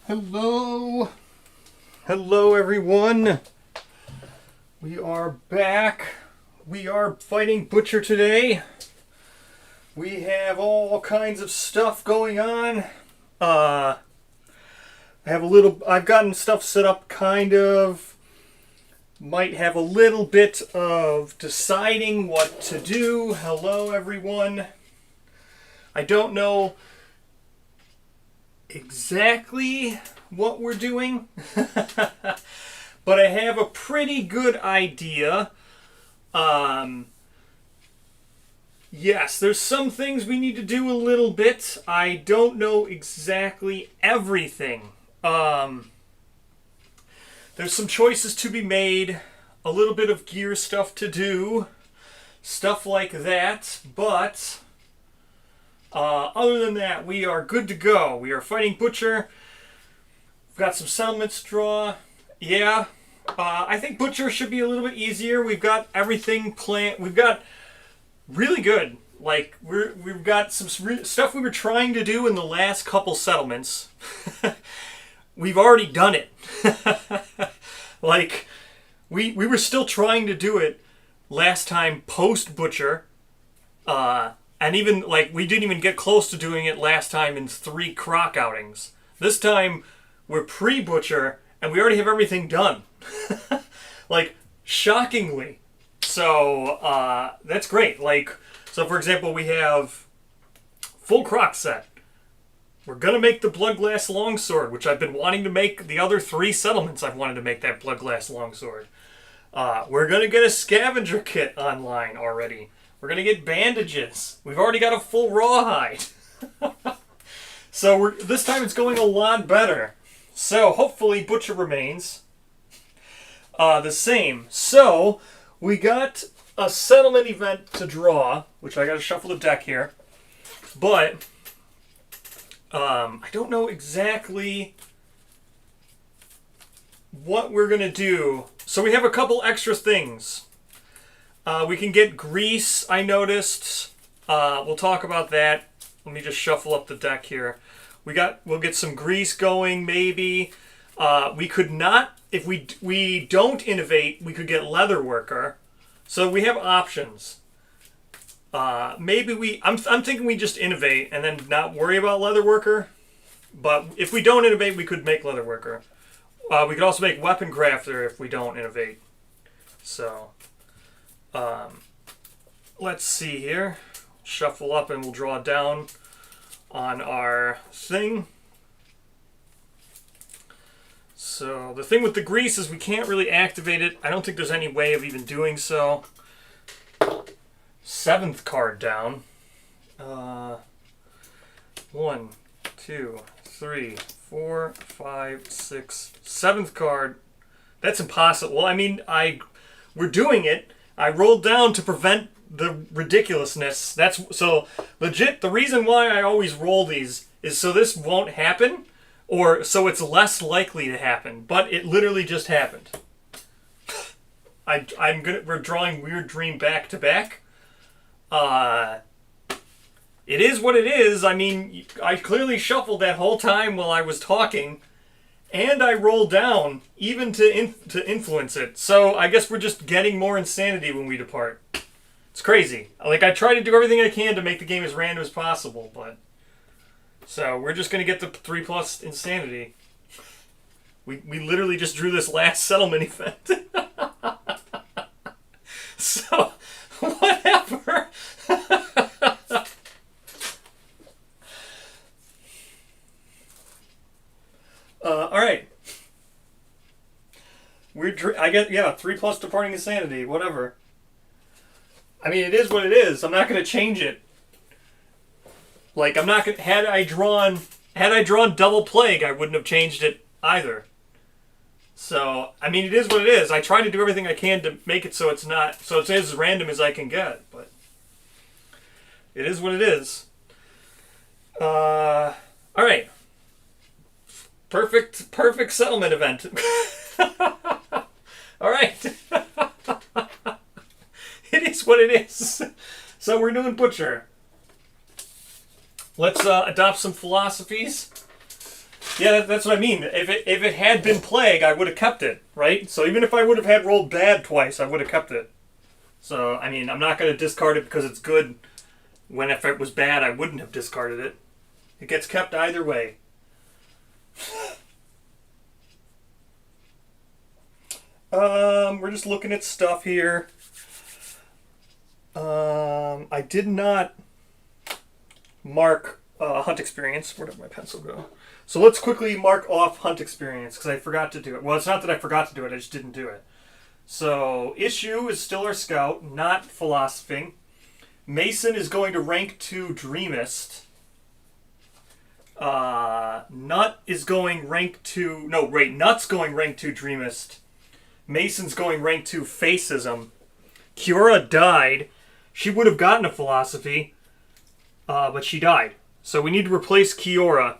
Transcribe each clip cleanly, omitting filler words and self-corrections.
Hello. Hello, everyone. We are back. We are fighting Butcher today. We have all kinds of stuff going on. I've gotten stuff set up kind of. Might have a little bit of deciding what to do. Hello, everyone. I don't know exactly what we're doing, but I have a pretty good idea. Yes, there's some things we need to do a little bit. I don't know exactly everything. There's some choices to be made, a little bit of gear stuff to do, stuff like that, but other than that, we are good to go. We are fighting Butcher. We've got some settlements to draw. Yeah, I think Butcher should be a little bit easier. We've got everything planned. We've got really good. Like, we've got some stuff we were trying to do in the last couple settlements. We've already done it. Like, we were still trying to do it last time post-Butcher. And even, like, we didn't even get close to doing it last time in 3 croc outings. This time, we're pre-Butcher, and we already have everything done. Like, shockingly. So, that's great. Like, so for example, we have full croc set. We're going to make the Bloodglass Longsword, which I've been wanting to make the other 3 settlements. I've wanted to make that Bloodglass Longsword. We're going to get a scavenger kit online already. We're going to get bandages. We've already got a full rawhide. So this time it's going a lot better. So hopefully Butcher remains the same. So we got a settlement event to draw, which I got to shuffle the deck here. But I don't know exactly what we're going to do. So we have a couple extra things. We can get grease, I noticed. We'll talk about that. Let me just shuffle up the deck here. We'll get some grease going, maybe. We could not, if we don't innovate, we could get leather worker. So we have options. Maybe I'm thinking we just innovate and then not worry about leather worker. But if we don't innovate, we could make leather worker. We could also make weapon crafter if we don't innovate. So let's see here. Shuffle up and we'll draw down on our thing. So the thing with the grease is we can't really activate it. I don't think there's any way of even doing so. 7th card down. 1, 2, 3, 4, 5, 6, 7th card. That's impossible. Well, I mean, we're doing it. I rolled down to prevent the ridiculousness. That's so legit. The reason why I always roll these is so this won't happen, or so it's less likely to happen. But it literally just happened. We're drawing Weird Dream back to back. It is what it is. I mean, I clearly shuffled that whole time while I was talking, and I rolled down even to influence it. So I guess we're just getting more insanity when we depart. It's crazy. Like, I try to do everything I can to make the game as random as possible, but so we're just gonna get the 3+ insanity. We literally just drew this last settlement event. So whatever. All right. I get 3+ departing insanity. Whatever. I mean, it is what it is. I'm not going to change it. Like, I'm not going. Had I drawn double plague, I wouldn't have changed it either. So I mean, it is what it is. I try to do everything I can to make it so it's as random as I can get, but it is what it is. All right. Perfect settlement event. All right. It is what it is. So we're doing Butcher. Let's adopt some philosophies. Yeah, that's what I mean. If it had been plague, I would have kept it, right? So even if I would have had rolled bad twice, I would have kept it. So, I mean, I'm not going to discard it because it's good, when if it was bad, I wouldn't have discarded it. It gets kept either way. We're just looking at stuff here. I did not mark hunt experience. Where did my pencil go? So let's quickly mark off hunt experience because I forgot to do it. Well, it's not that I forgot to do it, I just didn't do it. So issue is still our scout, not philosophing. Mason is going to rank 2 Dreamist. Nut is going rank 2. No, wait, Nut's going rank 2 Dreamist. Mason's going rank 2 Facism. Kiora died. She would have gotten a philosophy, but she died. So we need to replace Kiora.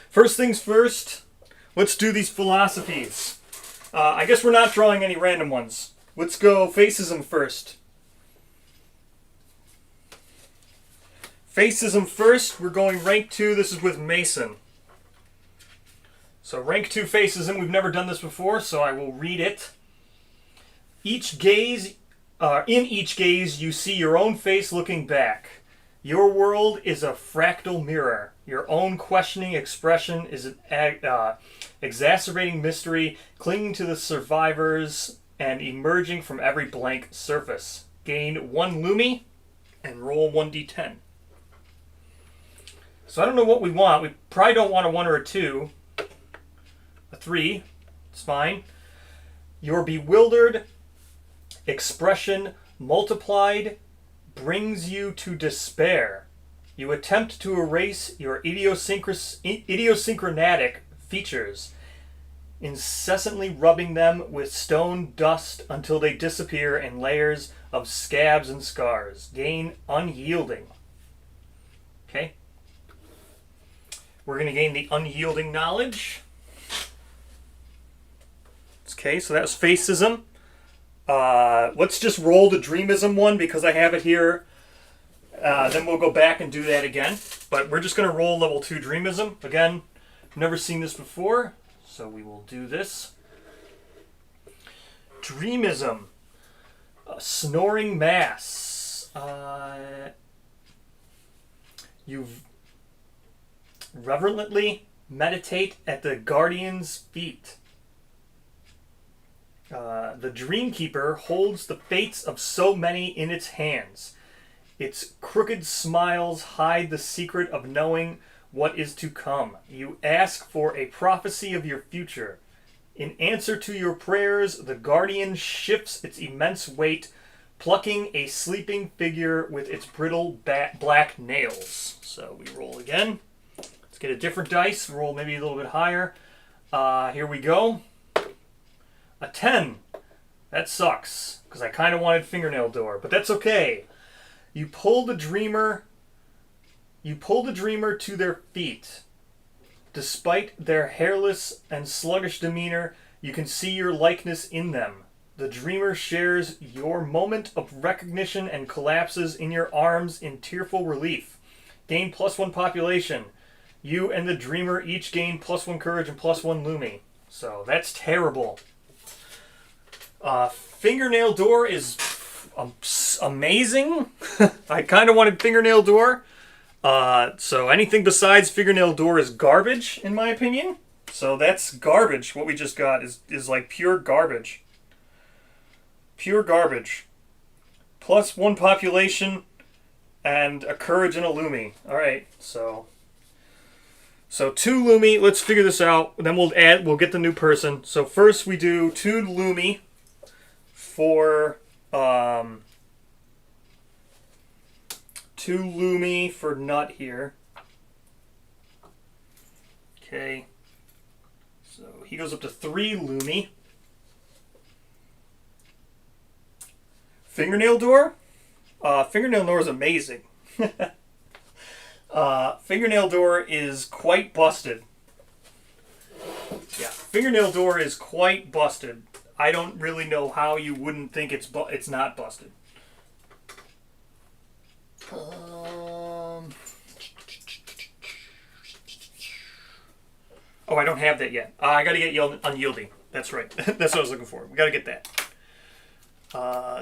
First things first, let's do these philosophies. I guess we're not drawing any random ones. Let's go Facism first. Facism first, we're going rank 2. This is with Mason. So rank 2 Facism, we've never done this before, so I will read it. Each gaze, in each gaze, you see your own face looking back. Your world is a fractal mirror. Your own questioning expression is an exacerbating mystery, clinging to the survivors and emerging from every blank surface. Gain 1 Lumi and roll 1d10. So I don't know what we want. We probably don't want a 1 or a 2. A 3. It's fine. Your bewildered expression multiplied brings you to despair. You attempt to erase your idiosyncratic features, incessantly rubbing them with stone dust until they disappear in layers of scabs and scars. Gain unyielding. Okay. We're going to gain the unyielding knowledge. Okay, so that was Facism. Let's just roll the Dreamism one because I have it here. Then we'll go back and do that again. But we're just going to roll level 2 Dreamism. Again, I've never seen this before, so we will do this. Dreamism. Snoring Mass. You reverently meditate at the Guardian's feet. The Dreamkeeper holds the fates of so many in its hands. Its crooked smiles hide the secret of knowing what is to come. You ask for a prophecy of your future. In answer to your prayers, the Guardian shifts its immense weight, plucking a sleeping figure with its brittle black nails. So we roll again. Let's get a different dice. Roll maybe a little bit higher. Here we go. A 10. That sucks, because I kind of wanted Fingernail Door, but that's okay. You pull the dreamer to their feet. Despite their hairless and sluggish demeanor, you can see your likeness in them. The dreamer shares your moment of recognition and collapses in your arms in tearful relief. Gain +1 population. You and the dreamer each gain +1 courage and +1 Lumi. So that's terrible. Fingernail Door is amazing. I kind of wanted Fingernail Door. So anything besides Fingernail Door is garbage, in my opinion. So that's garbage. What we just got is like pure garbage. Pure garbage. +1 population and a courage and a Lumi. Alright, so 2 Lumi. Let's figure this out. Then we'll get the new person. So first we do 2 Lumi for 2 Lumi for Nut here. Okay. So he goes up to 3 Lumi. Fingernail Door? Fingernail Door is amazing. Fingernail Door is quite busted. Yeah, Fingernail Door is quite busted. I don't really know how you wouldn't think it's not busted. Oh, I don't have that yet. I got to get unyielding. That's right. That's what I was looking for. We got to get that.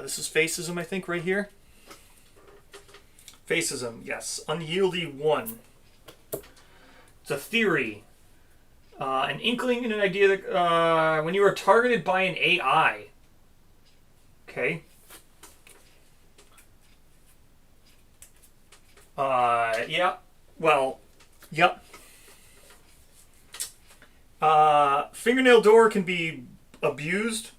This is Facism, I think, right here. Facism, yes. Unyieldy 1. It's a theory. An inkling and an idea that when you are targeted by an AI. Okay. Yeah. Well, yep. Fingernail door can be abused.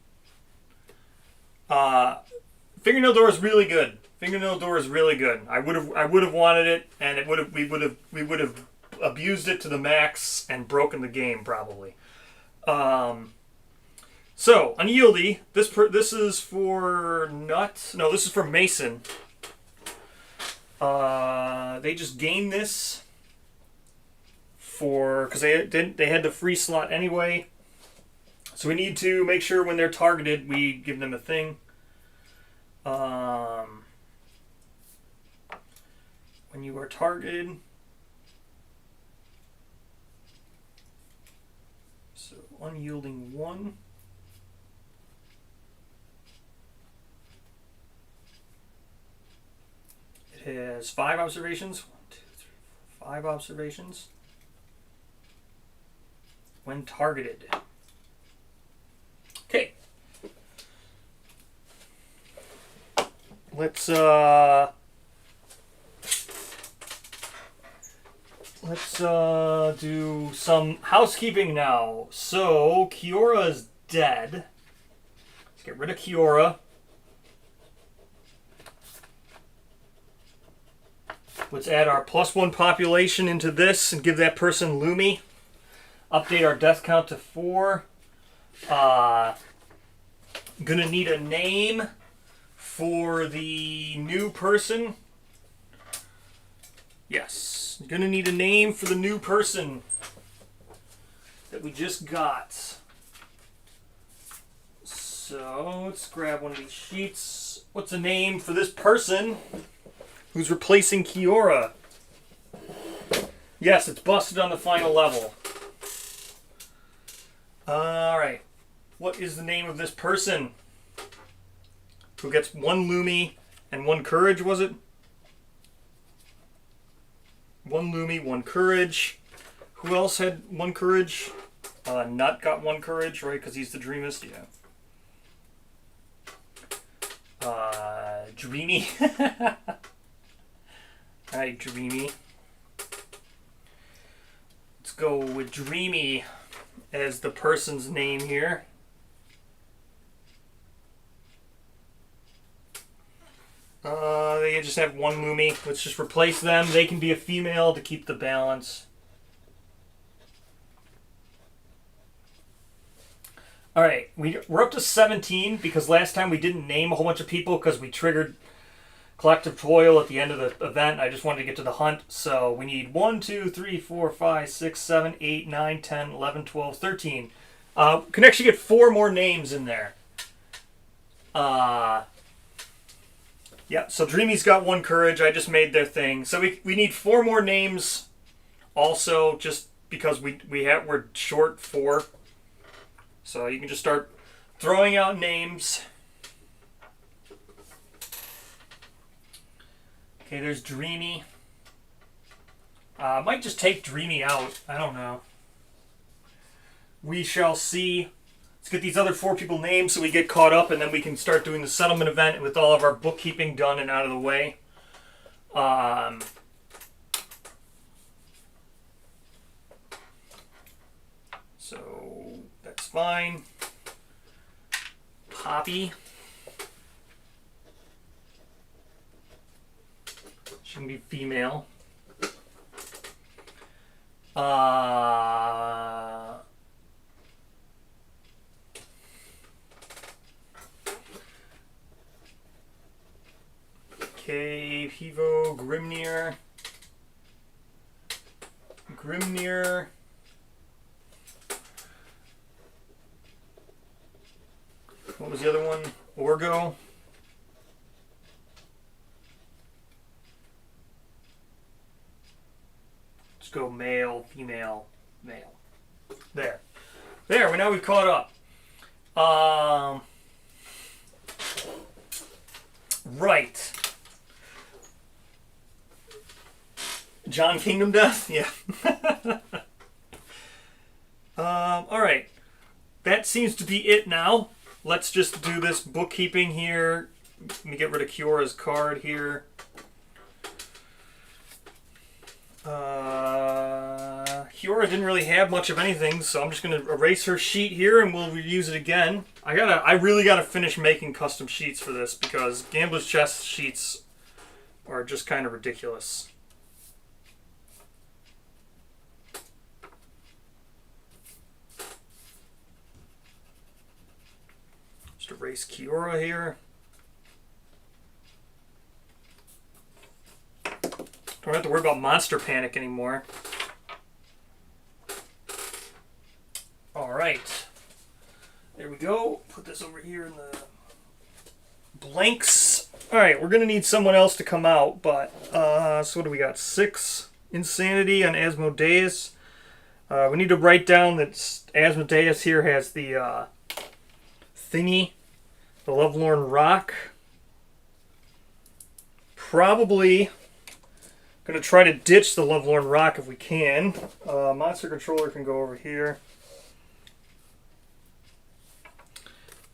Fingernail door is really good. Fingernail door is really good. I would have wanted it, and we would have abused it to the max and broken the game probably. So unyieldy. This is for Nut. No, this is for Mason. They just gained this because they had the free slot anyway. So we need to make sure when they're targeted, we give them a thing. When you are targeted, so unyielding 1. It has 5 observations. 1, 2, 3, 4, 5 observations. When targeted. Okay. Let's do some housekeeping now. So Kiora is dead. Let's get rid of Kiora. Let's add our +1 population into this and give that person Lumi. Update our death count to 4. Gonna need a name for the new person. Yes, gonna need a name for the new person that we just got. So let's grab one of these sheets. What's a name for this person who's replacing Kiora? Yes, it's busted on the final level. Alright. What is the name of this person who gets 1 Lumi and 1 Courage, was it? 1 Lumi, 1 Courage. Who else had 1 Courage? Nut got 1 Courage, right? Because he's the Dreamist, yeah. Dreamy. Alright, Dreamy. Let's go with Dreamy as the person's name here. They just have 1 Lumi. Let's just replace them. They can be a female to keep the balance. Alright, we're up to 17 because last time we didn't name a whole bunch of people because we triggered Collective Toil at the end of the event. I just wanted to get to the hunt. So we need 1, 2, 3, 4, 5, 6, 7, 8, 9, 10, 11, 12, 13. Can actually get 4 more names in there. Yeah, so Dreamy's got 1 Courage. I just made their thing. So we need 4 more names also just because we're short 4. So you can just start throwing out names. Okay, there's Dreamy. Might just take Dreamy out. I don't know. We shall see. Let's get these other 4 people named so we get caught up, and then we can start doing the settlement event with all of our bookkeeping done and out of the way. So that's fine. Poppy. She can be female. Okay, Pivo, Grimnir. What was the other one? Orgo. Let's go male, female, male. There. There, now we've caught up. Right. John Kingdom Death? Yeah. Alright. That seems to be it now. Let's just do this bookkeeping here. Let me get rid of Kiora's card here. Kiora didn't really have much of anything, so I'm just going to erase her sheet here and we'll reuse it again. I really gotta finish making custom sheets for this because Gambler's Chest sheets are just kind of ridiculous. Just erase Kiora here. Don't have to worry about Monster Panic anymore. Alright. There we go. Put this over here in the blanks. Alright, we're going to need someone else to come out, but, so what do we got? 6 Insanity on Asmodeus. We need to write down that Asmodeus here has the, thingy. The Lovelorn Rock. Probably going to try to ditch the Lovelorn Rock if we can. Monster Controller can go over here.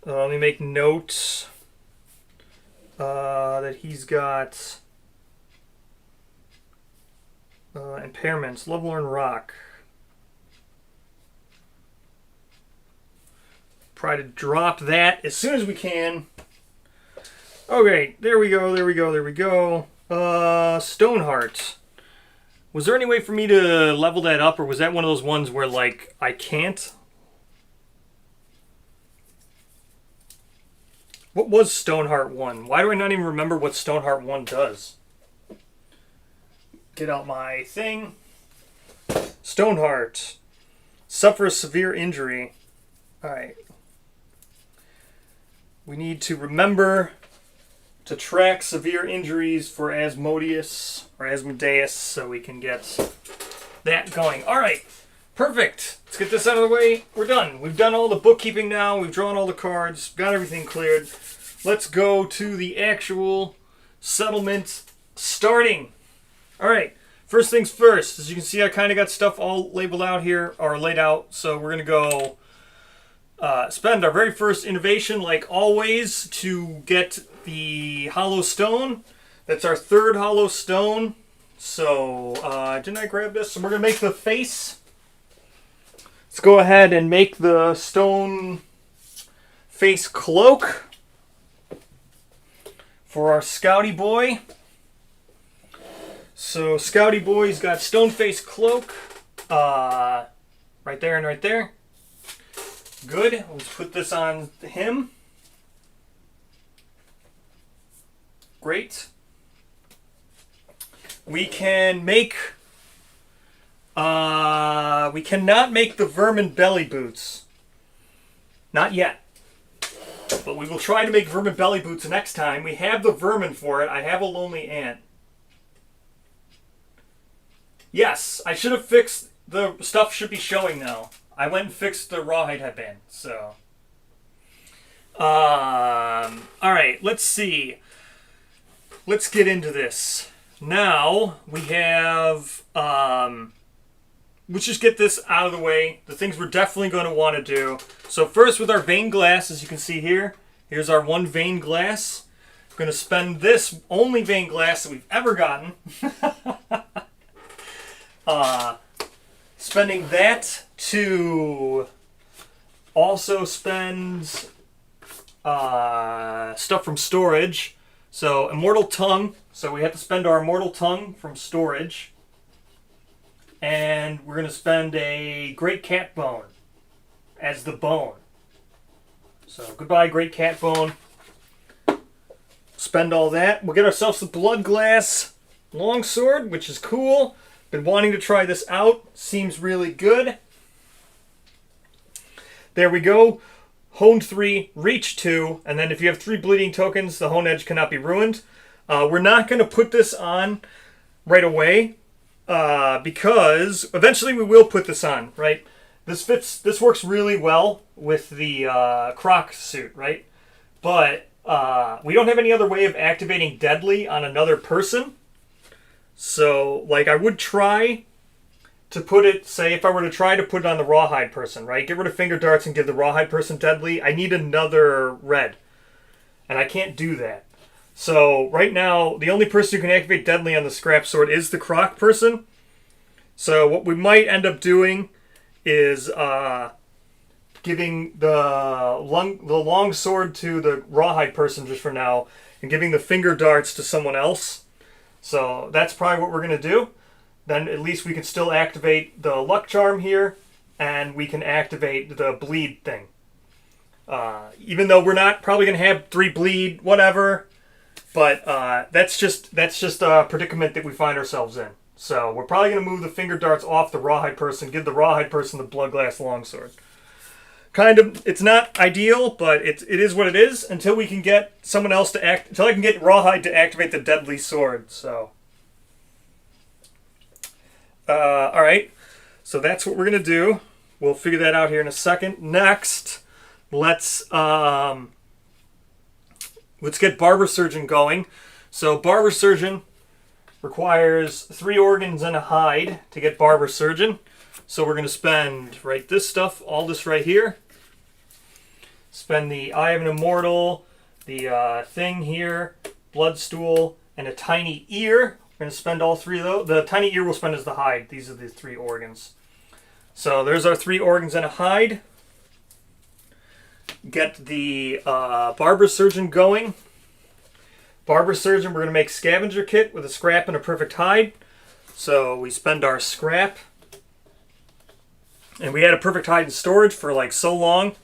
Let me make notes that he's got impairments. Lovelorn Rock. Try to drop that as soon as we can. Okay, there we go, there we go, there we go. Stoneheart. Was there any way for me to level that up, or was that one of those ones where, like, I can't? What was Stoneheart 1? Why do I not even remember what Stoneheart 1 does? Get out my thing. Stoneheart. Suffer a severe injury. Alright. We need to remember to track severe injuries for Asmodeus, or Asmodeus, so we can get that going. Alright. Perfect. Let's get this out of the way. We're done. We've done all the bookkeeping now. We've drawn all the cards. Got everything cleared. Let's go to the actual settlement starting. All right. First things first. As you can see, I kind of got stuff all labeled out here, or laid out. So we're going to go spend our very first innovation, like always, to get the hollow stone. That's our third hollow stone. So didn't I grab this? So we're going to make the face. Let's go ahead and make the stone face cloak for our Scouty Boy. So Scouty Boy's got stone face cloak right there and right there. Good. Let's put this on him. Great. We can make... we cannot make the vermin belly boots. Not yet. But we will try to make vermin belly boots next time. We have the vermin for it. I have a lonely ant. Yes, I should have fixed... The stuff should be showing now. I went and fixed the rawhide headband, so... Alright, let's see. Let's get into this. Now, we have... let's just get this out of the way. The things we're definitely going to want to do. So first with our vein glass, as you can see here, here's our one vein glass. I'm going to spend this only vein glass that we've ever gotten. Spending that to also spend stuff from storage. So Immortal Tongue. So we have to spend our Immortal Tongue from storage. And we're going to spend a Great Cat Bone as the bone. So goodbye, Great Cat Bone. Spend all that. We'll get ourselves the Blood Glass Longsword, which is cool. Been wanting to try this out. Seems really good. There we go. Hone 3, Reach 2. And then if you have 3 bleeding tokens, the Hone Edge cannot be ruined. We're not going to put this on right away. Because eventually we will put this on, right? This works really well with the Croc suit, right? But we don't have any other way of activating Deadly on another person. So, like, I would try to put it, say, if I were to try to put it on the Rawhide person, right? Get rid of Finger Darts and give the Rawhide person Deadly. I need another red. And I can't do that. So, right now, the only person who can activate Deadly on the Scrap Sword is the Croc person. So, what we might end up doing is giving the long sword to the Rawhide person just for now, and giving the Finger Darts to someone else. So that's probably what we're going to do. Then at least we can still activate the Luck Charm here, and we can activate the Bleed thing. Even though we're not probably going to have 3 Bleed, whatever, but that's just a predicament that we find ourselves in. So we're probably going to move the Finger Darts off the Rawhide person, give the Rawhide person the Bloodglass Longsword. Kind of, it's not ideal, but it is what it is until we can get someone else to act. Until I can get Rawhide to activate the Deadly Sword. So, all right. So that's what we're gonna do. We'll figure that out here in a second. Next, let's get Barber Surgeon going. So Barber Surgeon requires 3 organs and a hide to get Barber Surgeon. So we're going to spend, this stuff, all this right here. Spend the Eye of an Immortal, the thing here, Bloodstool, and a tiny ear. We're going to spend all 3 of those. The tiny ear we'll spend as the hide. These are the 3 organs. So there's our 3 organs and a hide. Get the Barber Surgeon going. Barber Surgeon, we're going to make Scavenger Kit with a scrap and a perfect hide. So we spend our scrap. And we had a perfect hide in storage for like so long.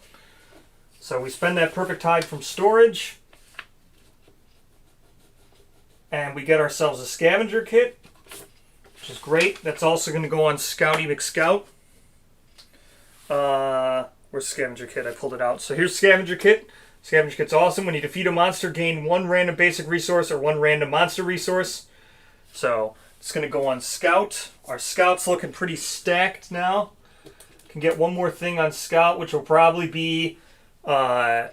So we spend that perfect hide from storage. And we get ourselves a scavenger kit, which is great. That's also going to go on Scouty McScout. Where's scavenger kit? I pulled it out. So here's scavenger kit. Scavenger kit's awesome. When you defeat a monster, gain 1 random basic resource or 1 random monster resource. So it's going to go on Scout. Our Scout's looking pretty stacked now. Can get 1 more thing on Scout, which will probably be a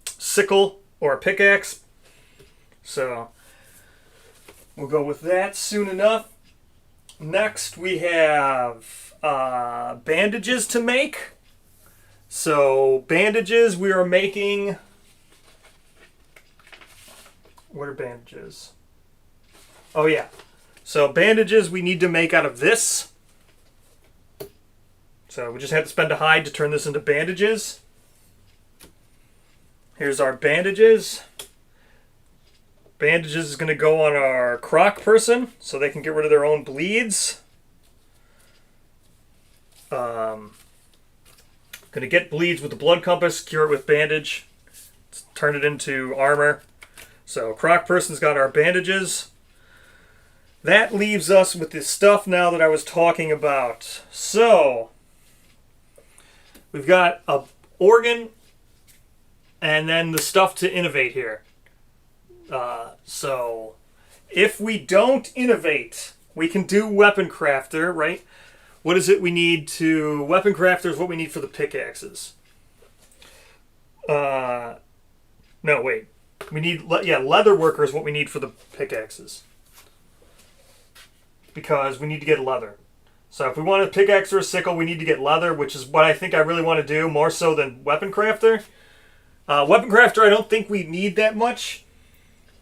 sickle or a pickaxe. So we'll go with that soon enough. Next we have bandages to make. So bandages we are making. What are bandages? Oh yeah. So bandages we need to make out of this. So we just have to spend a hide to turn this into bandages. Here's our bandages. Bandages is going to go on our Croc person so they can get rid of their own bleeds. Going to get bleeds with the blood compass, cure it with bandage, turn it into armor. So Croc person's got our bandages. That leaves us with the stuff now that I was talking about. So we've got a organ and then the stuff to innovate here. So if we don't innovate, we can do Weapon Crafter, right? What is it we need to... Weapon Crafter is what we need for the pickaxes. No, wait. We need... Leather Worker is what we need for the pickaxes. Because we need to get leather. So if we want a pickaxe or a sickle, we need to get leather, which is what I think I really want to do, more so than Weapon Crafter. Weapon Crafter, I don't think we need that much.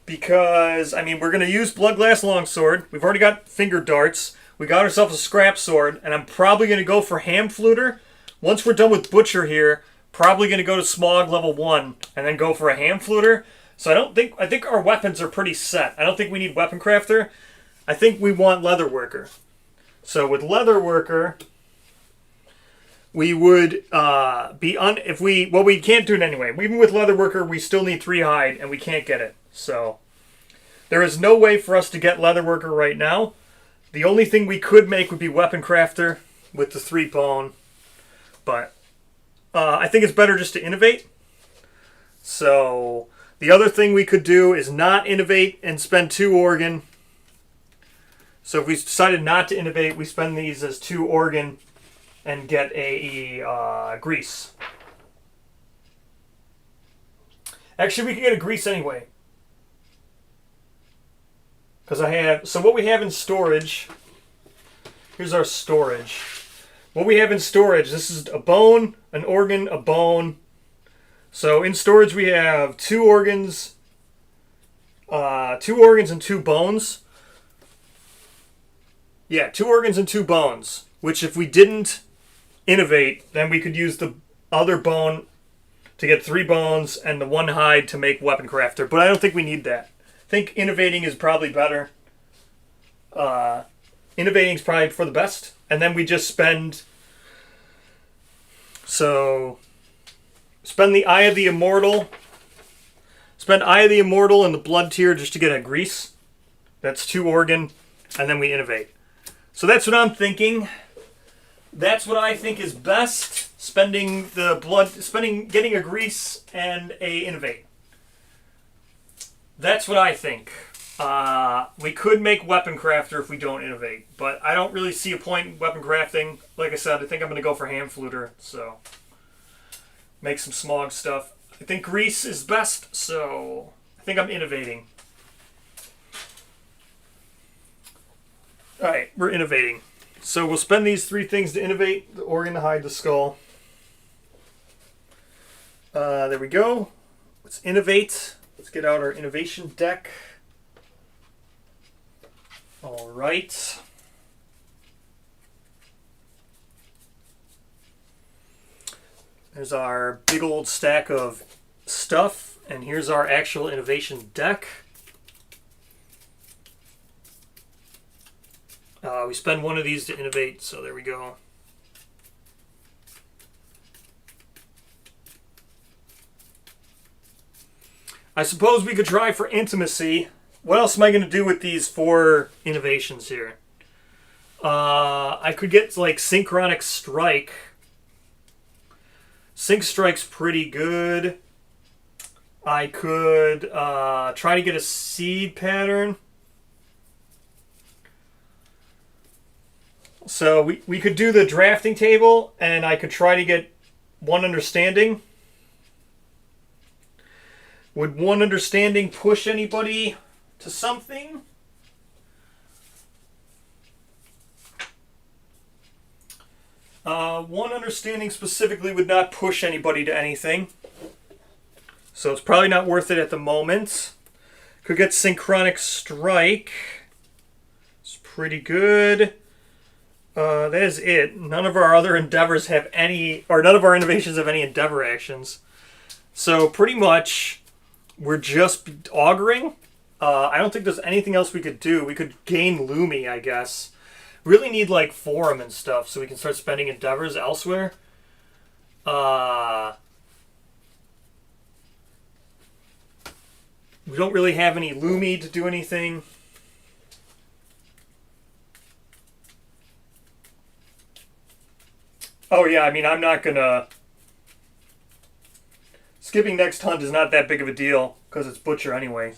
Because, I mean, we're going to use Bloodglass Longsword. We've already got Finger Darts. We got ourselves a Scrap Sword. And I'm probably going to go for Ham Fluter. Once we're done with Butcher here, probably going to go to Smog level 1. And then go for a Ham Fluter. So I think our weapons are pretty set. I don't think we need Weapon Crafter. I think we want Leather Worker. So with Leather Worker, we would we can't do it anyway. Even with Leather Worker, we still need 3 hide, and we can't get it. So there is no way for us to get Leather Worker right now. The only thing we could make would be Weapon Crafter with the 3 bone. But I think it's better just to innovate. So the other thing we could do is not innovate and spend 2 organ. So if we decided not to innovate, we spend these as 2 organ and get a grease. Actually, we can get a grease anyway. Because so what we have in storage, here's our storage. What we have in storage, this is a bone, an organ, a bone. So in storage we have 2 organs, 2 organs and 2 bones. Yeah, 2 organs and 2 bones, which if we didn't innovate, then we could use the other bone to get 3 bones and the 1 hide to make weapon crafter. But I don't think we need that. I think innovating is probably better. Innovating is probably for the best. And then we just spend the Eye of the Immortal. Spend Eye of the Immortal and the Blood Tier just to get a grease. That's 2 organ. And then we innovate. So that's what I'm thinking. That's what I think is best. Getting a grease and a innovate. That's what I think. We could make weapon crafter if we don't innovate, but I don't really see a point in weapon crafting. Like I said, I think I'm going to go for hand fluter, so make some smog stuff. I think grease is best, so I think I'm innovating. Alright, we're innovating. So we'll spend these 3 things to innovate: the organ, the hide, the skull. There we go. Let's innovate. Let's get out our innovation deck. Alright. There's our big old stack of stuff, and here's our actual innovation deck. We spend 1 of these to innovate, so there we go. I suppose we could try for intimacy. What else am I going to do with these 4 innovations here? I could get like Synchronic Strike. Sync Strike's pretty good. I could try to get a Seed Pattern. So we could do the drafting table, and I could try to get 1 Understanding. Would 1 Understanding push anybody to something? One Understanding specifically would not push anybody to anything. So it's probably not worth it at the moment. Could get Synchronic Strike. It's pretty good. That is it. None of our other endeavors have any, or none of our innovations have any endeavor actions. So pretty much we're just auguring. I don't think there's anything else we could do. We could gain Lumi, I guess. Really need like Forum and stuff so we can start spending endeavors elsewhere. We don't really have any Lumi to do anything. Oh yeah, I mean, I'm not gonna... Skipping next hunt is not that big of a deal because it's Butcher anyway.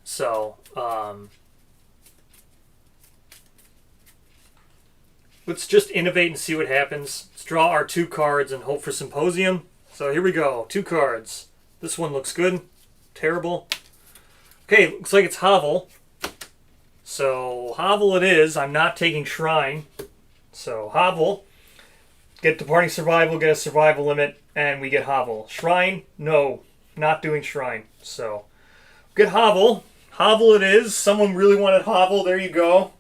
So, let's just innovate and see what happens. Let's draw our 2 cards and hope for Symposium. So here we go, 2 cards. This one looks good. Terrible. Okay, looks like it's Hovel. So Hovel it is. I'm not taking Shrine. So Hovel. Get Departing Survival, get a survival limit, and we get Hovel. Shrine, no. Not doing Shrine. So get Hovel. Hovel it is. Someone really wanted Hovel. There you go.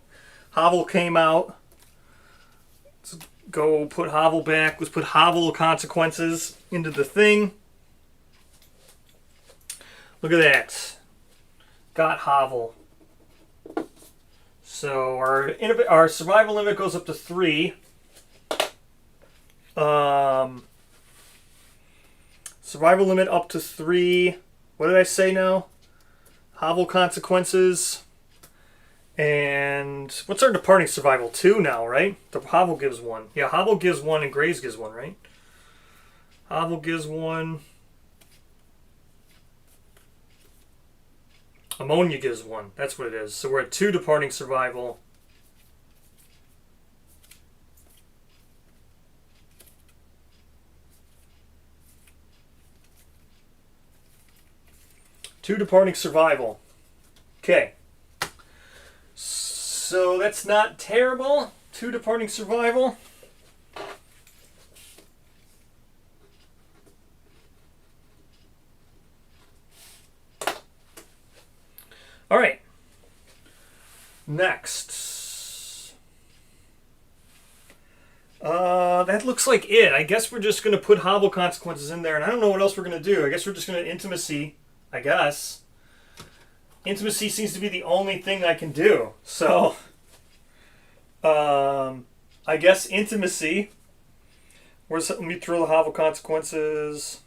Hovel came out. Let's go put Hovel back. Let's put Hovel Consequences into the thing. Look at that. Got Hovel. So our survival limit goes up to 3. Survival limit up to 3. What did I say now? Hovel Consequences. And what's our Departing Survival? 2 now, right? The Hovel gives 1. Yeah, Hovel gives 1 and Graze gives 1, right? Hovel gives 1. Ammonia gives 1. That's what it is. So we're at 2 departing survival. Two departing survival. Okay. So that's not terrible. 2 departing survival. All right. Next. That looks like it. I guess we're just going to put hovel consequences in there, and I don't know what else we're going to do. I guess we're just going to intimacy, I guess. Intimacy seems to be the only thing I can do. So, I guess intimacy. Let me throw the hovel consequences.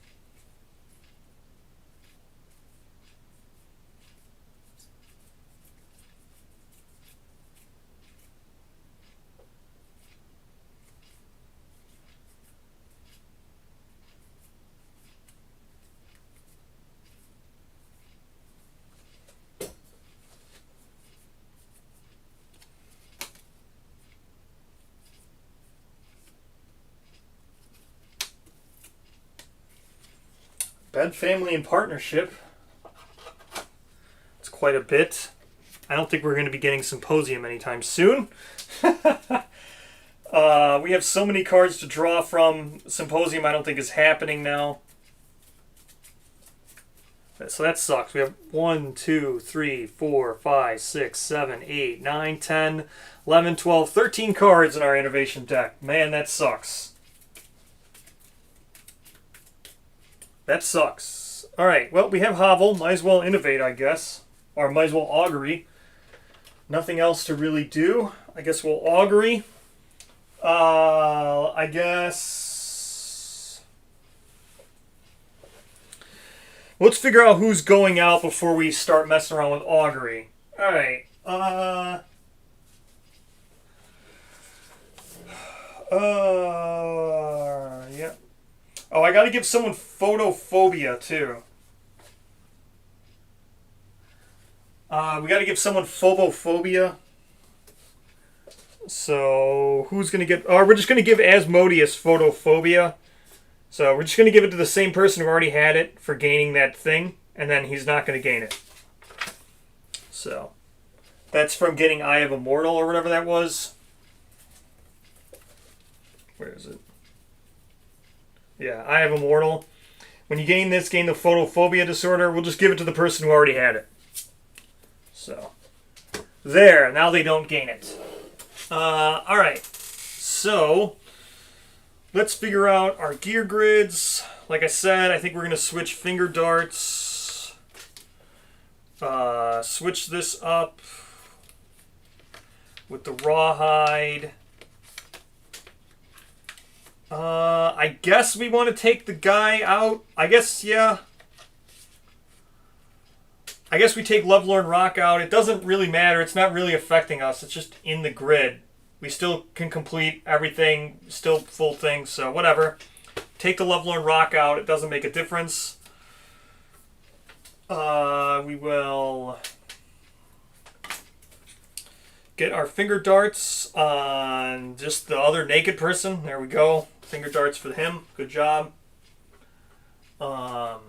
Bed, family, and partnership. It's quite a bit. I don't think we're going to be getting Symposium anytime soon. We have so many cards to draw from. Symposium I don't think is happening now. So that sucks. We have 1, 2, 3, 4, 5, 6, 7, 8, 9, 10, 11, 12, 13 cards in our innovation deck. Man, that sucks. That sucks. Alright, well, we have Hovel. Might as well innovate, I guess. Or might as well Augury. Nothing else to really do. I guess we'll Augury. I guess... Let's figure out who's going out before we start messing around with Augury. Alright, yeah. Oh, I gotta give someone photophobia, too. We gotta give someone phobophobia. So, who's gonna get... Oh, we're just gonna give Asmodeus photophobia. So, we're just gonna give it to the same person who already had it for gaining that thing, and then he's not gonna gain it. So, that's from getting Eye of Immortal, or whatever that was. Where is it? Yeah, Eye of Immortal. When you gain this, gain the photophobia disorder, we'll just give it to the person who already had it. So, there. Now they don't gain it. Alright. So, let's figure out our gear grids. Like I said, I think we're going to switch finger darts. Switch this up with the rawhide. I guess we want to take the guy out. I guess, yeah. I guess we take Lovelorn Rock out. It doesn't really matter. It's not really affecting us. It's just in the grid. We still can complete everything. Still full thing, so whatever. Take the Lovelorn Rock out. It doesn't make a difference. We will get our finger darts on just the other naked person. There we go. Finger darts for him. Good job. How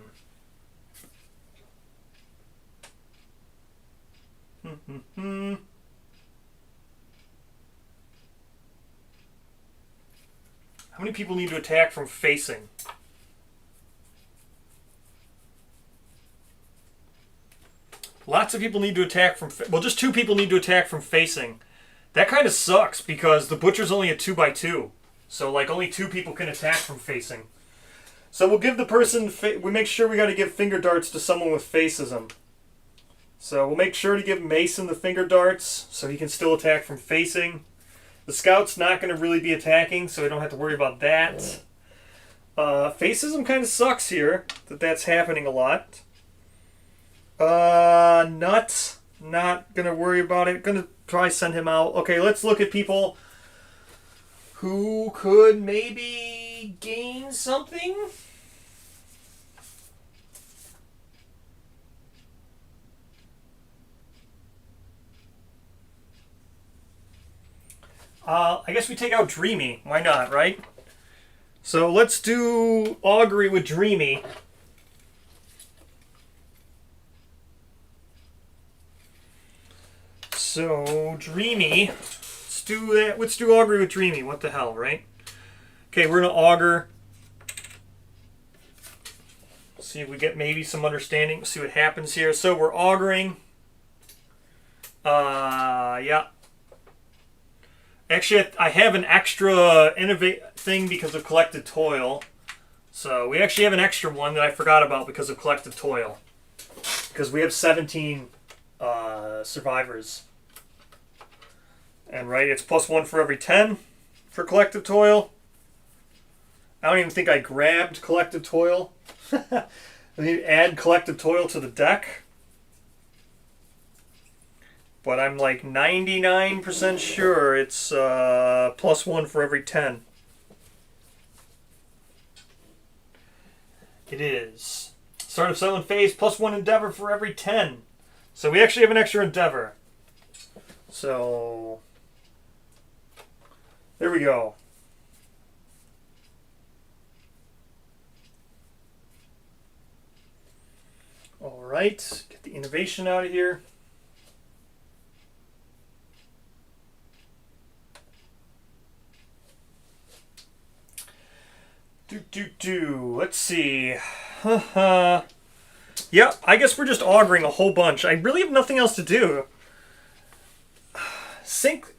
many people need to attack from facing? Lots of people need to attack from... Well, just 2 people need to attack from facing. That kind of sucks because the Butcher's only a 2x2. So, like, only 2 people can attack from facing. So we'll give the person... We make sure we got to give finger darts to someone with facism. So we'll make sure to give Mason the finger darts so he can still attack from facing. The Scout's not going to really be attacking, so we don't have to worry about that. Facism kind of sucks here, that's happening a lot. Nuts. Not going to worry about it. Going to try send him out. Okay, let's look at people who could maybe gain something. I guess we take out Dreamy. Why not, right? So let's do Augury with Dreamy. So Dreamy, let's do that. Let's do Augury with Dreamy. What the hell, right? Okay, we're gonna augur. See if we get maybe some understanding. See what happens here. So we're auguring. Yeah. Actually, I have an extra innovate thing because of collective toil. So we actually have an extra one that I forgot about because of collective toil. Because we have 17 survivors. And right, it's +1 for every 10 for collective toil. I don't even think I grabbed collective toil. I need to add collective toil to the deck. But I'm like 99% sure it's +1 for every 10. It is. Start of Silent Phase, +1 endeavor for every 10. So we actually have an extra endeavor. So there we go. All right, get the innovation out of here. Let's see. Yeah, I guess we're just auguring a whole bunch. I really have nothing else to do. Sync.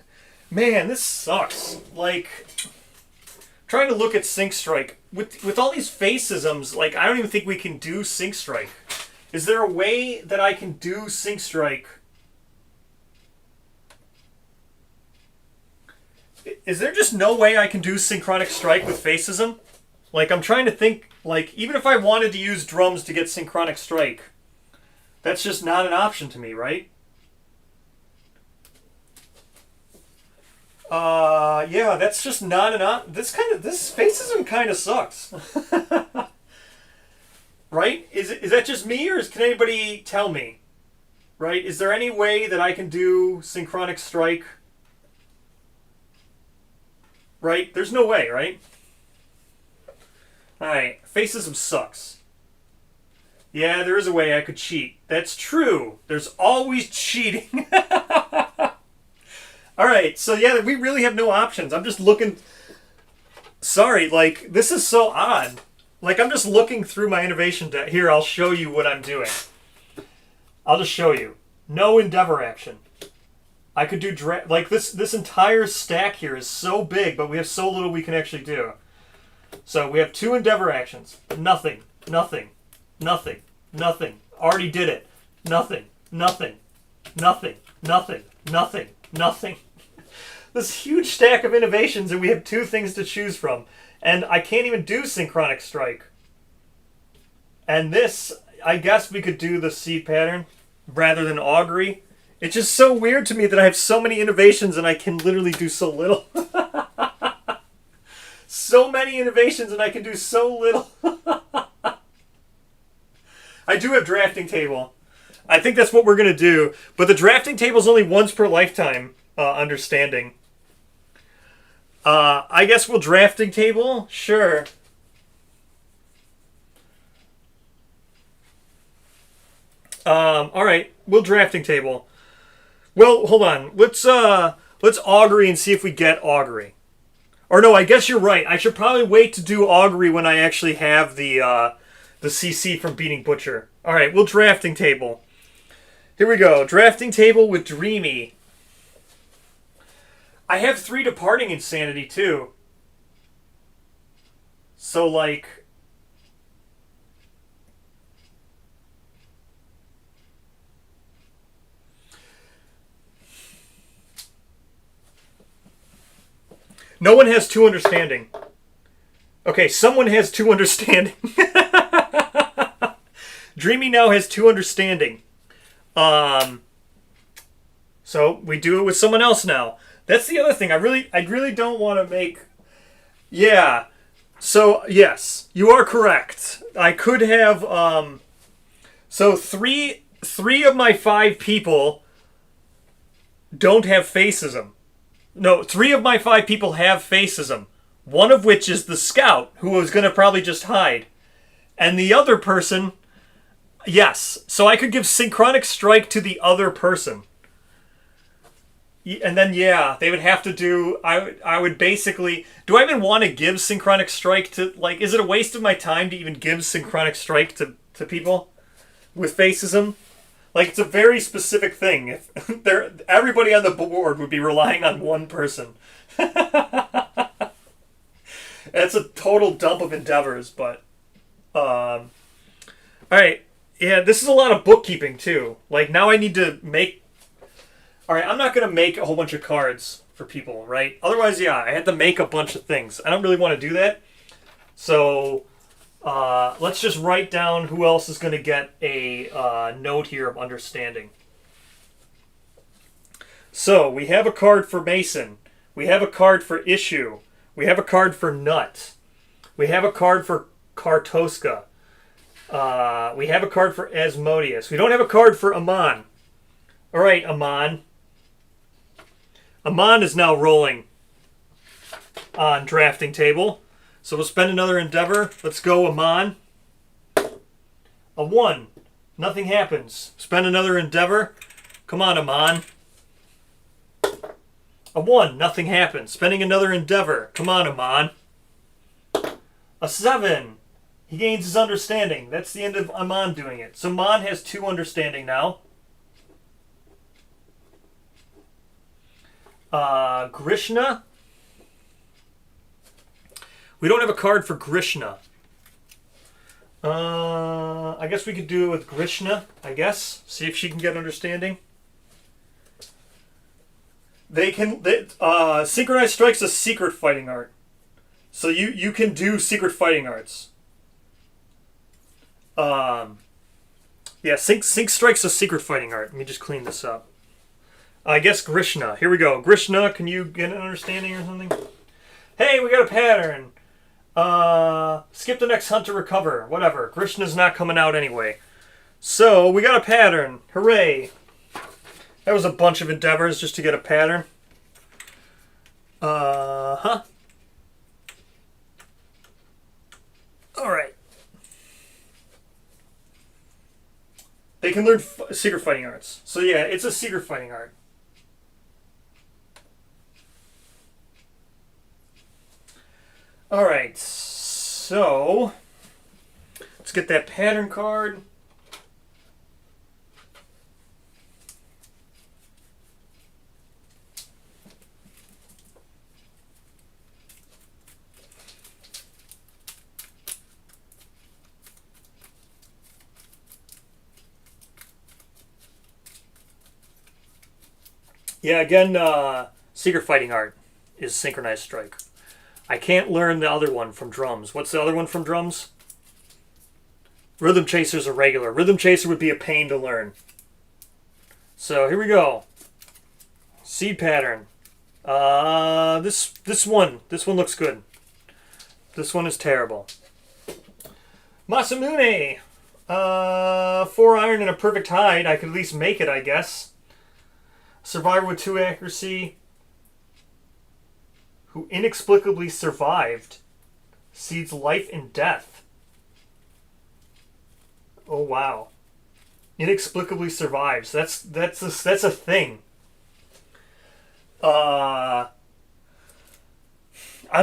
Man, this sucks. Like, trying to look at Sync Strike. With all these facisms, like, I don't even think we can do Sync Strike. Is there a way that I can do Sync Strike? Is there just no way I can do Synchronic Strike with facism? Like, I'm trying to think, like, even if I wanted to use drums to get Synchronic Strike, that's just not an option to me, right? Yeah, that's just not an option. This facism kind of sucks. Right? Is that just me, or can anybody tell me? Right? Is there any way that I can do Synchronic Strike? Right? There's no way, right? Alright, facism sucks. Yeah, there is a way I could cheat. That's true. There's always cheating. Alright, so yeah, we really have no options. I'm just looking... Sorry, like, this is so odd. Like, I'm just looking through my innovation deck. Here, I'll show you what I'm doing. I'll just show you. No endeavor action. I could do... Like, this entire stack here is so big, but we have so little we can actually do. So we have 2 endeavor actions. Nothing. Nothing. Nothing. Nothing. Already did it. Nothing. Nothing. Nothing. Nothing. Nothing. Nothing. This huge stack of innovations, and we have 2 things to choose from. And I can't even do Synchronic Strike. And this, I guess we could do the seed pattern rather than augury. It's just so weird to me that I have so many innovations and I can literally do so little. So many innovations and I can do so little. I do have drafting table. I think that's what we're going to do. But the drafting table is only once per lifetime understanding. I guess we'll drafting table? Sure. Alright, we'll drafting table. Well, hold on. Let's augury and see if we get augury. Or no, I guess you're right. I should probably wait to do augury when I actually have the CC from beating Butcher. Alright, we'll drafting table. Here we go. Drafting table with Dreamy. I have 3 departing insanity too. So like... No one has 2 understanding. Okay, someone has 2 understanding. Dreamy now has 2 understanding. So we do it with someone else now. That's the other thing. I really don't want to make... Yeah. So, yes. You are correct. I could have... So, three of my 5 people don't have facism. No, 3 of my 5 people have facism. One of which is the scout, who was going to probably just hide. And the other person, yes. So I could give synchronic strike to the other person. And then, yeah, they would have to do... I would basically... Do I even want to give synchronic strike to... Like, is it a waste of my time to even give synchronic strike to people with facism? Like, it's a very specific thing. If everybody on the board would be relying on one person. It's a total dump of endeavors, but... Alright, yeah, this is a lot of bookkeeping, too. Like, now I need to make... Alright, I'm not going to make a whole bunch of cards for people, right? Otherwise, yeah, I had to make a bunch of things. I don't really want to do that. So, let's just write down who else is going to get a note here of understanding. So, we have a card for Mason. We have a card for Issue. We have a card for Nut. We have a card for Kartoska. We have a card for Asmodeus. We don't have a card for Amon. Alright, Amon. Amon is now rolling on drafting table. So we'll spend another endeavor. Let's go, Amon. A 1. Nothing happens. Spend another endeavor. Come on, Amon. A 1. Nothing happens. Spending another endeavor. Come on, Amon. A 7. He gains his understanding. That's the end of Amon doing it. So Amon has 2 understanding now. Grishna. We don't have a card for Grishna. I guess we could do it with Grishna, I guess. See if she can get understanding. Synchronized Strike's a secret fighting art. So you can do secret fighting arts. Yeah, Sync Strike's a secret fighting art. Let me just clean this up. I guess Grishna. Here we go. Grishna, can you get an understanding or something? Hey, we got a pattern. Skip the next hunt to recover. Whatever. Grishna's not coming out anyway. So, we got a pattern. Hooray. That was a bunch of endeavors just to get a pattern. Alright. They can learn secret fighting arts. So yeah, it's a secret fighting art. Alright, so let's get that pattern card. Yeah, again, secret fighting art is synchronized strike. I can't learn the other one from drums. What's the other one from drums? Rhythm Chaser's a regular. Rhythm Chaser would be a pain to learn. So here we go. Seed pattern. This one looks good. This one is terrible. Masamune. 4 iron and a perfect hide. I could at least make it, I guess. Survivor with 2 accuracy. Who inexplicably survived. Seeds life and death. Oh wow. Inexplicably survives. That's a thing. I'll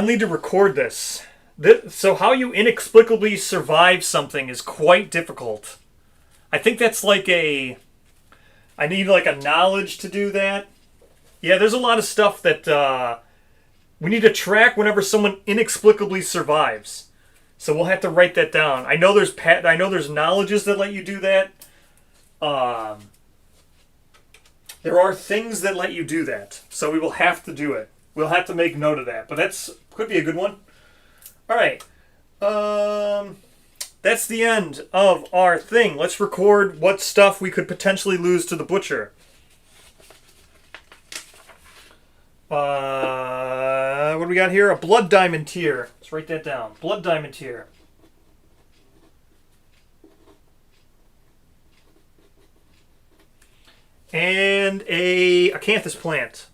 need to record this. So how you inexplicably survive something is quite difficult. I think that's like I need like a knowledge to do that. Yeah, there's a lot of stuff that we need to track whenever someone inexplicably survives. So we'll have to write that down. I know there's knowledges that let you do that. There are things that let you do that. So we will have to do it. We'll have to make note of that. But could be a good one. All right. That's the end of our thing. Let's record what stuff we could potentially lose to the butcher. What do we got here? A blood diamond tier. Let's write that down. Blood diamond tier. And a acanthus plant.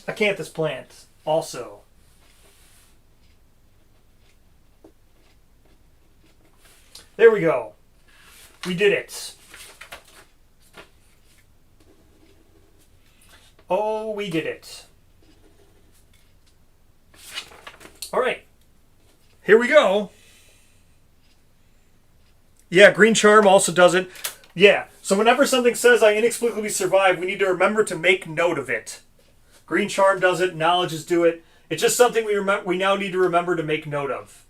acanthus plant also. There we go. We did it. Oh, we did it. All right. Here we go. Yeah, green charm also does it. Yeah, so whenever something says I inexplicably survived, we need to remember to make note of it. Green charm does it. Knowledges do it. It's just something we now need to remember to make note of.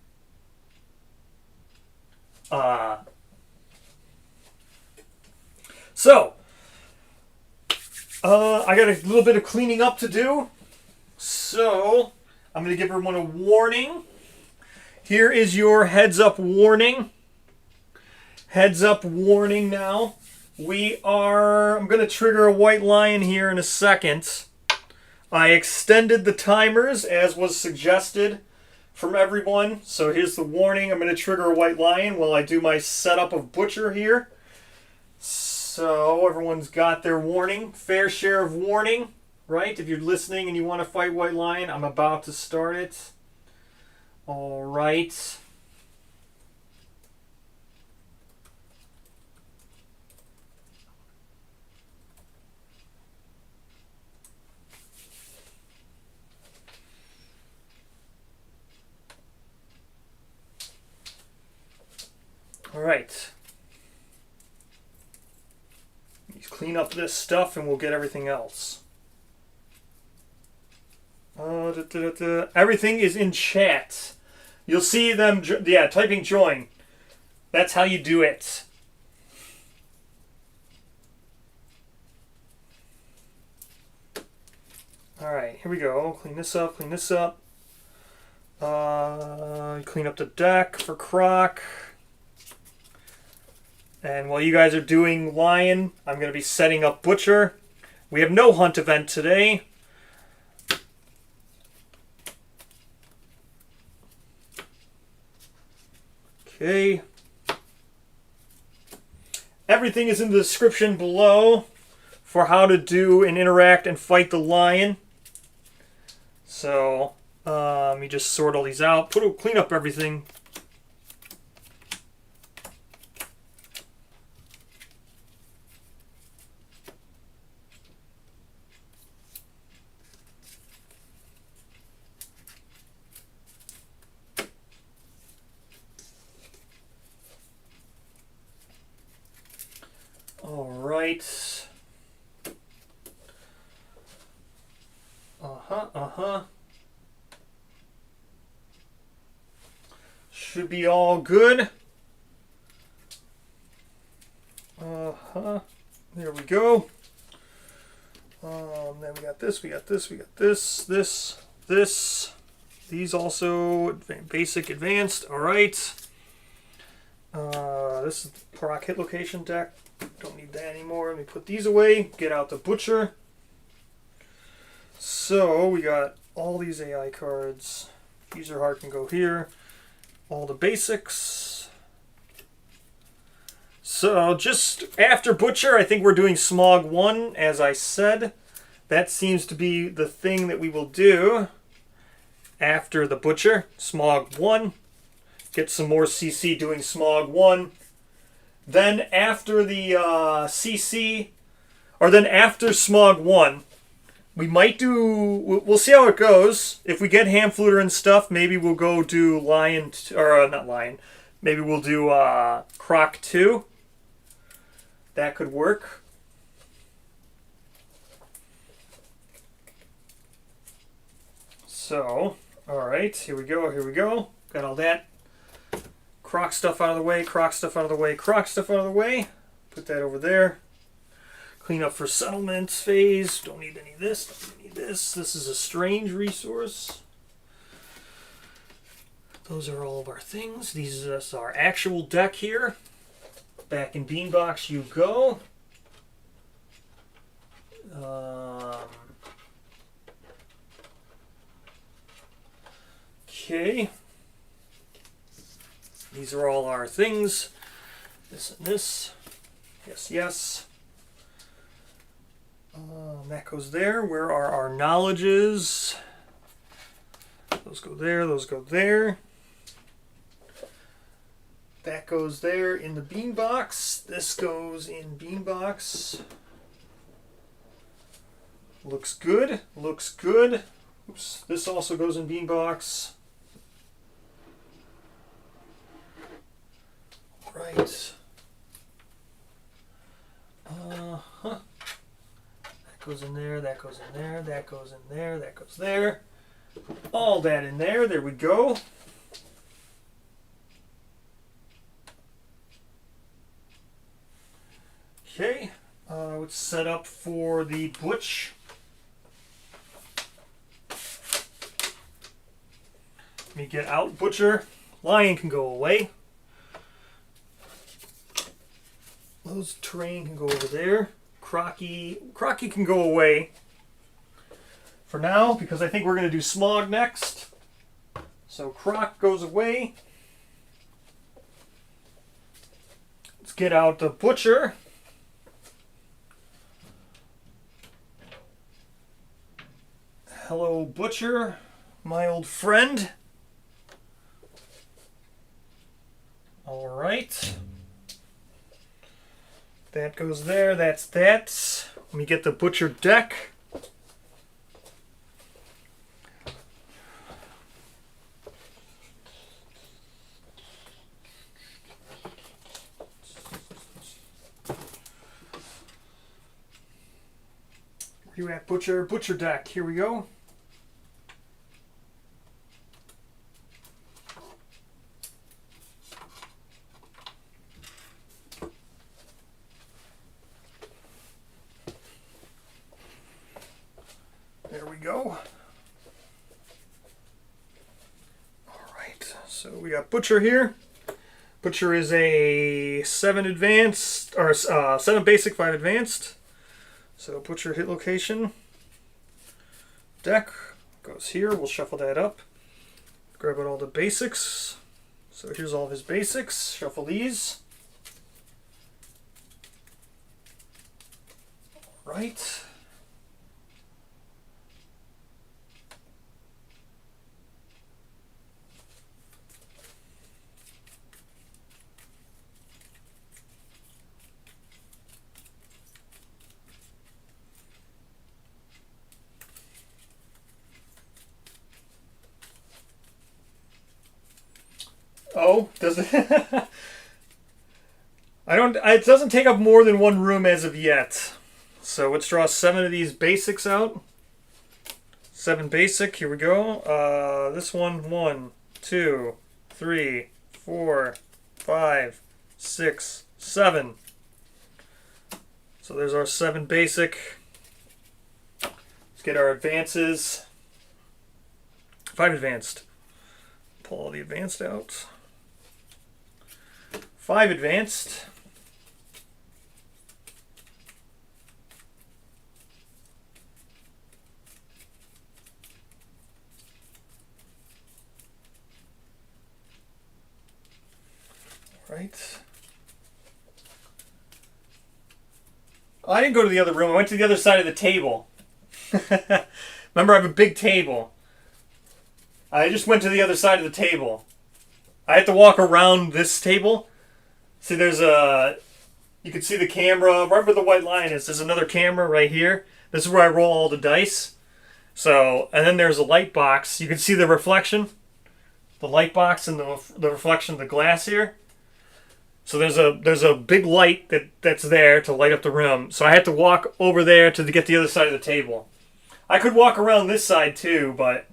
So, I got a little bit of cleaning up to do. So, I'm going to give everyone a warning. Here is your heads up warning. Heads up warning now. I'm going to trigger a white lion here in a second. I extended the timers as was suggested from everyone. So here's the warning. I'm going to trigger a white lion while I do my setup of Butcher here. So everyone's got their warning. Fair share of warning, right? If you're listening and you want to fight White Lion, I'm about to start it. All right. All right. Let's clean up this stuff and we'll get everything else. Everything is in chat. You'll see them, typing join. That's how you do it. All right, here we go. Clean this up, clean this up. Clean up the deck for Croc. And while you guys are doing Lion, I'm going to be setting up Butcher. We have no hunt event today. Okay. Everything is in the description below for how to do and interact and fight the Lion. So, let me just sort all these out. Clean up everything. All right. Should be all good. There we go. Then we got this, we got this, we got this, this. These also basic, advanced. All right. This is the proc hit location deck. Don't need that anymore. Let me put these away. Get out the Butcher. So we got all these AI cards. User Heart can go here. All the basics. So just after Butcher, I think we're doing Smog 1, as I said. That seems to be the thing that we will do after the Butcher. Smog 1. Get some more CC doing Smog 1. Then after the CC, or then after Smog 1, we might do, we'll see how it goes. If we get Hamfluter and stuff, maybe we'll go do Lion, or not Lion, maybe we'll do Croc 2. That could work. So, alright, here we go, here we go. Got all that. Croc stuff out of the way, Croc stuff out of the way, Croc stuff out of the way. Put that over there. Clean up for settlements phase. Don't need any of this, don't need this. This is a strange resource. Those are all of our things. These is our actual deck here. Back in Beanbox you go. Okay. These are all our things. This and this. Yes, yes. that goes there. Where are our knowledges? Those go there, those go there. That goes there in the bean box. This goes in bean box. Looks good, looks good. Oops, this also goes in bean box. Right. That goes in there, that goes in there, that goes in there, that goes there. All that in there, there we go. Okay, it's set up for the butch. Let me get out butcher. Lion can go away. Those terrain can go over there. Crocky can go away for now because I think we're going to do smog next. So Croc goes away. Let's get out the butcher. Hello, butcher, my old friend. All right. That goes there, that's that. Let me get the butcher deck. Where you at, butcher? Butcher deck, here we go. There we go. All right, so we got Butcher here. Butcher is a 7 advanced, or 7 basic, 5 advanced. So Butcher hit location. Deck goes here. We'll shuffle that up. Grab out all the basics. So here's all of his basics. Shuffle these. All right. Oh, does it? It doesn't take up more than one room as of yet. So let's draw 7 of these basics out. 7 basic, here we go. This one, 1, 2, 3, 4, 5, 6, 7. So there's our 7 basic. Let's get our advances. 5 advanced. Pull all the advanced out. 5 advanced. All right. Oh, I didn't go to the other room. I went to the other side of the table. Remember, I have a big table. I just went to the other side of the table. I had to walk around this table. See, there's a... You can see the camera. Right where the white line is, there's another camera right here. This is where I roll all the dice. So, and then there's a light box. You can see the reflection. The light box and the reflection of the glass here. So there's a big light that's there to light up the room. So I had to walk over there to get the other side of the table. I could walk around this side too, but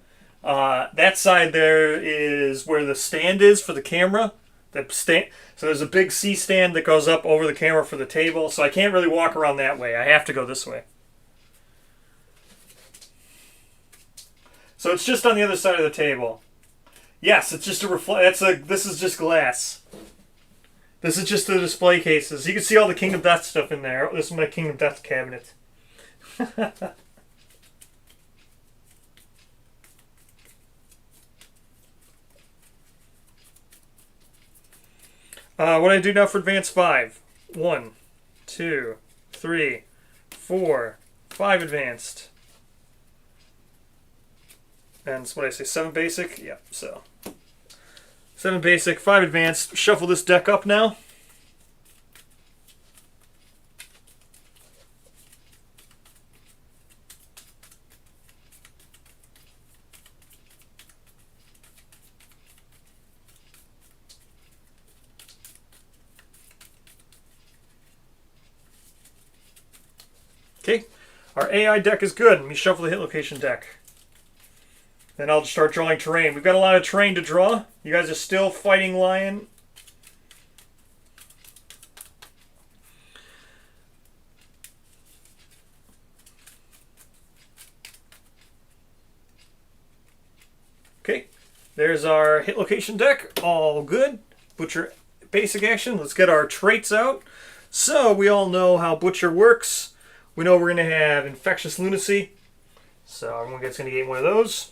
that side there is where the stand is for the camera. So there's a big C stand that goes up over the camera for the table. So I can't really walk around that way. I have to go this way. So it's just on the other side of the table. Yes, it's just a this is just glass. This is just the display cases. You can see all the Kingdom Death stuff in there. This is my Kingdom Death cabinet. What do I do now for advanced 5? 1, 2, 3, 4, 5 advanced. And what did I say, 7 basic? Yep, so 7 basic, 5 advanced. Shuffle this deck up now. Okay, our AI deck is good. Let me shuffle the hit location deck. Then I'll just start drawing terrain. We've got a lot of terrain to draw. You guys are still fighting Lion. Okay, there's our hit location deck. All good. Butcher basic action. Let's get our traits out. So we all know how Butcher works. We know we're going to have Infectious Lunacy. So everyone's going to get one of those.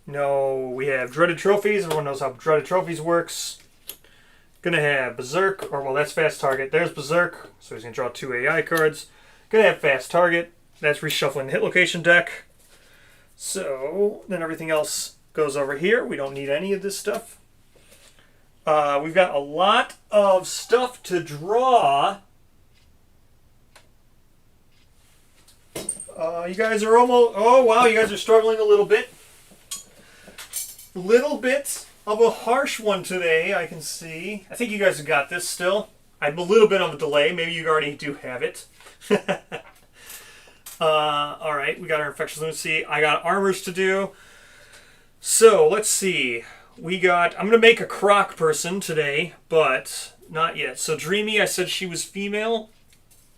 No, we have Dreaded Trophies. Everyone knows how Dreaded Trophies works. Going to have Berserk. Or, well, that's Fast Target. There's Berserk. So he's going to draw 2 AI cards. Going to have Fast Target. That's reshuffling the hit location deck. So then everything else goes over here. We don't need any of this stuff. We've got a lot of stuff to draw. You guys are almost... Oh, wow, you guys are struggling a little bit. Little bit of a harsh one today, I can see. I think you guys have got this still. I'm a little bit on the delay. Maybe you already do have it. All right, we got our Infectious Lunacy. I got armors to do. So, let's see. We got... I'm going to make a croc person today, but not yet. So, Dreamy, I said she was female.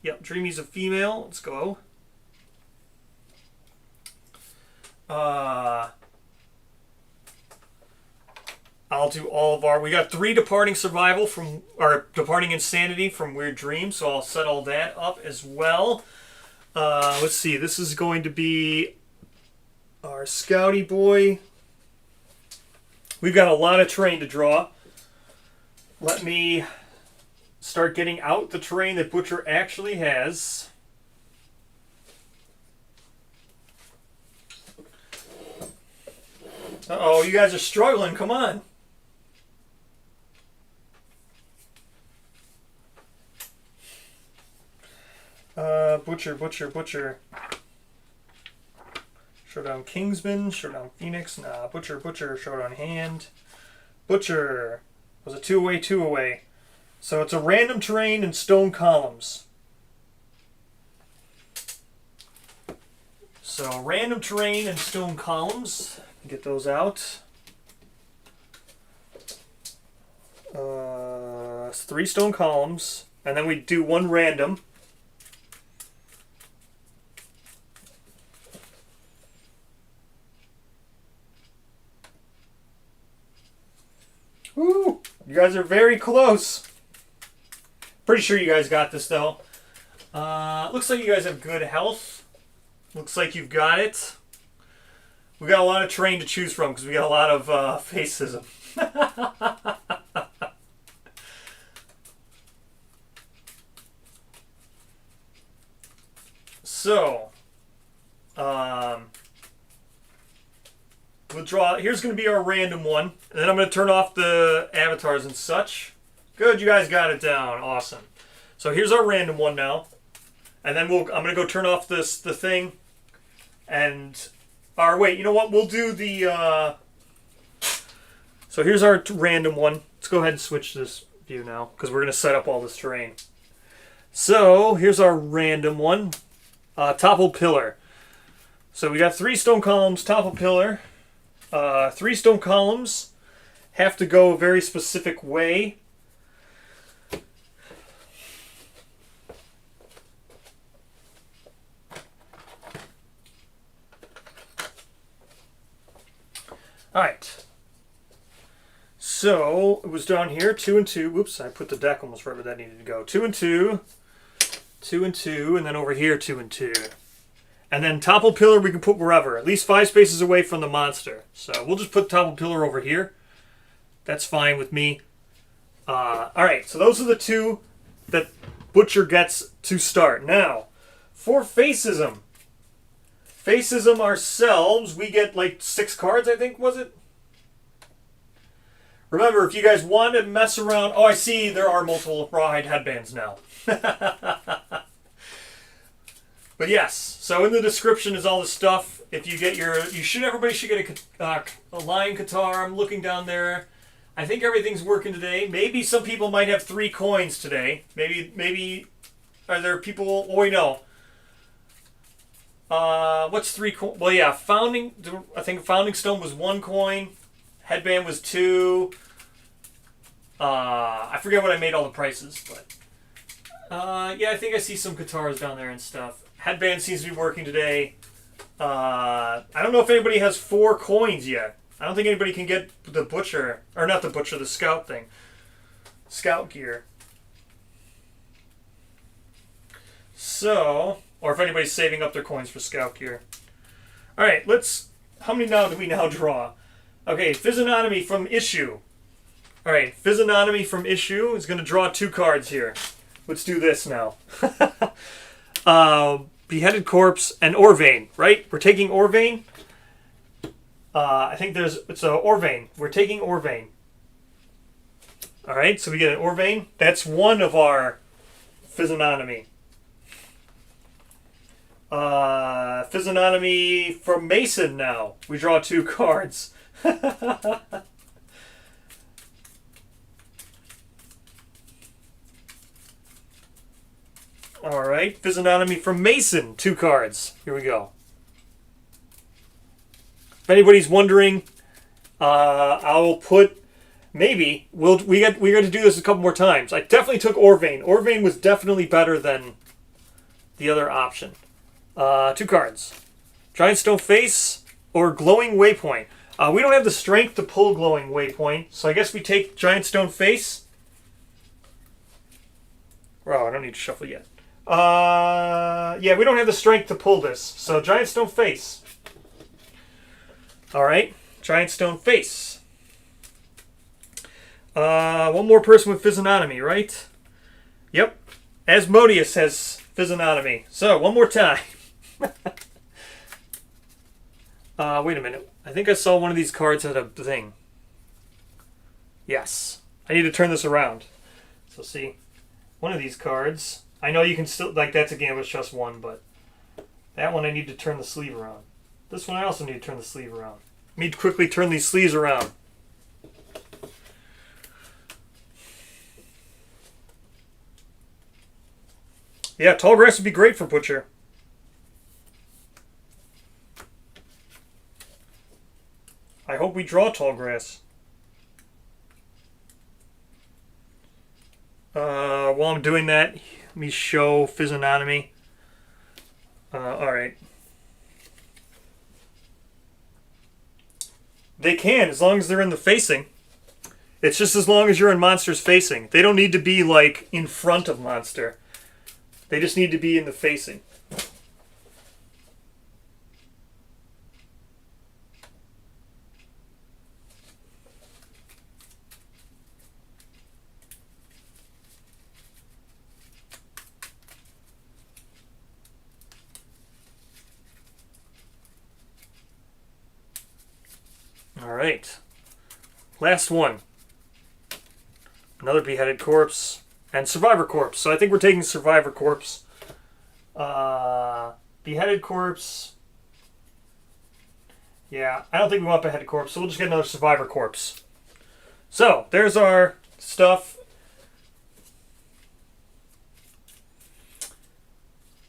Yep, Dreamy's a female. Let's go. I'll do all of our... We got 3 Departing Survival from... Or Departing Insanity from Weird Dreams, so I'll set all that up as well. Let's see. This is going to be our Scouty Boy. We've got a lot of terrain to draw. Let me start getting out the terrain that Butcher actually has. Uh-oh, you guys are struggling. Come on. Butcher. Showdown Kingsman, Showdown Phoenix. Nah, Butcher, Showdown Hand. Butcher was a 2-away. So it's a random terrain and stone columns. So random terrain and stone columns. Get those out. It's 3 stone columns. And then we do 1 random. Woo! You guys are very close. Pretty sure you guys got this, though. Looks like you guys have good health. Looks like you've got it. We got a lot of terrain to choose from because we got a lot of facism. So, we'll draw. Here's going to be our random one, and then I'm going to turn off the avatars and such. Good, you guys got it down. Awesome. So here's our random one now, and then I'm going to go turn off the thing, and or wait, you know what? We'll do the. So here's our random one. Let's go ahead and switch this view now because we're going to set up all this terrain. So here's our random one. Toppled Pillar. So we got 3 stone columns, Toppled Pillar. 3 stone columns have to go a very specific way. Alright. So it was down here, 2 and 2. Whoops, I put the deck almost right where that needed to go. 2 and 2. 2 and 2, and then over here 2 and 2. And then Toppled Pillar we can put wherever, at least 5 spaces away from the monster. So we'll just put Toppled Pillar over here. That's fine with me. Alright, so those are the 2 that Butcher gets to start. Now, For Facism. Facism ourselves, we get like 6 cards, I think, was it? Remember, if you guys want to mess around... Oh, I see there are multiple rawhide headbands now. But yes, so in the description is all the stuff. If you get your... Everybody should get a lion guitar. I'm looking down there. I think everything's working today. Maybe some people might have 3 coins today. Maybe... Are there people... Oh, wait, no. What's 3 coins? Well, yeah, I think Founding Stone was 1 coin. Headband was 2. I forget what I made all the prices, but... yeah, I think I see some guitars down there and stuff. Headband seems to be working today. I don't know if anybody has 4 coins yet. I don't think anybody can get the Butcher. Or not the Butcher, the Scout thing. Scout gear. So... Or if anybody's saving up their coins for Scout gear. Alright, let's... How many now do we now draw? Okay, Physiognomy from Issue. Alright, Physiognomy from Issue is going to draw 2 cards here. Let's do this now. Beheaded Corpse and Orvane, right? We're taking Orvane. I think it's a Orvane. We're taking Orvane. Alright, so we get an Orvane. That's one of our Physiognomy. Physiognomy from Mason now. We draw 2 cards. Alright, Physiognomy from Mason, 2 cards. Here we go. If anybody's wondering, I'll put... Maybe. We got to do this a couple more times. I definitely took Orvane. Orvane was definitely better than the other option. 2 cards. Giant Stone Face or Glowing Waypoint. We don't have the strength to pull Glowing Waypoint, so I guess we take Giant Stone Face. Well, I don't need to shuffle yet. Yeah, we don't have the strength to pull this, so Giant Stone Face. Alright, Giant Stone Face. One more person with Physiognomy, right? Yep. Asmodeus has Physiognomy. So, one more time. Wait a minute. I think I saw one of these cards at a thing. Yes. I need to turn this around. So see, one of these cards. I know you can still, like that's a game with just one, but that one I need to turn the sleeve around. This one I also need to turn the sleeve around. Let me quickly turn these sleeves around. Yeah, Tall Grass would be great for Butcher. I hope we draw Tall Grass. While I'm doing that, let me show Physiognomy. Alright. They can, as long as they're in the facing. It's just as long as you're in Monster's facing. They don't need to be, like, in front of Monster. They just need to be in the facing. Alright. Last one. Another Beheaded Corpse. And Survivor Corpse. So I think we're taking Survivor Corpse. Beheaded Corpse. Yeah, I don't think we want Beheaded Corpse, so we'll just get another Survivor Corpse. So, there's our stuff.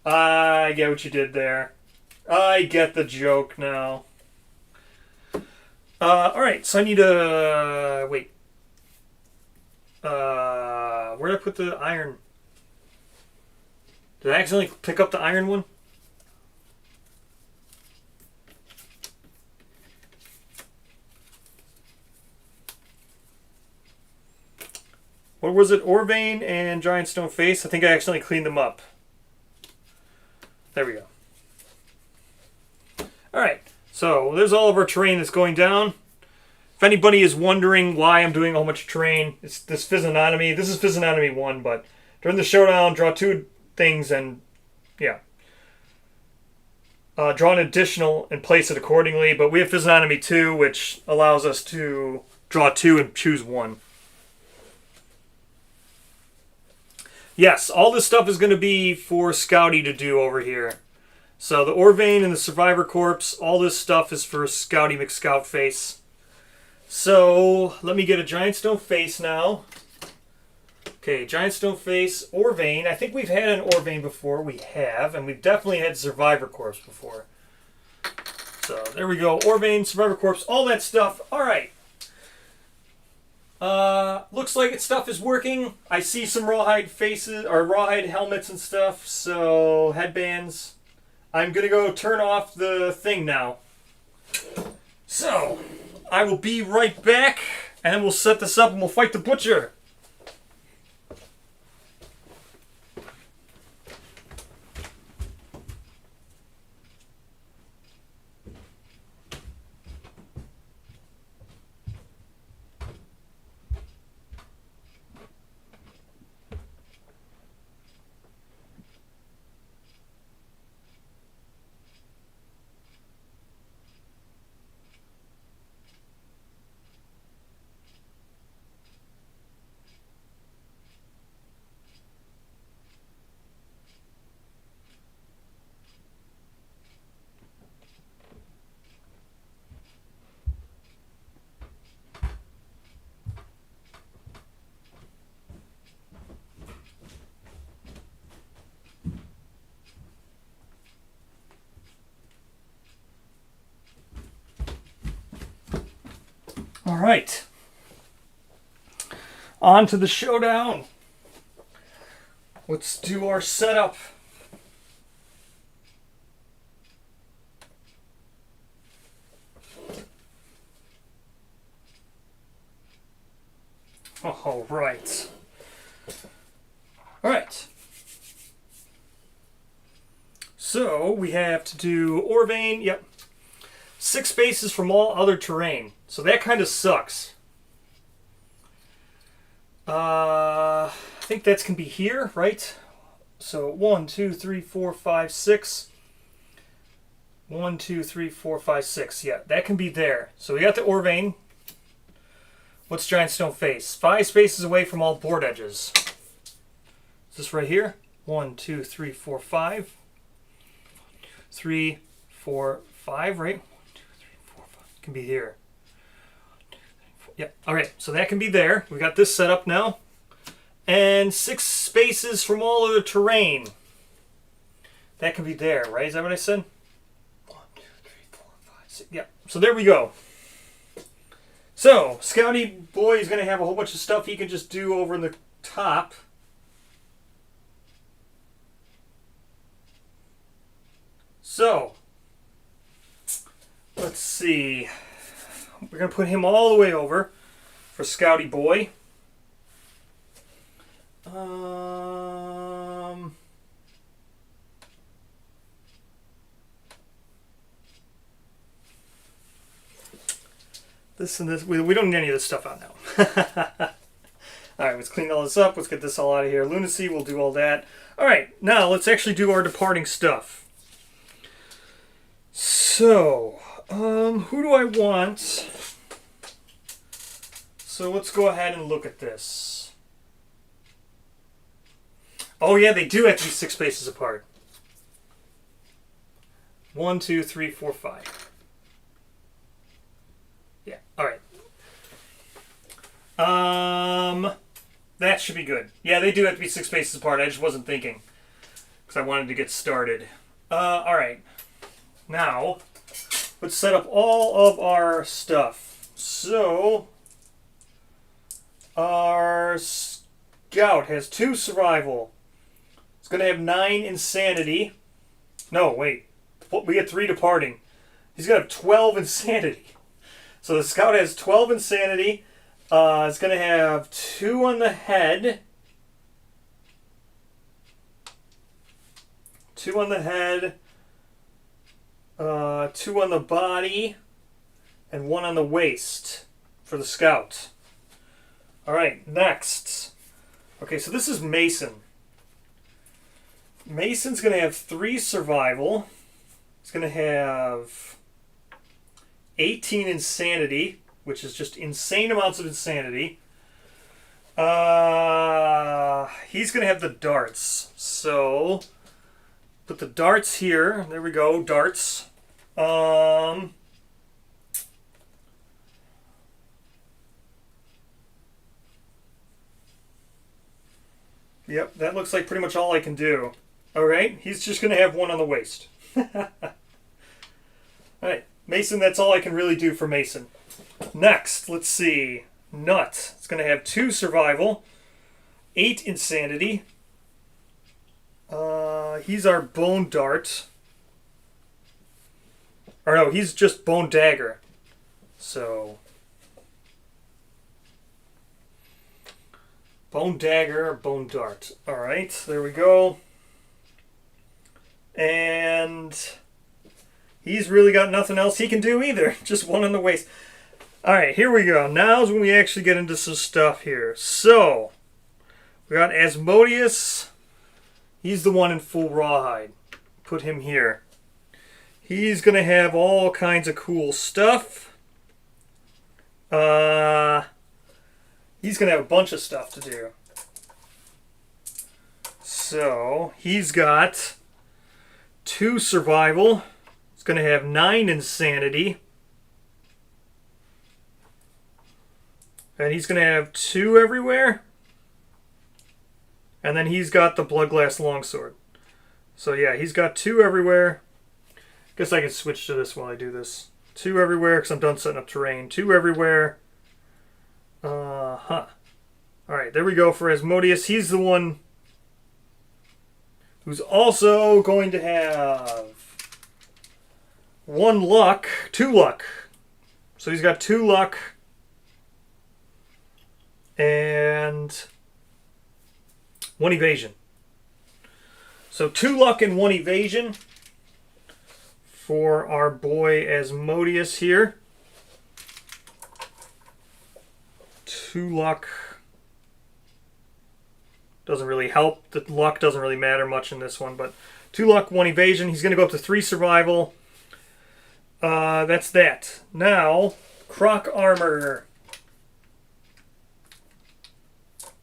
I get what you did there. I get the joke now. Alright, so I need to... wait. Where did I put the iron? Did I accidentally pick up the iron one? What was it? Orvane and Giant Stone Face? I think I accidentally cleaned them up. There we go. Alright, so there's all of our terrain that's going down. If anybody is wondering why I'm doing a whole bunch of terrain, it's this Physiognomy. This is Physiognomy 1, but during the showdown, draw 2 things and, yeah. draw an additional and place it accordingly, but we have physiognomy 2, which allows us to draw 2 and choose 1. Yes, all this stuff is going to be for Scouty to do over here. So the Orvane and the Survivor Corpse, all this stuff is for Scouty McScoutface. So let me get a Giant Stone Face now. Okay, Giant Stone Face, Orvane. I think we've had an Orvane before. We have, and we've definitely had Survivor Corpse before. So there we go. Orvane, Survivor Corpse, all that stuff. All right. Looks like stuff is working. I see some rawhide faces or rawhide helmets and stuff. So headbands. I'm gonna go turn off the thing now. So I will be right back, and then we'll set this up and we'll fight the butcher. All right. On to the showdown. Let's do our setup. All right. All right. So we have to do Orvane. Yep. 6 spaces from all other terrain. So that kind of sucks. I think that's can be here, right? So 1, 2, 3, 4, 5, 6. 1, 2, 3, 4, 5, 6. Yeah, that can be there. So we got the Orvane. What's Giant Stone Face? 5 spaces away from all board edges. Is this right here? 1, 2, 3, 4, 5. 3, 4, 5, right? 1, 2, 3, 4, 5. Can be here. Yeah. All right. So that can be there. We got this set up now. And 6 spaces from all other terrain. That can be there, right? Is that what I said? 1, 2, 3, 4, 5, 6. Yeah. So there we go. So Scouty Boy is going to have a whole bunch of stuff he can just do over in the top. So let's see. We're going to put him all the way over for Scouty Boy. This and this. We don't need any of this stuff out now. Alright, let's clean all this up. Let's get this all out of here. Lunacy, we'll do all that. Alright, now let's actually do our departing stuff. So, who do I want? So let's go ahead and look at this. Oh yeah, they do have to be 6 spaces apart. 1, 2, 3, 4, 5. Yeah, alright. That should be good. Yeah, they do have to be 6 spaces apart. I just wasn't thinking. Because I wanted to get started. Alright. Now, let's set up all of our stuff. So, our Scout has 2 survival. It's going to have 9 insanity. No, wait. We get 3 departing. He's going to have 12 insanity. So the Scout has 12 insanity. It's going to have 2 on the head. 2 on the head. 2 on the body. And 1 on the waist for the Scout. Alright, next. Okay, so this is Mason. Mason's going to have 3 survival. He's going to have 18 insanity, which is just insane amounts of insanity. He's going to have the darts. So, put the darts here. There we go, darts. Yep, that looks like pretty much all I can do. Alright, he's just going to have one on the waist. Alright, Mason, that's all I can really do for Mason. Next, let's see. Nut. It's going to have 2 survival, 8 insanity. He's our bone dart. Or no, he's just bone dagger. So, bone dagger or bone dart. Alright, there we go. And he's really got nothing else he can do either. Just one on the waist. Alright, here we go. Now's when we actually get into some stuff here. So, we got Asmodeus. He's the one in full rawhide. Put him here. He's going to have all kinds of cool stuff. He's going to have a bunch of stuff to do. So, he's got 2 survival. He's going to have 9 insanity. And he's going to have 2 everywhere. And then he's got the Bloodglass Longsword. So yeah, he's got 2 everywhere. Guess I can switch to this while I do this. 2 everywhere because I'm done setting up terrain. 2 everywhere. Alright, there we go for Asmodeus. He's the one who's also going to have 1 luck. 2 luck. So he's got 2 luck. And 1 evasion. So 2 luck and 1 evasion for our boy Asmodeus here. 2 luck. Doesn't really help. The luck doesn't really matter much in this one, but 2 luck, 1 evasion. He's going to go up to 3 survival. That's that. Now, Croc Armor.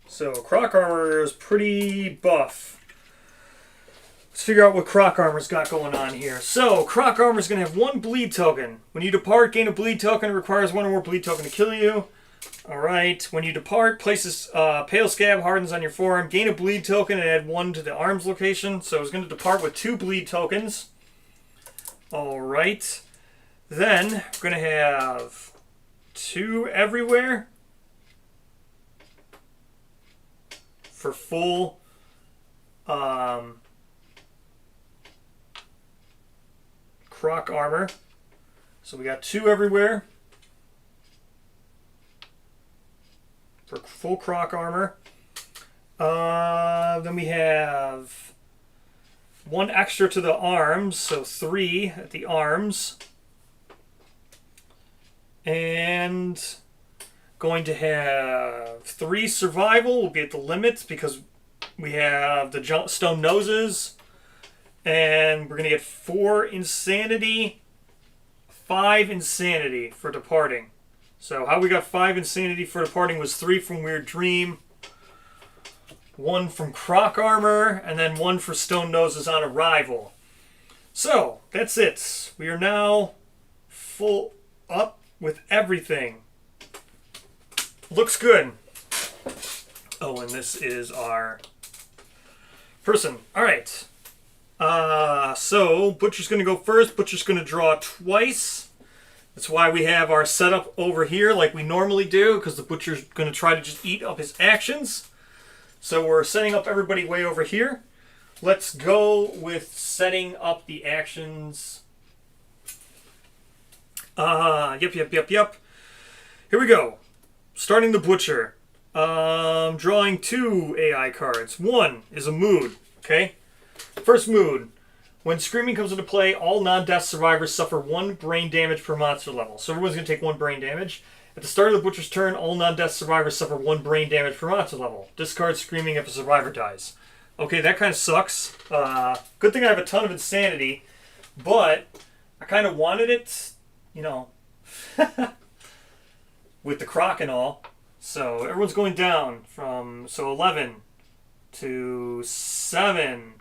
So, Croc Armor is pretty buff. Let's figure out what Croc Armor's got going on here. So, Croc Armor's going to have 1 bleed token. When you depart, gain a bleed token. It requires 1 or more bleed token to kill you. Alright, when you depart, places Pale Scab hardens on your forearm. Gain a bleed token and add 1 to the arms location. So, it's going to depart with 2 bleed tokens. Alright. Then, we're going to have 2 everywhere. For full Croc Armor. So we got 2 everywhere for full Croc Armor. Then we have 1 extra to the arms, so 3 at the arms. And going to have 3 survival. We'll be at the limit because we have the stone noses. And we're going to get 4 insanity, 5 insanity for departing. So how we got 5 insanity for departing was 3 from Weird Dream, 1 from Croc Armor, and then 1 for stone noses on arrival. So that's it. We are now full up with everything. Looks good. Oh, and this is our person. All right. So Butcher's going to go first. Butcher's going to draw twice. That's why we have our setup over here like we normally do, because the Butcher's going to try to just eat up his actions. So we're setting up everybody way over here. Let's go with setting up the actions. Yep. Here we go. Starting the Butcher. Drawing 2 AI cards. 1 is a mood. Okay. First mood. When Screaming comes into play, all non-death survivors suffer 1 brain damage per monster level. So everyone's going to take 1 brain damage. At the start of the Butcher's turn, all non-death survivors suffer 1 brain damage per monster level. Discard Screaming if a survivor dies. Okay, that kind of sucks. Good thing I have a ton of insanity. But I kind of wanted it, you know, with the croc and all. So everyone's going down from 11 to 7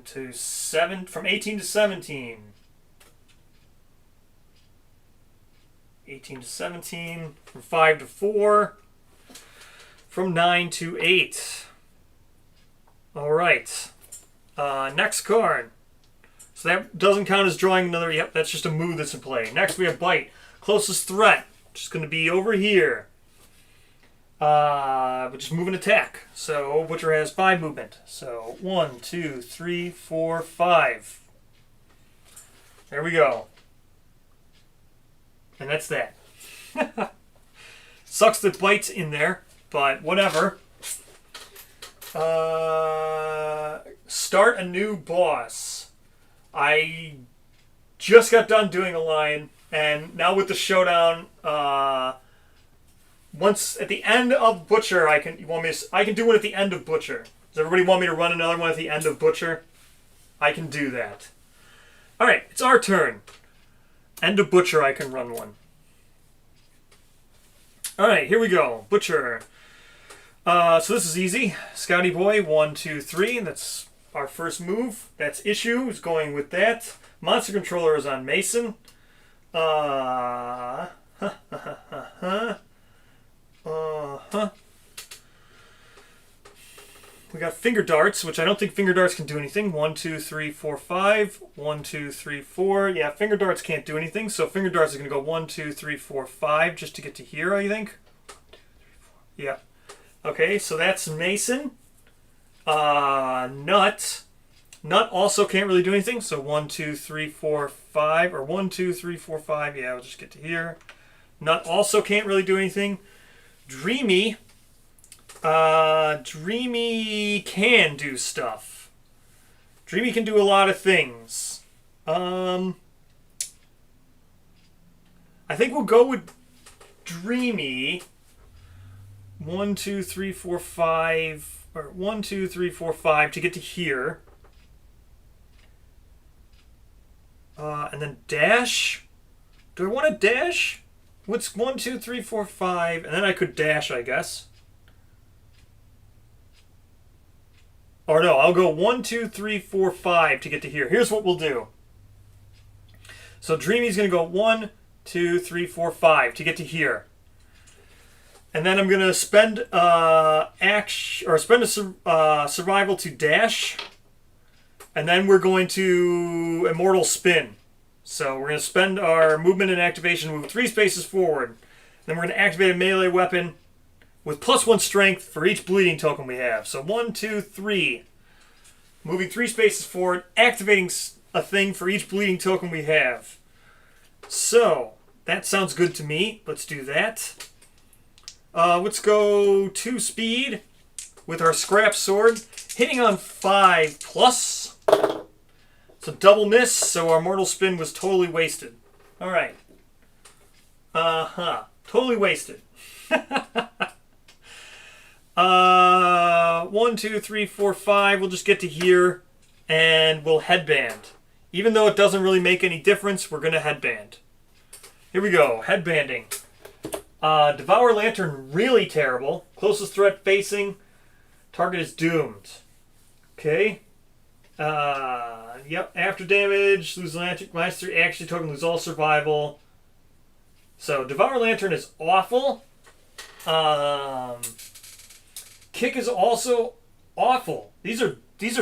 to 7 from 18 to 17. 18 to 17, from 5 to 4, from 9 to 8. All right. Next card. So that doesn't count as drawing another. Yep, that's just a move that's in play. Next we have Bite. Closest threat, which is going to be over here. Which is move and attack. So Butcher has 5 movement. So 1, 2, 3, 4, 5. There we go. And that's that. Sucks that Bite's in there, but whatever. Start a new boss. I just got done doing a line, and now with the showdown, once at the end of Butcher, I can do one at the end of Butcher. Does everybody want me to run another one at the end of Butcher? I can do that. All right, it's our turn. End of Butcher, I can run one. All right, here we go. Butcher. So this is easy. Scouty Boy, 1, 2, 3. That's our first move. That's Issue is going with that. Monster Controller is on Mason. We got Finger Darts, which I don't think Finger Darts can do anything. 1, 2, 3, 4, 5. 1, 2, 3, 4. Yeah, Finger Darts can't do anything. So Finger Darts is going to go 1, 2, 3, 4, 5 just to get to here, I think. 1, 2, 3, 4. Yeah. Okay, so that's Mason. Nut. Nut also can't really do anything. So 1, 2, 3, 4, 5. Or 1, 2, 3, 4, 5. Yeah, we'll just get to here. Nut also can't really do anything. Dreamy. Dreamy can do stuff. Dreamy can do a lot of things. I think we'll go with Dreamy. 1, 2, 3, 4, 5. Or 1, 2, 3, 4, 5 to get to here. And then dash. Do I want to dash? What's 1, 2, 3, 4, 5? And then I could dash, I guess. Or no, I'll go 1, 2, 3, 4, 5 to get to here. Here's what we'll do. So Dreamy's going to go 1, 2, 3, 4, 5 to get to here. And then I'm going to spend a survival to dash. And then we're going to Immortal Spin. So we're going to spend our movement and activation, move 3 spaces forward. Then we're going to activate a melee weapon with +1 strength for each bleeding token we have. So 1, 2, 3. Moving 3 spaces forward, activating a thing for each bleeding token we have. So, that sounds good to me. Let's do that. Let's go 2 speed with our scrap sword. Hitting on 5 plus. It's a double miss, so our mortal spin was totally wasted. Alright. Totally wasted. 1, 2, 3, 4, 5. We'll just get to here and we'll headband. Even though it doesn't really make any difference, we're going to headband. Here we go. Headbanding. Devour Lantern, really terrible. Closest threat facing. Target is doomed. Okay. Yep. After damage, lose Lantern. Minus 3 action token, lose all survival. So, Devour Lantern is awful. Kick is also awful. These are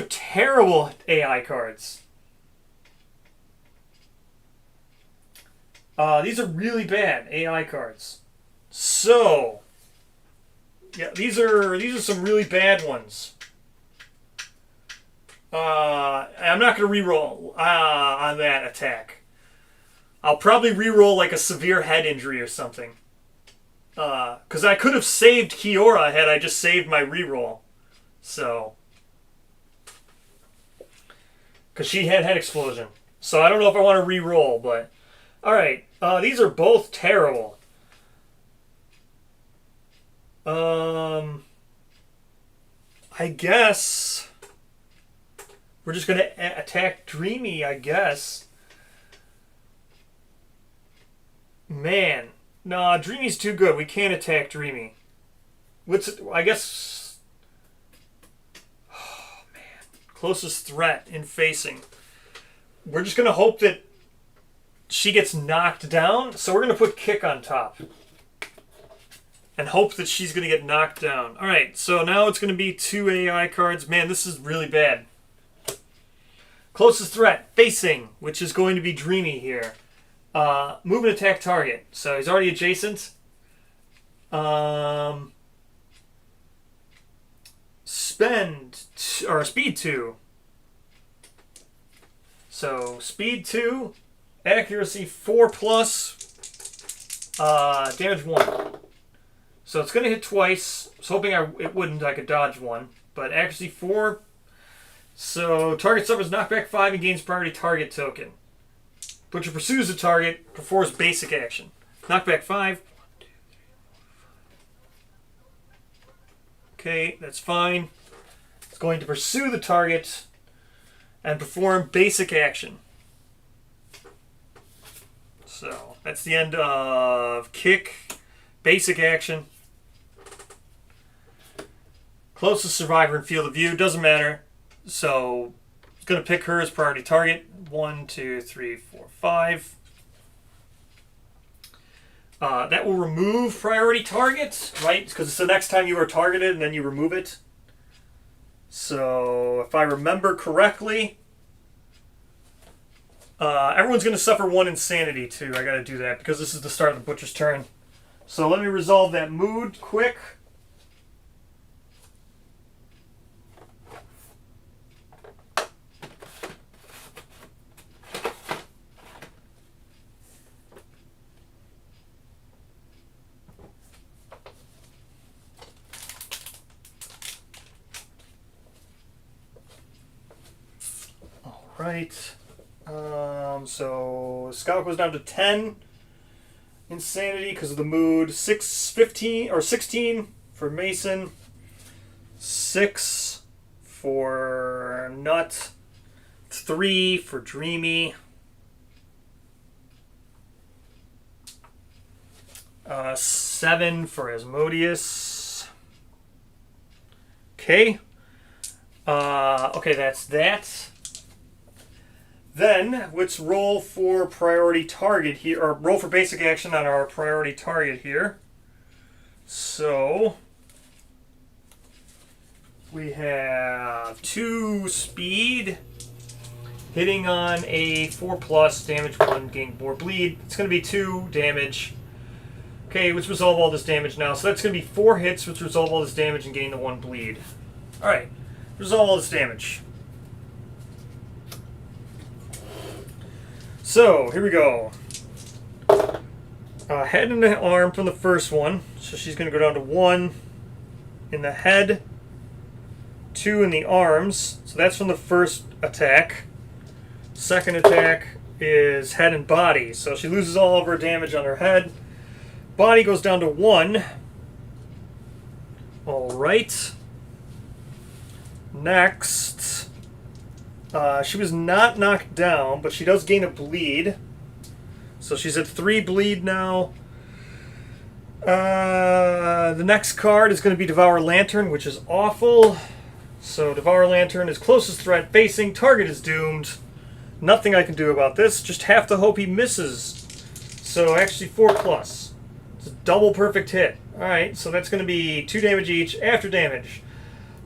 terrible AI cards. These are really bad AI cards. So, yeah, these are some really bad ones. I'm not going to reroll on that attack. I'll probably reroll like a severe head injury or something. Because I could have saved Kiora had I just saved my reroll. So. Because she had head explosion. So I don't know if I want to reroll, but. Alright, these are both terrible. I guess We're just going to attack Dreamy, I guess. Man. Nah, Dreamy's too good. We can't attack Dreamy. I guess... Oh, man. Closest threat in facing. We're just going to hope that she gets knocked down. So we're going to put Kick on top. And hope that she's going to get knocked down. Alright, so now it's going to be 2 AI cards. Man, this is really bad. Closest threat, facing, which is going to be Dreamy here. Move and attack target. So he's already adjacent. Speed 2. So speed 2, accuracy 4+, damage 1. So it's going to hit twice. I was hoping it wouldn't. I could dodge one. But accuracy 4. So target suffers knockback 5 and gains priority target token. Butcher pursues the target, performs basic action. Knockback 5. Okay, that's fine. It's going to pursue the target and perform basic action. So that's the end of Kick, basic action. Closest survivor in field of view, doesn't matter. So it's going to pick her as priority target. 1, 2, 3, 4, 5. That will remove priority targets, right? Because it's the next time you are targeted and then you remove it. So if I remember correctly, everyone's going to suffer 1 insanity too. I got to do that because this is the start of the Butcher's turn. So let me resolve that mood quick. Right. So Scout goes down to 10 insanity because of the mood. 16 for Mason. 6 for Nut. 3 for Dreamy. 7 for Asmodeus. Okay. Okay, that's that. Then, let's roll for priority target here, or roll for basic action on our priority target here. So, we have 2 speed, hitting on a 4+, damage 1, gain more bleed. It's going to be 2 damage. Okay, let's resolve all this damage now. So that's going to be 4 hits, which resolve all this damage and gain the 1 bleed. Alright, resolve all this damage. So, here we go. Head and the arm from the first one. So she's going to go down to 1 in the head, 2 in the arms. So that's from the first attack. Second attack is head and body. So she loses all of her damage on her head. Body goes down to 1. Alright. Next. She was not knocked down, but she does gain a bleed. So she's at 3 bleed now. The next card is going to be Devour Lantern, which is awful. So Devour Lantern is closest threat facing. Target is doomed. Nothing I can do about this. Just have to hope he misses. So actually 4+. It's a double perfect hit. Alright, so that's going to be 2 damage each after damage.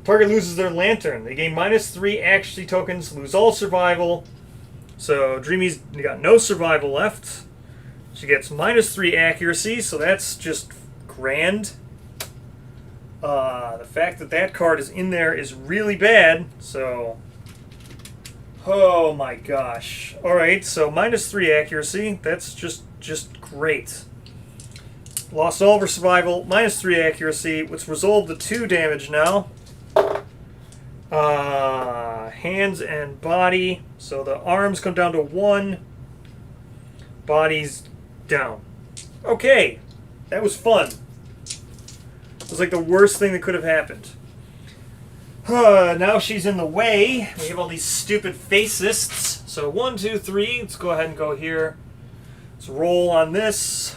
Target loses their lantern. They gain -3 accuracy tokens, lose all survival. So Dreamy's got no survival left. She gets -3 accuracy, so that's just grand. The fact that that card is in there is really bad. So, oh my gosh. Alright, so -3 accuracy. That's just great. Lost all of her survival, -3 accuracy. Let's resolve the 2 damage now. Hands and body. So the arms come down to 1. Body's down. Okay. That was fun. It was like the worst thing that could have happened. Now she's in the way. We have all these stupid facists. So 1, 2, 3. Let's go ahead and go here. Let's roll on this.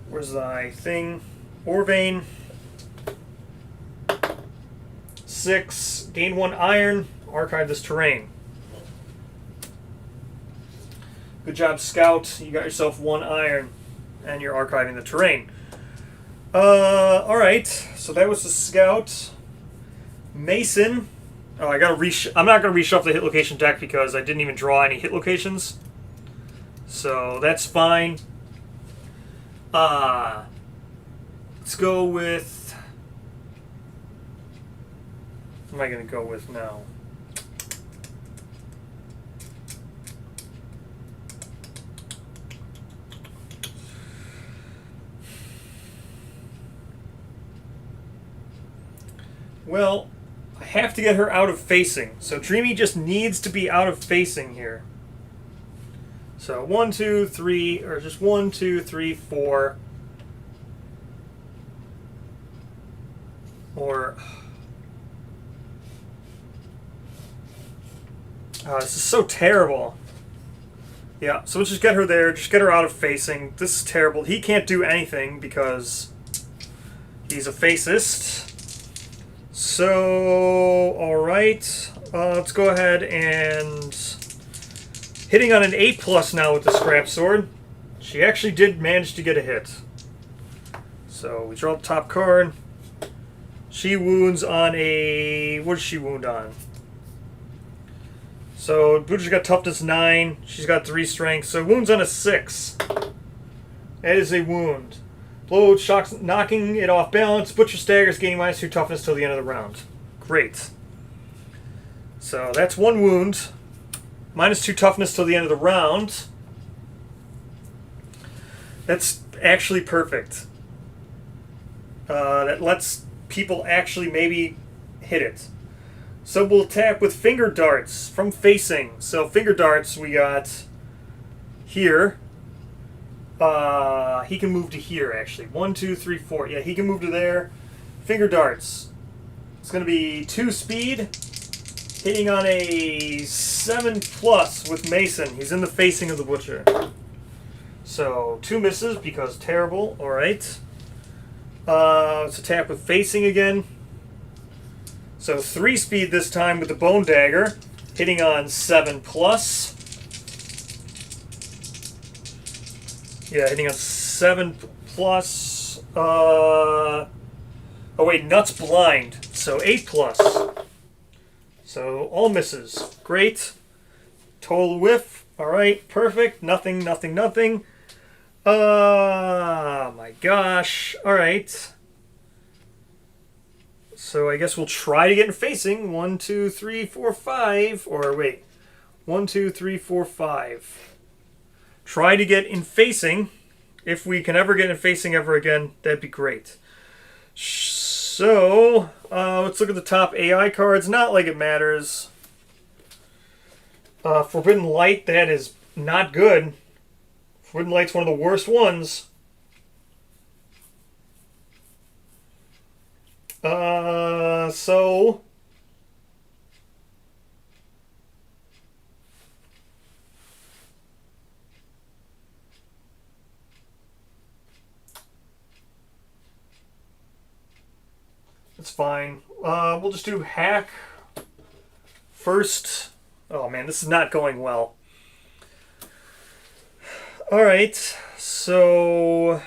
Where's my thing? Orvane. 6. Gain 1 iron. Archive this terrain. Good job, Scout. You got yourself 1 iron. And you're archiving the terrain. Alright. So that was the Scout. Mason. Oh, I gotta I'm not gonna reshuffle the hit location deck because I didn't even draw any hit locations. So that's fine. Let's go with... What am I gonna go with now? Well, I have to get her out of facing. So Dreamy just needs to be out of facing here. So 1, 2, 3, or just 1, 2, 3, 4. Or... Oh, this is so terrible. Yeah, so let's just get her there. Just get her out of facing. This is terrible. He can't do anything because he's a facist. So, alright. Let's go ahead and... Hitting on an 8+ now with the Scrap Sword. She actually did manage to get a hit. So, we draw the top card. She wounds on a... What does she wound on? So, Butcher's got toughness 9. She's got 3 strength. So, wounds on a 6. That is a wound. Blow shocks, knocking it off balance. Butcher staggers, gaining -2 toughness till the end of the round. Great. So, that's 1 wound. -2 toughness till the end of the round. That's actually perfect. That lets people actually maybe hit it. So we'll attack with finger darts from facing. So finger darts we got here. He can move to here actually. 1, 2, 3, 4. Yeah, he can move to there. Finger darts. It's going to be 2 speed. Hitting on a 7+ with Mason. He's in the facing of the Butcher. So 2 misses because terrible. Alright. Let's attack with facing again. So 3 speed this time with the Bone Dagger. Hitting on 7+. Yeah, hitting on 7+. Oh wait, Nut's blind. So 8+. So all misses. Great. Total whiff. Alright, perfect. Nothing, nothing, nothing. My gosh. Alright. So I guess we'll try to get in facing. 1, 2, 3, 4, 5. Or wait. 1, 2, 3, 4, 5. Try to get in facing. If we can ever get in facing ever again, that'd be great. So, let's look at the top AI cards. Not like it matters. Forbidden Light, that is not good. Forbidden Light's one of the worst ones. So... It's fine. We'll just do hack first. Oh man, this is not going well. Alright, so...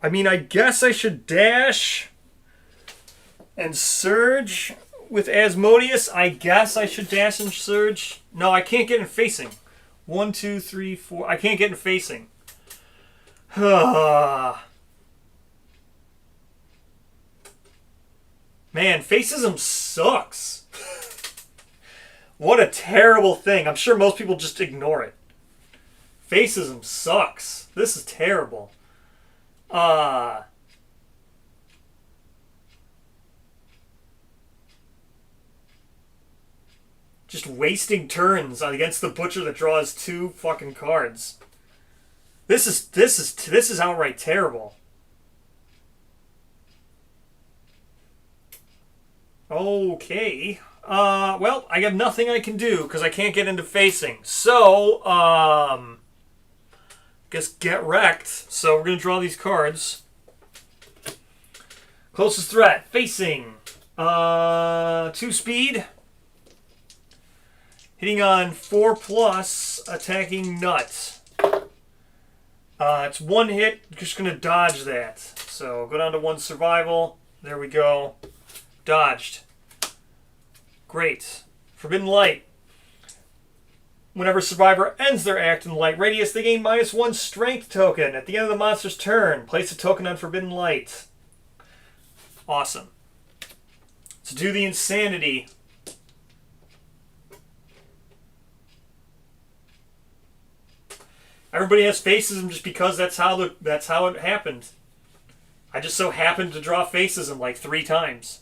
I mean, I guess I should dash and surge with Asmodeus. I guess I should dash and surge. No, I can't get in facing. 1, 2, 3, 4. I can't get in facing. Man, Facism sucks. What a terrible thing. I'm sure most people just ignore it. Facism sucks. This is terrible. Just wasting turns against the Butcher that draws 2 fucking cards. This is outright terrible. Okay. Well, I have nothing I can do because I can't get into facing. So, guess get wrecked. So we're gonna draw these cards. Closest threat, facing. 2 speed. Hitting on 4+, attacking nut. It's 1 hit, just gonna dodge that. So go down to 1 survival. There we go. Dodged. Great. Forbidden Light. Whenever survivor ends their act in the light radius, they gain -1 strength token. At the end of the monster's turn, place a token on Forbidden Light. Awesome. To do the insanity. Everybody has Facism just because that's how it happened. I just so happened to draw Facism like 3 times.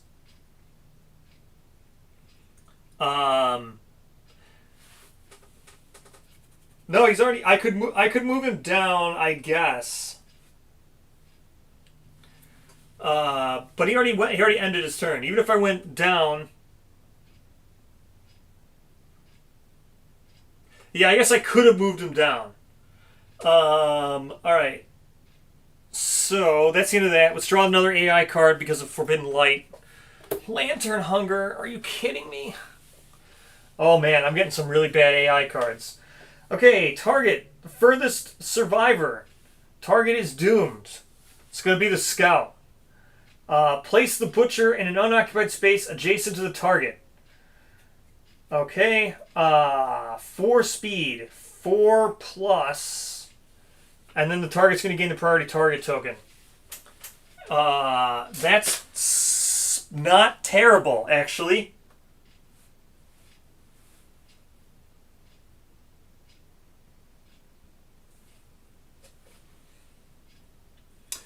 No, he's already. I could move him down, I guess. But he already ended his turn. Even if I went down. Yeah, I guess I could have moved him down. Alright. So, that's the end of that. Let's draw another AI card because of Forbidden Light. Lantern Hunger? Are you kidding me? Oh man, I'm getting some really bad AI cards. Okay, target. The furthest survivor. Target is doomed. It's going to be the scout. Place the butcher in an unoccupied space adjacent to the target. Okay. 4 speed. 4+. And then the target's going to gain the priority target token. That's not terrible, actually.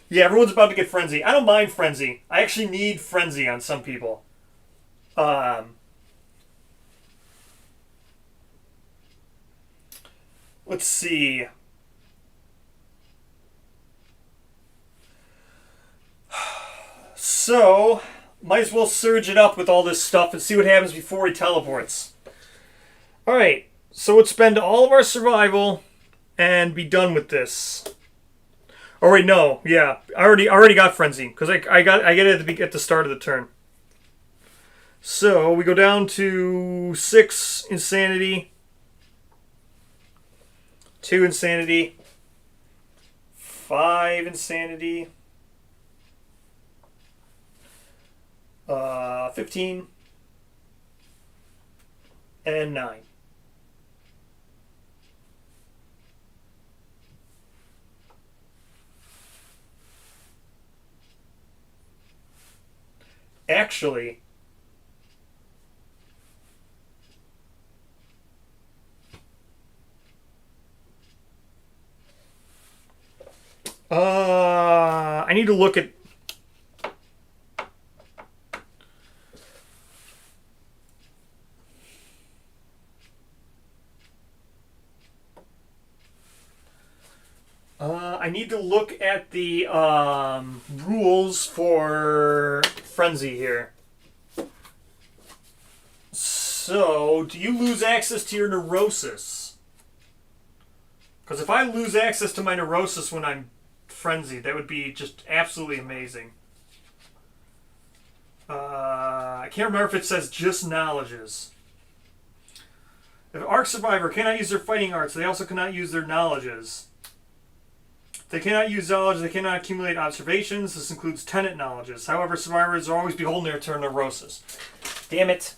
Yeah, everyone's about to get Frenzy. I don't mind Frenzy. I actually need Frenzy on some people. Let's see. So, might as well surge it up with all this stuff and see what happens before he teleports. Alright, so let's spend all of our survival and be done with this. Oh wait, no, yeah, I already got Frenzy because I get it at the start of the turn. So we go down to 6 Insanity, 2 Insanity, 5 Insanity, 15, and 9. Actually, I need to look at. I need to look at the rules for Frenzy here. So, do you lose access to your Neurosis? Because if I lose access to my Neurosis when I'm Frenzied, that would be just absolutely amazing. I can't remember if it says just knowledges. If Arc Survivor cannot use their fighting arts, they also cannot use their knowledges. They cannot use knowledge, they cannot accumulate observations. This includes tenant knowledges. However, survivors are always beholden to their Neurosis. Damn it.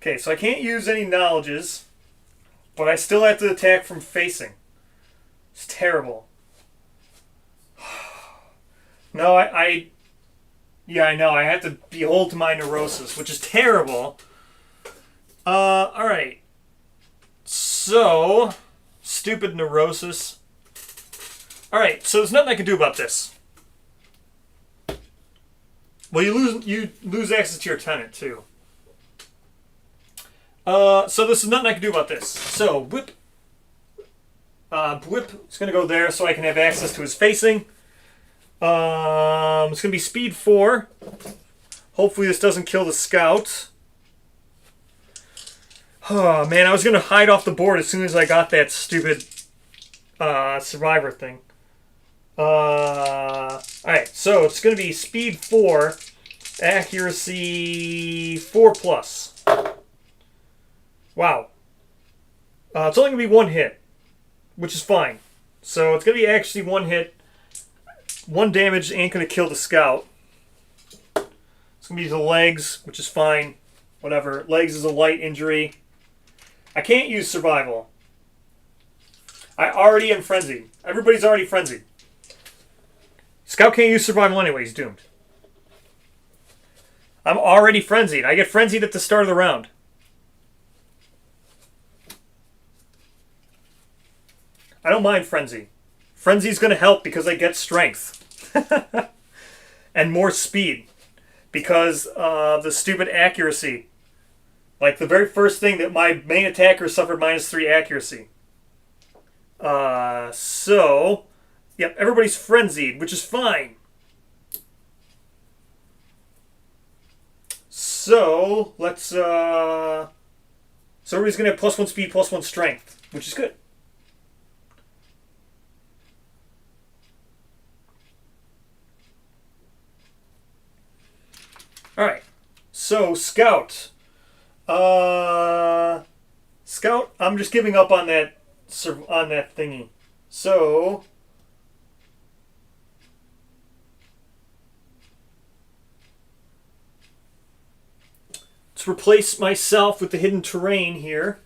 Okay, so I can't use any knowledges, but I still have to attack from facing. It's terrible. No, yeah, I know. I have to behold to my Neurosis, which is terrible. Alright. So, stupid Neurosis. Alright, so there's nothing I can do about this. Well, you lose access to your tenant, too. So this is nothing I can do about this. So whip, whip. It's gonna go there so I can have access to his facing. It's gonna be speed 4. Hopefully this doesn't kill the scout. Oh man, I was gonna hide off the board as soon as I got that stupid survivor thing. Alright, so it's gonna be speed 4, accuracy 4 plus. Wow. It's only gonna be 1 hit, which is fine. So it's gonna be actually 1 hit. 1 damage ain't gonna kill the scout. It's gonna be the legs, which is fine. Whatever. Legs is a light injury. I can't use survival. I already am frenzied. Everybody's already frenzied. Scout can't use survival anyway. He's doomed. I'm already frenzied. I get frenzied at the start of the round. I don't mind frenzy. Frenzy's going to help because I get strength. And more speed. Because the stupid accuracy. Like the very first thing that my main attacker suffered -3 accuracy. So, yep, everybody's frenzied, which is fine. So, let's, so everybody's going to have +1 speed, +1 strength, which is good. Alright, so Scout. Scout, I'm just giving up on that thingy. So let's replace myself with the hidden terrain here.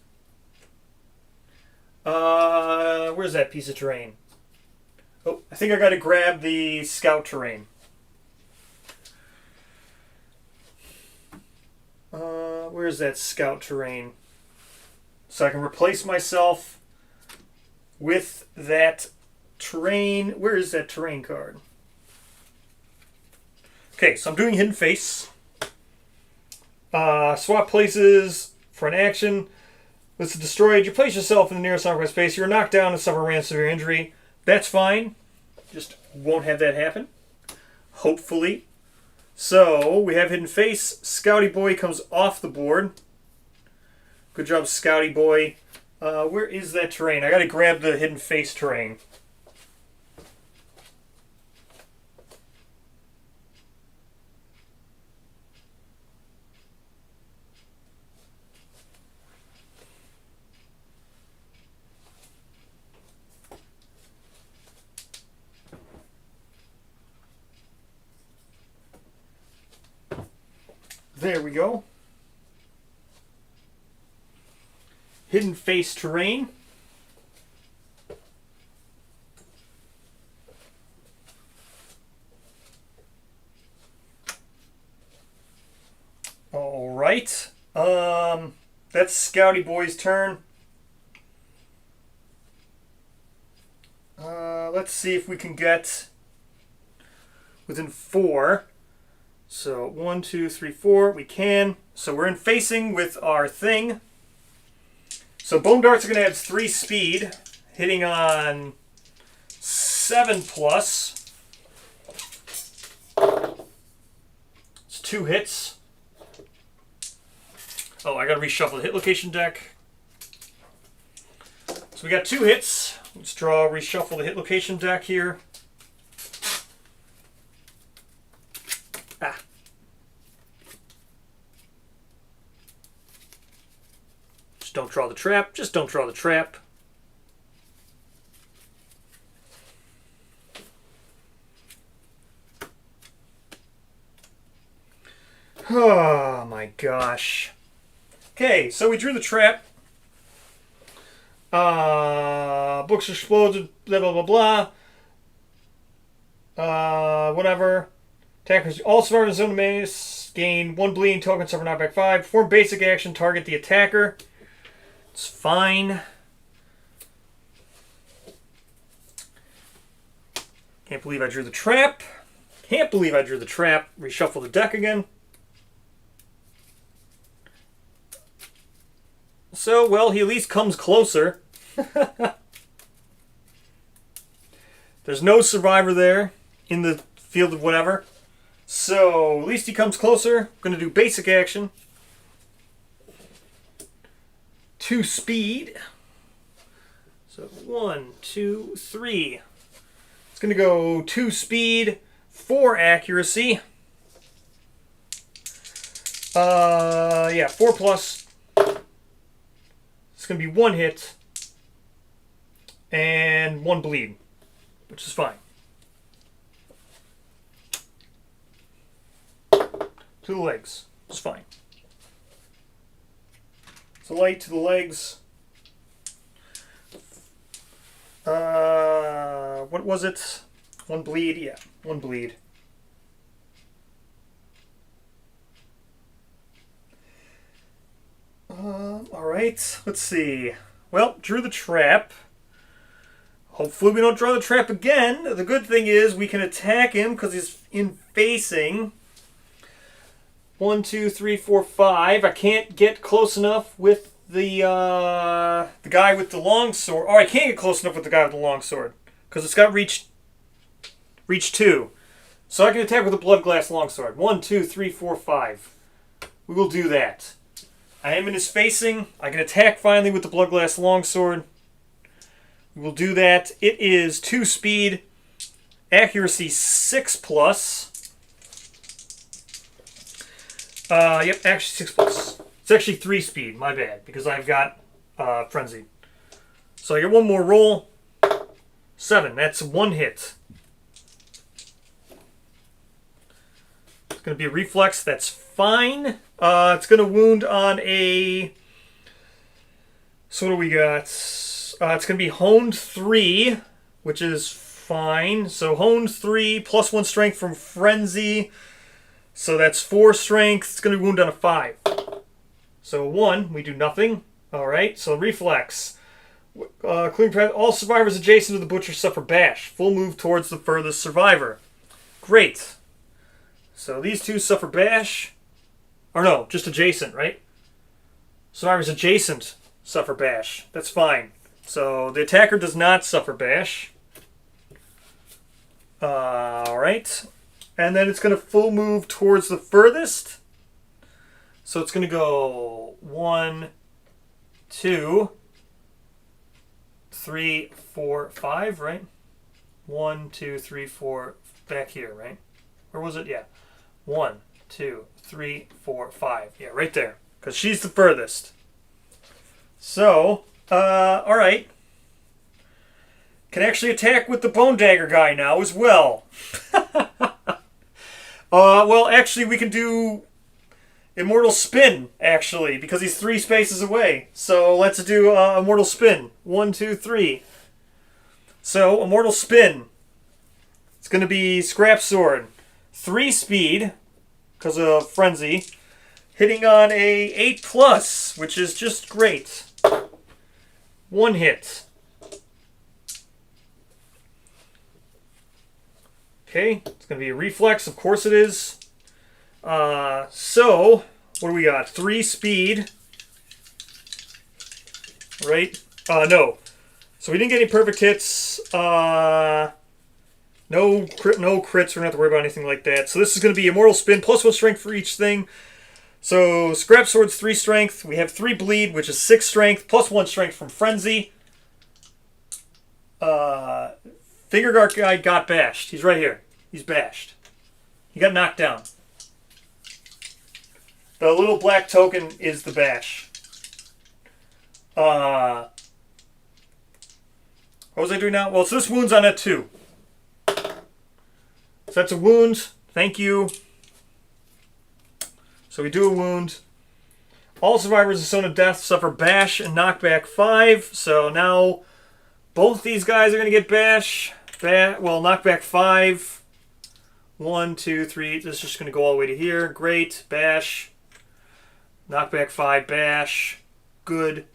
Where's that piece of terrain? Oh, I think I got to grab the scout terrain. Where's that scout terrain? So I can replace myself with that terrain. Where is that terrain card? Okay, so I'm doing hidden face. Swap places for an action. With the destroyed, you place yourself in the nearest occupied space. You're knocked down and suffer a random severe injury. That's fine. Just won't have that happen. Hopefully. So, we have hidden face. Scouty boy comes off the board. Good job, Scouty boy. Where is that terrain? I gotta grab the hidden face terrain. There we go. Hidden face terrain. All right. That's Scouty Boy's turn. Let's see if we can get within 4. So 1, 2, 3, 4. We can. So we're in facing with our thing. So Bone Darts are going to add 3 speed, hitting on 7 plus. It's 2 hits. Oh, I got to reshuffle the hit location deck. So we got 2 hits. Let's reshuffle the hit location deck here. Don't draw the trap. Just don't draw the trap. Oh my gosh. Okay, so we drew the trap. Books exploded, blah blah blah blah. Whatever. Attackers all survivors in the maze gain 1 bleeding token, suffer knockback 5. Perform basic action, target the attacker. It's fine. Can't believe I drew the trap. Can't believe I drew the trap. Reshuffle the deck again. So, well, he at least comes closer. There's no survivor there in the field of whatever. So, at least he comes closer. I'm going to do basic action. 2 speed. So, 1, 2, 3. It's going to go 2 speed, 4 accuracy. Yeah, 4 plus. It's going to be 1 hit and 1 bleed, which is fine. To the legs. It's fine. It's a light to the legs. What was it? 1 bleed? Yeah, 1 bleed. Alright, let's see. Well, drew the trap. Hopefully we don't draw the trap again. The good thing is we can attack him because he's in facing. 1, 2, 3, 4, 5. I can't get close enough with the guy with the long sword. Oh, I can't get close enough with the guy with the long sword because it's got reach 2. So I can attack with a blood glass longsword. 1, 2, 3, 4, 5. We will do that. I am in his facing. I can attack finally with the blood glass longsword. We will do that. It is 2 speed, accuracy 6 plus. Yep, actually 6 plus. It's actually 3 speed, my bad, because I've got frenzied. So I get 1 more roll. 7, that's 1 hit. It's going to be a reflex, that's fine. It's going to wound on a... So what do we got? It's going to be honed 3, which is fine. So honed 3, plus 1 strength from frenzy. So that's 4 strength. It's going to wound on a 5. So 1, we do nothing. Alright, so reflex. Clearing path. All survivors adjacent to the butcher suffer bash. Full move towards the furthest survivor. Great. So these 2 suffer bash. Or no, just adjacent, right? Survivors adjacent suffer bash. That's fine. So the attacker does not suffer bash. Alright. And then it's going to full move towards the furthest. So it's going to go 1, 2, 3, 4, 5, right? 1, 2, 3, 4, back here, right? Where was it? Yeah. 1, 2, 3, 4, 5. Yeah, right there. Because she's the furthest. So, alright. Can actually attack with the Bone Dagger guy now as well. Well, actually, we can do Immortal Spin, actually, because he's 3 spaces away. So let's do Immortal Spin. 1, 2, 3. So, Immortal Spin. It's going to be Scrap Sword. 3 speed, because of Frenzy. Hitting on a 8 plus, which is just great. 1 hit. Okay, it's going to be a reflex. Of course it is. So, what do we got? 3 speed. Right? No. So we didn't get any perfect hits. No crits. We're going to have to worry about anything like that. So this is going to be Immortal Spin, plus 1 strength for each thing. So Scrap Sword's 3 strength. We have 3 bleed, which is 6 strength, plus 1 strength from Frenzy. Finger Guard guy got bashed. He's right here. He's bashed. He got knocked down. The little black token is the bash. What was I doing now? Well, so this wound's on it too. So that's a wound. Thank you. So we do a wound. All survivors of Zone of Death suffer bash and knockback 5. So now both these guys are going to get bash. Well, knockback 5. 1, 2, 3. This is just going to go all the way to here. Great. Bash. Knockback 5. Bash. Good.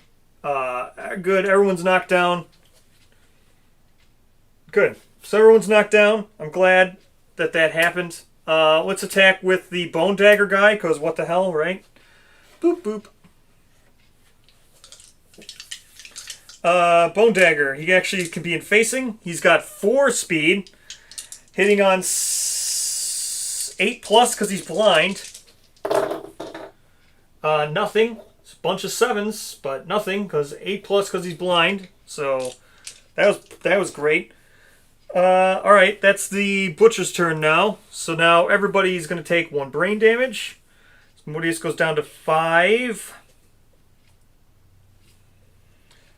Good. Everyone's knocked down. Good. So everyone's knocked down. I'm glad that that happened. Let's attack with the Bone Dagger guy, because what the hell, right? Boop, boop. Bone Dagger. He actually can be in facing. He's got 4 speed. Hitting on 8 plus because he's blind. Nothing. It's a bunch of 7s, but nothing because 8 plus because he's blind. So that was great. All right, that's the Butcher's turn now. So now everybody's going to take 1 brain damage. So Mortius goes down to 5.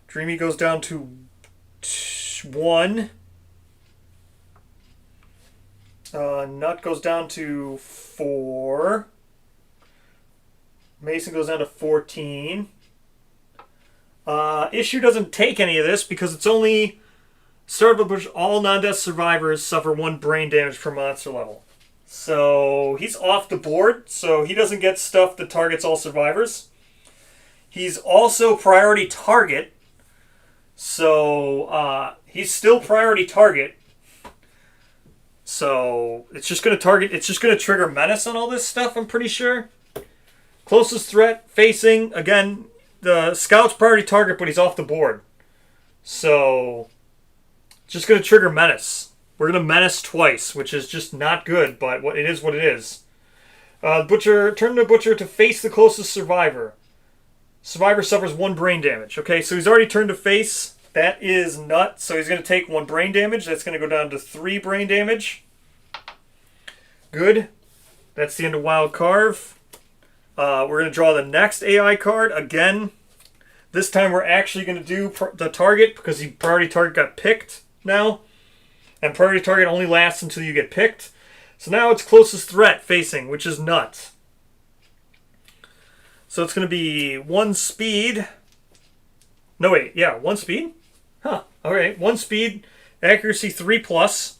Dreamy goes down to 1. Nut goes down to 4. Mason goes down to 14. Issue doesn't take any of this because it's only start of a all non-death survivors suffer 1 brain damage per monster level. So he's off the board, so he doesn't get stuff that targets all survivors. He's also priority target, so he's still priority target. So it's just going to target. It's just going to trigger menace on all this stuff, I'm pretty sure. Closest threat facing, again, the scout's priority target, but he's off the board. So it's just going to trigger menace. We're going to menace twice, which is just not good, but it is what it is. Butcher, turn the Butcher to face the closest survivor. Survivor suffers 1 brain damage. Okay, so he's already turned to face. That is Nut, so he's going to take 1 brain damage. That's going to go down to 3 brain damage. Good. That's the end of Wild Carve. We're going to draw the next AI card. Again, this time we're actually going to do the target because the priority target got picked now. And priority target only lasts until you get picked. So now it's closest threat facing, which is Nut. So it's going to be 1 speed. No, wait. Yeah, 1 speed? Huh. All right. 1 speed. Accuracy 3 plus.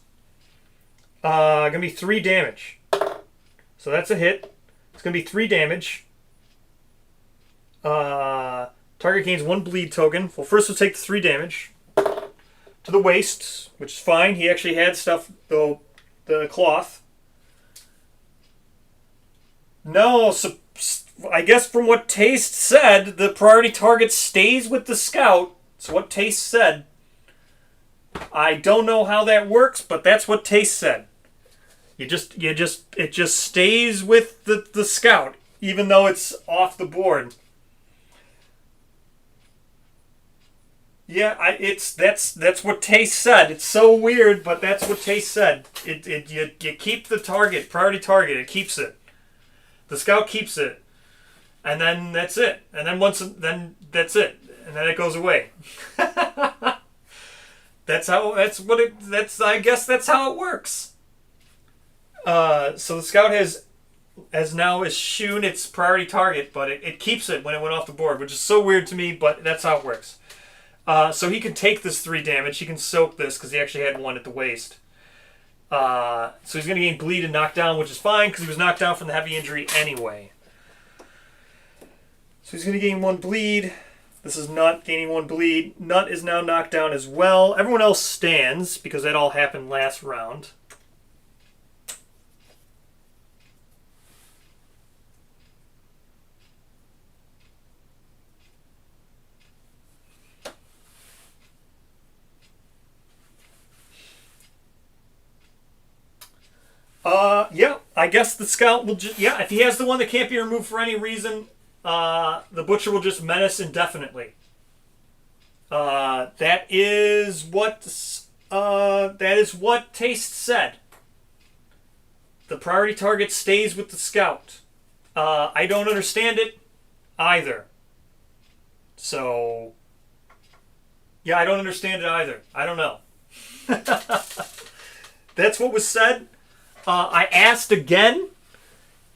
Going to be 3 damage. So that's a hit. It's going to be 3 damage. Target gains 1 bleed token. Well, first we'll take the 3 damage. To the waist, which is fine. He actually had stuff, though, the cloth. No, so I guess from what Taste said, the priority target stays with the scout. That's what Taste said. I don't know how that works, but that's what Taste said. It just stays with the scout, even though it's off the board. Yeah, that's what Taste said. It's so weird, but that's what Taste said. You keep the target, priority target. It keeps it. The scout keeps it, and then that's it. And then then that's it, and then it goes away. I guess that's how it works. So the scout has now eschewed its priority target, but it keeps it when it went off the board, which is so weird to me, but that's how it works. So he can take this 3 damage. He can soak this because he actually had 1 at the waist. So he's going to gain bleed and knock down, which is fine because he was knocked down from the heavy injury anyway. So he's going to gain 1 bleed. This is Nut gaining 1 bleed. Nut is now knocked down as well. Everyone else stands because that all happened last round. Yeah, I guess the scout will just... Yeah, if he has the one that can't be removed for any reason, the Butcher will just menace indefinitely. That is what Taste said. The priority target stays with the scout. I don't understand it either. So... Yeah, I don't understand it either. I don't know. That's what was said. I asked again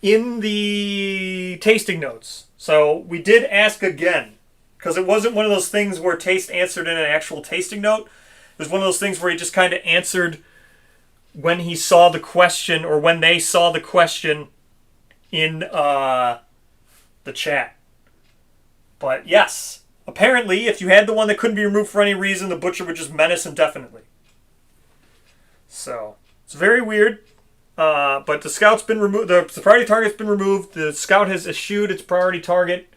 in the tasting notes. So we did ask again. Because it wasn't one of those things where Taste answered in an actual tasting note. It was one of those things where he just kind of answered when he saw the question, or when they saw the question in the chat. But yes, apparently if you had the one that couldn't be removed for any reason, the Butcher would just menace indefinitely. So, it's very weird. But the scout's been removed. The priority target's been removed. The scout has eschewed its priority target.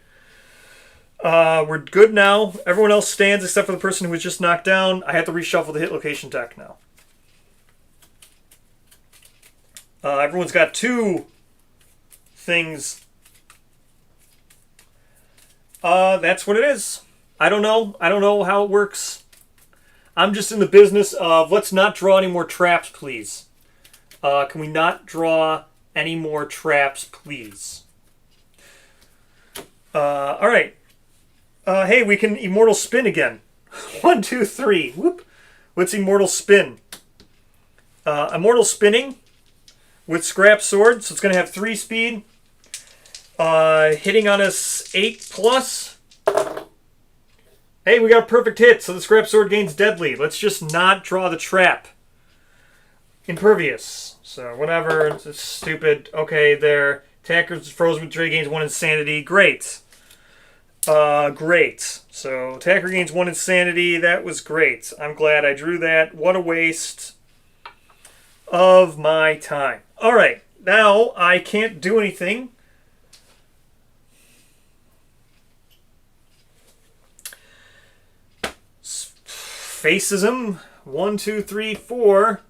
We're good now. Everyone else stands except for the person who was just knocked down. I have to reshuffle the hit location deck now. Everyone's got 2 things. That's what it is. I don't know. I don't know how it works. I'm just in the business of let's not draw any more traps, please. Can we not draw any more traps, please? All right. Hey, we can Immortal Spin again. 1, 2, 3. Whoop. Let's Immortal Spin. Immortal Spinning with Scrap Sword. So it's going to have 3 speed. Hitting on us 8+. Hey, we got a perfect hit, so the Scrap Sword gains Deadly. Let's just not draw the trap. Impervious. So, whatever. It's stupid. Okay, there. Attacker's frozen with Dre gains 1 Insanity. Great. Great. So, attacker gains 1 Insanity. That was great. I'm glad I drew that. What a waste of my time. Alright, now I can't do anything. Facism. 1, 2, 3, 4.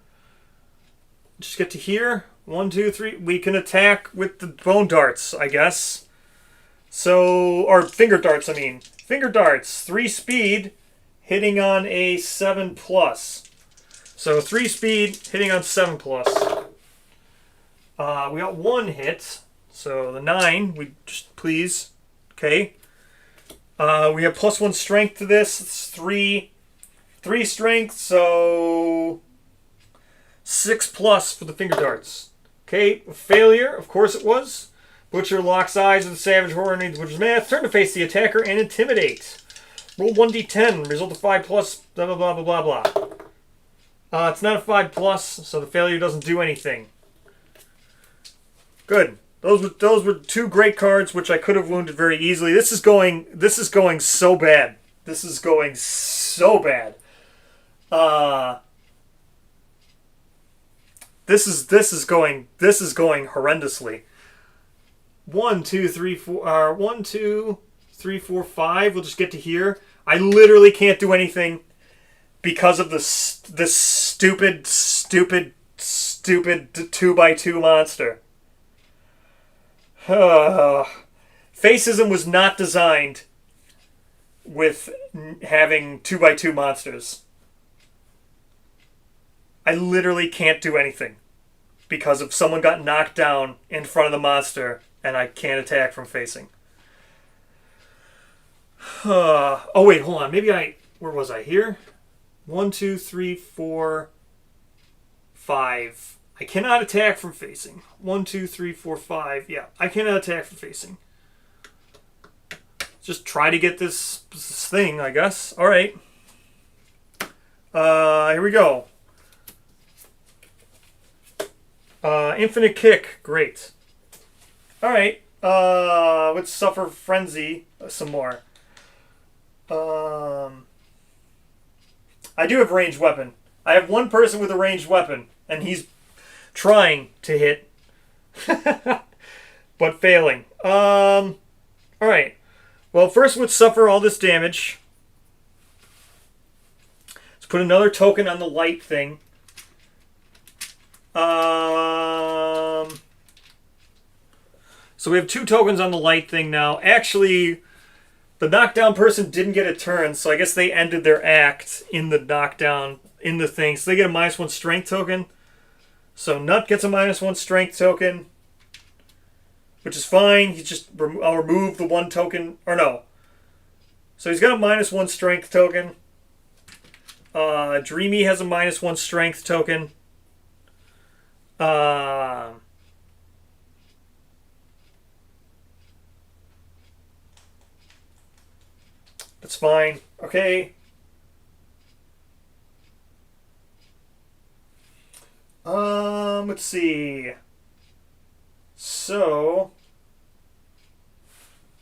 Just get to here. 1, 2, 3. We can attack with the bone darts, I guess. So, or finger darts, I mean. Finger darts. 3 speed, hitting on a 7+. So 3 speed, hitting on 7+. We got 1 hit. So the 9, we just please. Okay. We have +1 strength to this. It's 3 strength, so 6+ for the finger darts. Okay, failure, of course it was. Butcher locks eyes with the Savage Horror needs Butcher's Math. Turn to face the attacker and intimidate. Roll 1d10, result of 5+, blah blah blah blah blah blah. It's not a 5+, so the failure doesn't do anything. Good. Those were 2 great cards, which I could have wounded very easily. This is going so bad. This is going so bad. This is going horrendously. 1, 2, 3, 4. 1, 2, 3, 4, 5. We'll just get to here. I literally can't do anything because of this stupid 2x2 monster. Facism was not designed with having 2x2 monsters. I literally can't do anything because if someone got knocked down in front of the monster and I can't attack from facing. Oh wait, hold on. Where was I? Here? 1, 2, 3, 4, 5. I cannot attack from facing. 1, 2, 3, 4, 5. Yeah, I cannot attack from facing. Just try to get this thing, I guess. All right. Here we go. Infinite Kick. Great. All right. Let's Suffer Frenzy some more. I do have a ranged weapon. I have 1 person with a ranged weapon, and he's trying to hit, but failing. All right. Well, first let's suffer all this damage. Let's put another token on the light thing. So we have 2 tokens on the light thing now. Actually, the knockdown person didn't get a turn, so I guess they ended their act in the knockdown in the thing. So they get a -1 strength token. So Nut gets a -1 strength token, which is fine. I'll remove the 1 token, or no. So he's got a -1 strength token. Dreamy has a -1 strength token. That's fine. Okay. Let's see. So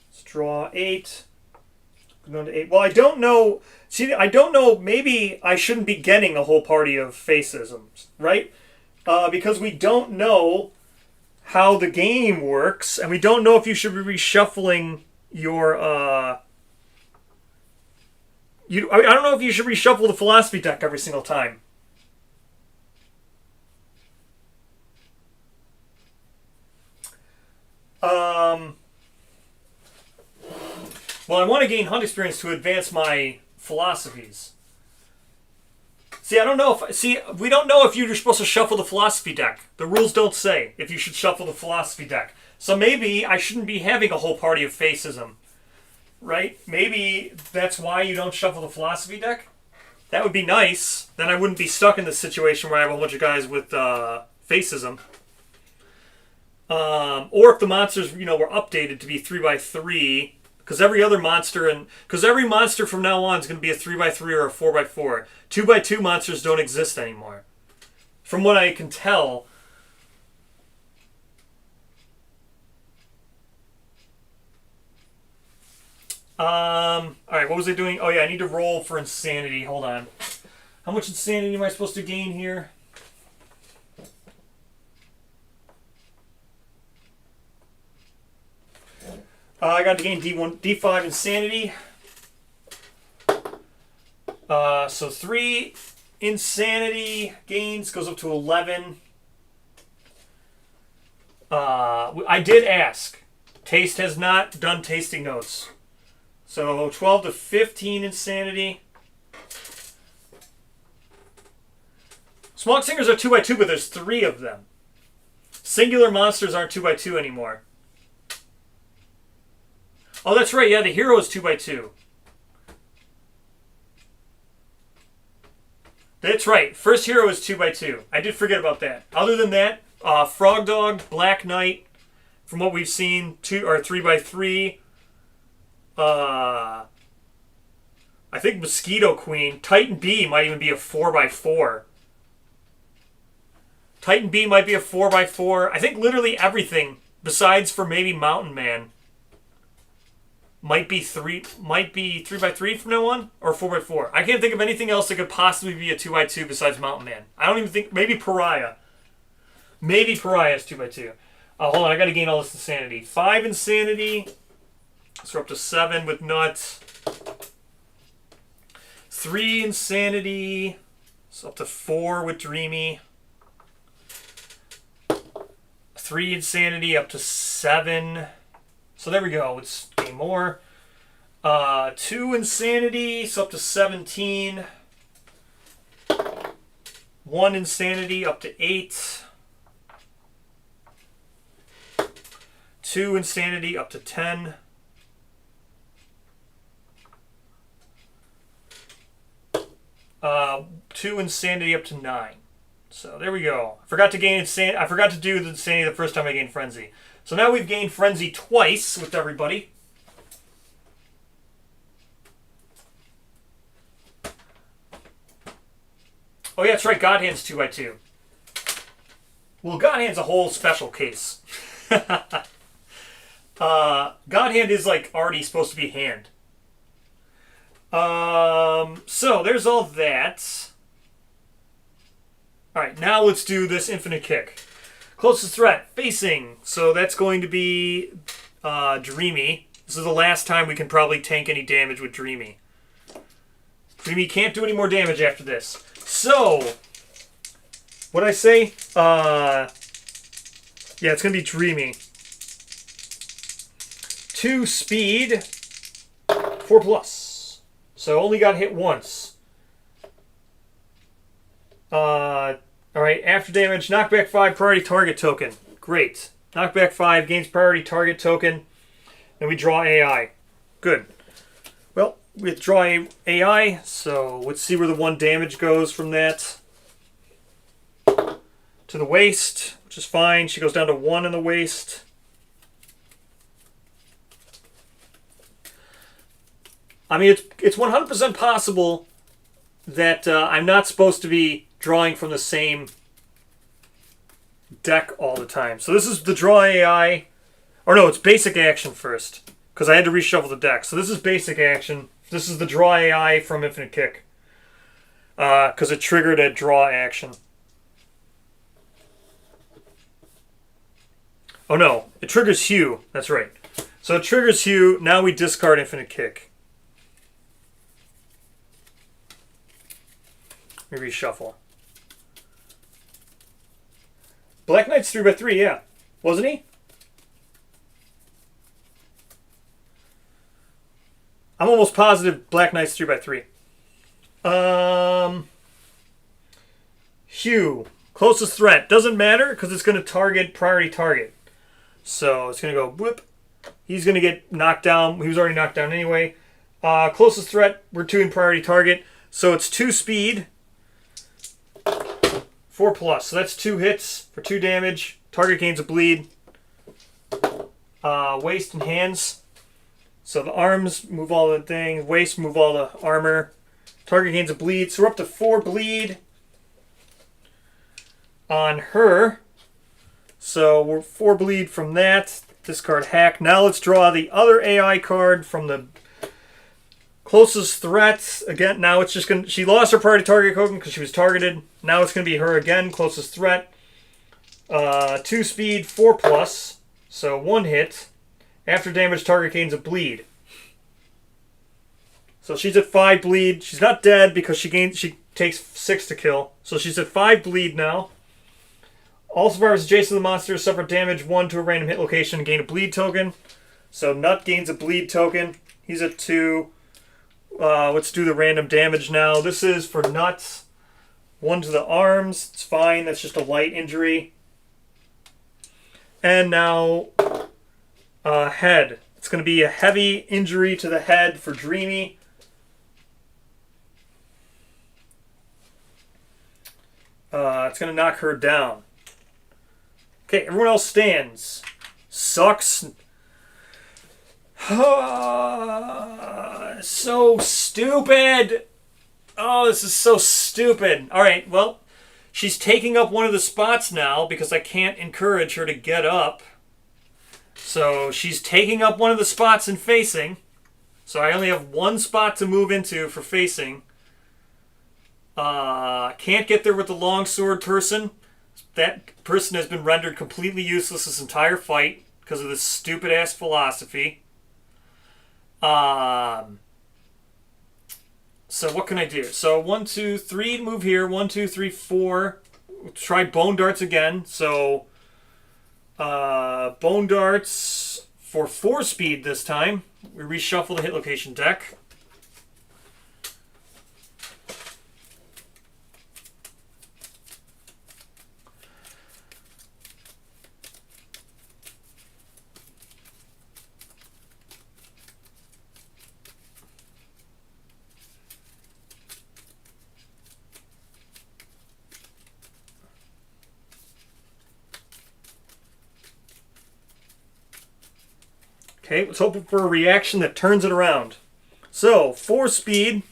let's draw 8. Going to 8. Well, I don't know. See, I don't know. Maybe I shouldn't be getting a whole party of facisms, right? Because we don't know how the game works, and we don't know if you should be reshuffling your I don't know if you should reshuffle the philosophy deck every single time. Well, I want to gain hunt experience to advance my philosophies. See, I don't know if... See, we don't know if you're supposed to shuffle the philosophy deck. The rules don't say if you should shuffle the philosophy deck. So maybe I shouldn't be having a whole party of facism. Right? Maybe that's why you don't shuffle the philosophy deck? That would be nice. Then I wouldn't be stuck in this situation where I have a whole bunch of guys with facism. Or if the monsters, were updated to be 3x3... Because every other monster every monster from now on is going to be a 3x3 or a 4x4. 2x2 monsters don't exist anymore. From what I can tell. Alright, what was I doing? Oh yeah, I need to roll for insanity. Hold on. How much insanity am I supposed to gain here? I got to gain D5 insanity. So 3 insanity gains goes up to 11. I did ask. Taste has not done tasting notes. So 12 to 15 insanity. Smog Singers are 2x2, but there's 3 of them. Singular monsters aren't 2x2 anymore. Oh, that's right. Yeah, the hero is 2x2. That's right. First hero is 2x2. I did forget about that. Other than that, Frog Dog, Black Knight, from what we've seen, 3x3. I think Mosquito Queen. Titan B might even be a 4x4. Titan B might be a 4x4. I think literally everything, besides for maybe Mountain Man, might be 3x3 from now on, or 4x4. I can't think of anything else that could possibly be a 2x2 besides Mountain Man. I don't even think... Maybe Pariah. Maybe Pariah is 2x2. Hold on, I gotta gain all this insanity. 5 insanity. So we're up to 7 with Nuts. 3 insanity. So up to 4 with Dreamy. 3 insanity up to 7. So there we go. Let's gain more. 2 insanity, so up to 17. 1 insanity up to 8. 2 insanity up to 10. 2 insanity up to 9. So there we go. I forgot to gain insanity. I forgot to do the insanity the first time I gained frenzy. So now we've gained frenzy twice with everybody. Oh yeah, that's right. God Hand's 2x2. Well, God Hand's a whole special case. God Hand is like already supposed to be hand. So there's all that. All right, now let's do this infinite kick. Closest threat, facing. So that's going to be Dreamy. This is the last time we can probably tank any damage with Dreamy. Dreamy can't do any more damage after this. So, what'd I say? Yeah, it's going to be Dreamy. 2 speed, 4+. So only got hit once. Alright, after damage, knockback 5, priority target token. Great. Knockback 5 gains priority target token. Then we draw AI. Good. Well, we draw AI, so let's see where the 1 damage goes from that. To the waist, which is fine. She goes down to 1 in the waist. I mean, it's 100% possible that I'm not supposed to be drawing from the same deck all the time. So this is the draw AI. Or no, it's basic action first. Because I had to reshuffle the deck. So this is basic action. This is the draw AI from Infinite Kick. Because it triggered a draw action. Oh no, it triggers Hue. That's right. So it triggers Hue. Now we discard Infinite Kick. Let me reshuffle. Black Knight's 3/3, yeah. Wasn't he? I'm almost positive Black Knight's 3/3. Hugh. Closest threat. Doesn't matter because it's going to target priority target. So it's going to go whoop. He's going to get knocked down. He was already knocked down anyway. Closest threat, we're 2 in priority target. So it's 2 speed, 4+. So that's 2 hits for 2 damage. Target gains a bleed. Waist and hands. So the arms move all the things. Waist move all the armor. Target gains a bleed. So we're up to 4 bleed on her. So we're 4 bleed from that. Discard hack. Now let's draw the other AI card from the closest threats. Again, now it's just going to... She lost her priority target token because she was targeted. Now it's going to be her again, closest threat. 2 speed, 4+. So 1 hit. After damage, target gains a bleed. So she's at 5 bleed. She's not dead because she takes 6 to kill. So she's at 5 bleed now. All survivors adjacent to the monster suffer damage 1 to a random hit location and gain a bleed token. So Nut gains a bleed token. He's at 2. Let's do the random damage now. This is for Nuts. 1 to the arms. It's fine. That's just a light injury. And now head. It's going to be a heavy injury to the head for Dreamy. It's going to knock her down. Okay, everyone else stands. Sucks. So stupid. Oh, this is so stupid. All right, well, she's taking up one of the spots now because I can't encourage her to get up. So she's taking up one of the spots in facing. So I only have 1 spot to move into for facing. Can't get there with the longsword person. That person has been rendered completely useless this entire fight because of this stupid-ass philosophy. So what can I do? So 1, 2, 3 move here. 1, 2, 3, 4. Try Bone Darts again. So Bone Darts for 4 speed this time. We reshuffle the hit location deck. Okay, let's hope for a reaction that turns it around. So, 4 speed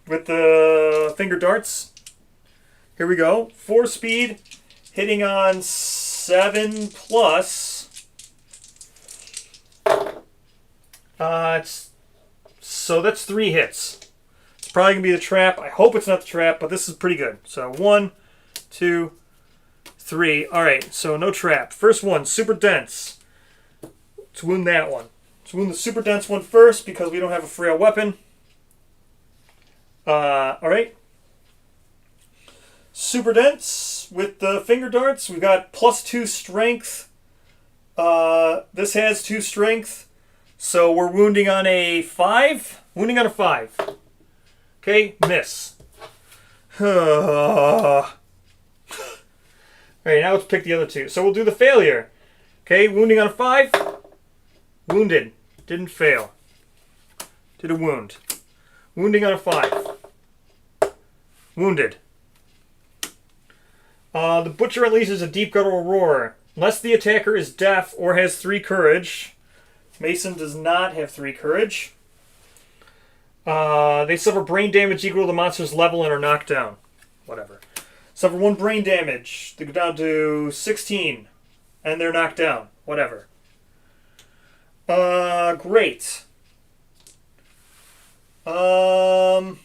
with the finger darts. Here we go. 4 speed, hitting on 7+. So that's 3 hits. It's probably going to be the trap. I hope it's not the trap, but this is pretty good. So 1, 2, 3. All right, so no trap. First one, super dense. Let's wound that one. Let's wound the super dense one first because we don't have a frail weapon. All right. Super dense with the finger darts. We've got +2 strength. This has 2 strength. So we're wounding on a 5. Wounding on a 5. Okay, miss. Alright, now let's pick the other 2. So we'll do the failure. Okay, wounding on a 5. Wounded. Didn't fail. Did a wound. Wounding on a 5. Wounded. The Butcher unleashes a deep guttural roar. Unless the attacker is deaf or has 3 courage. Mason does not have 3 courage. They suffer brain damage equal to the monster's level and are knocked down. Whatever. Suffer 1 brain damage. They go down to 16. And they're knocked down. Whatever. Great. Let's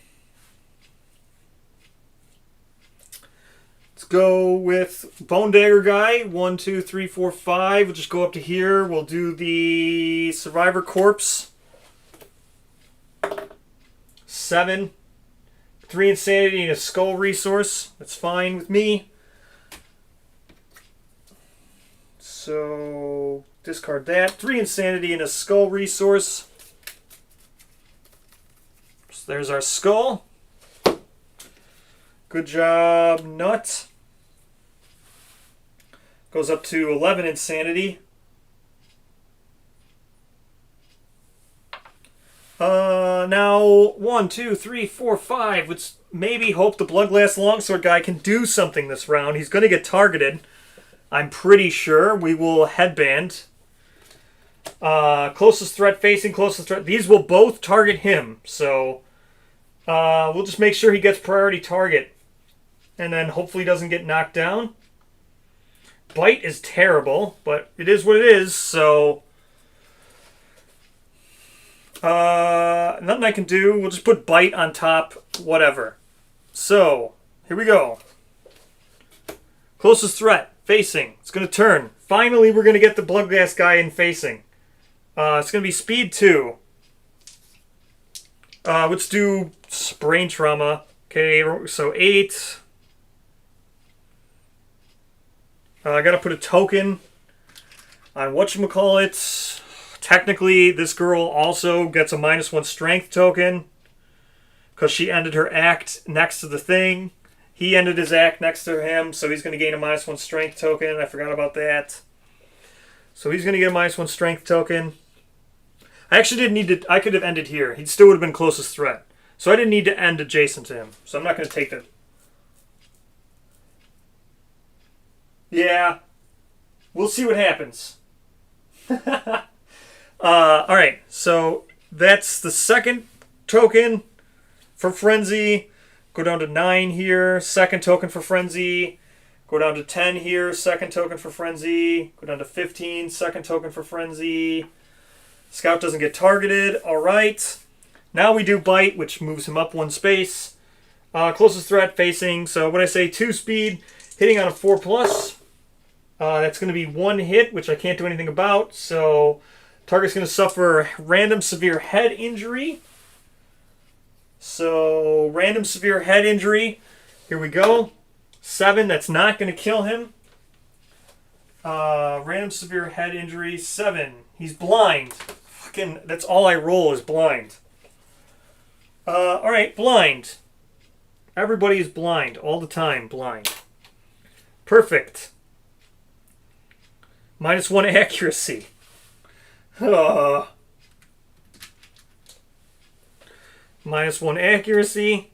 go with Bone Dagger guy. 1, 2, 3, 4, 5. We'll just go up to here. We'll do the Survivor Corpse. 7. 3 insanity and a skull resource. That's fine with me. So discard that. 3 insanity and a skull resource. So there's our skull. Good job, Nut. Goes up to 11 insanity. Now 1, 2, 3, 4, 5. Let's maybe hope the Bloodglass Longsword guy can do something this round. He's going to get targeted. I'm pretty sure. We will headband. Closest threat facing, closest threat. These will both target him. So we'll just make sure he gets priority target. And then hopefully doesn't get knocked down. Bite is terrible, but it is what it is. So nothing I can do. We'll just put Bite on top. Whatever. So here we go. Closest threat. Facing. It's going to turn. Finally, we're going to get the Bloodglass guy in facing. It's going to be speed 2. Let's do brain trauma. Okay, so 8. I got to put a token on whatchamacallit. Technically, this girl also gets a -1 strength token because she ended her act next to the thing. He ended his act next to him, so he's going to gain a -1 strength token. I forgot about that. So he's going to get a -1 strength token. I actually didn't need to... I could have ended here. He still would have been closest threat. So I didn't need to end adjacent to him. So I'm not going to take that. Yeah. We'll see what happens. Alright, so that's the second token for Frenzy. Go down to 9 here. Second token for Frenzy. Go down to 10 here. Second token for Frenzy. Go down to 15. Second token for Frenzy. Scout doesn't get targeted. Alright. Now we do Bite, which moves him up 1 space. Closest threat facing. So when I say 2 speed, hitting on a 4+. That's going to be 1 hit, which I can't do anything about. So target's going to suffer random severe head injury. So, random severe head injury. Here we go. 7, that's not going to kill him. Random severe head injury. 7, he's blind. Fucking, that's all I roll is blind. Alright, blind. Everybody is blind. All the time, blind. Perfect. -1 accuracy. -1 accuracy.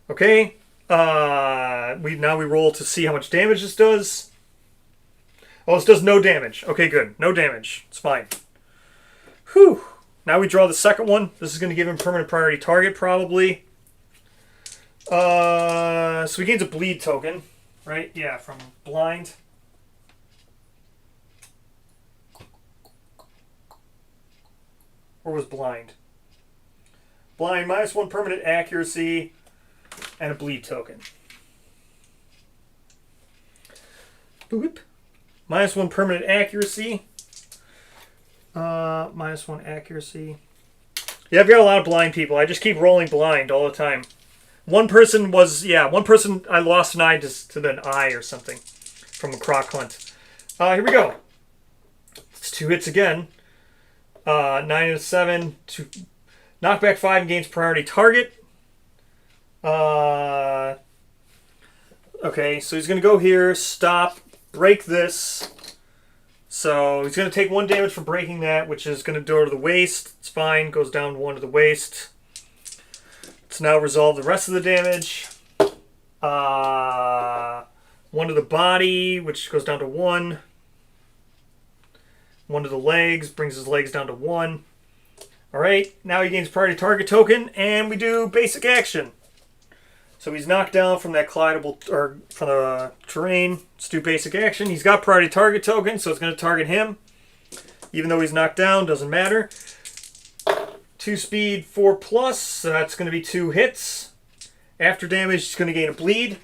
Okay. We roll to see how much damage this does. Oh, this does no damage. Okay, good. No damage. It's fine. Whew. Now we draw the second one. This is going to give him permanent priority target, probably. So he gains a bleed token, right? Yeah, from blind. Or was blind? Blind, -1 permanent accuracy, and a bleed token. Boop. -1 permanent accuracy. -1 accuracy. Yeah, I've got a lot of blind people. I just keep rolling blind all the time. One person I lost an eye to an eye or something from a croc hunt. Here we go. It's 2 hits again. 9 and a 7. Knockback 5 gains priority target. Okay, so he's going to go here, stop, break this. So he's going to take 1 damage for breaking that, which is going to go to the waist. It's fine, goes down 1 to the waist. Let's now resolve the rest of the damage. 1 to the body, which goes down to 1. 1 to the legs, brings his legs down to 1. Alright, now he gains priority target token, and we do basic action. So he's knocked down from that collidable, or from the terrain. Let's do basic action. He's got priority target token, so it's going to target him. Even though he's knocked down, doesn't matter. 2 speed, 4+, so that's going to be 2 hits. After damage, he's going to gain a bleed.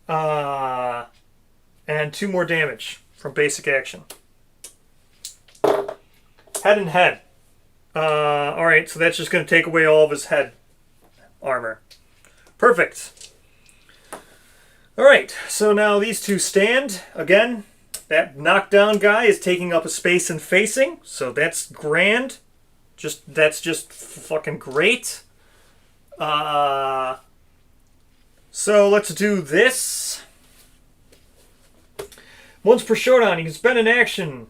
And 2 more damage from basic action. Head and head. Alright, so that's just going to take away all of his head armor. Perfect. Alright, so now these two stand. Again, that knockdown guy is taking up a space and facing, so that's grand. That's just fucking great. So let's do this. Once per showdown, you can spend an action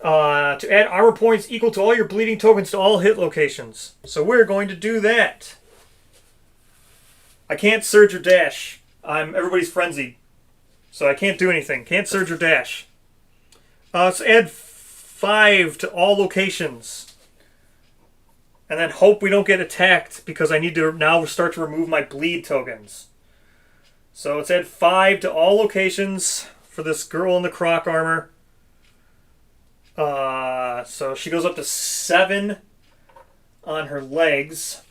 to add armor points equal to all your bleeding tokens to all hit locations. So we're going to do that. I can't surge or dash. Everybody's frenzied. So I can't do anything. Can't surge or dash. Let's add 5 to all locations. And then hope we don't get attacked because I need to now start to remove my bleed tokens. So let's add 5 to all locations for this girl in the croc armor. So she goes up to 7 on her legs.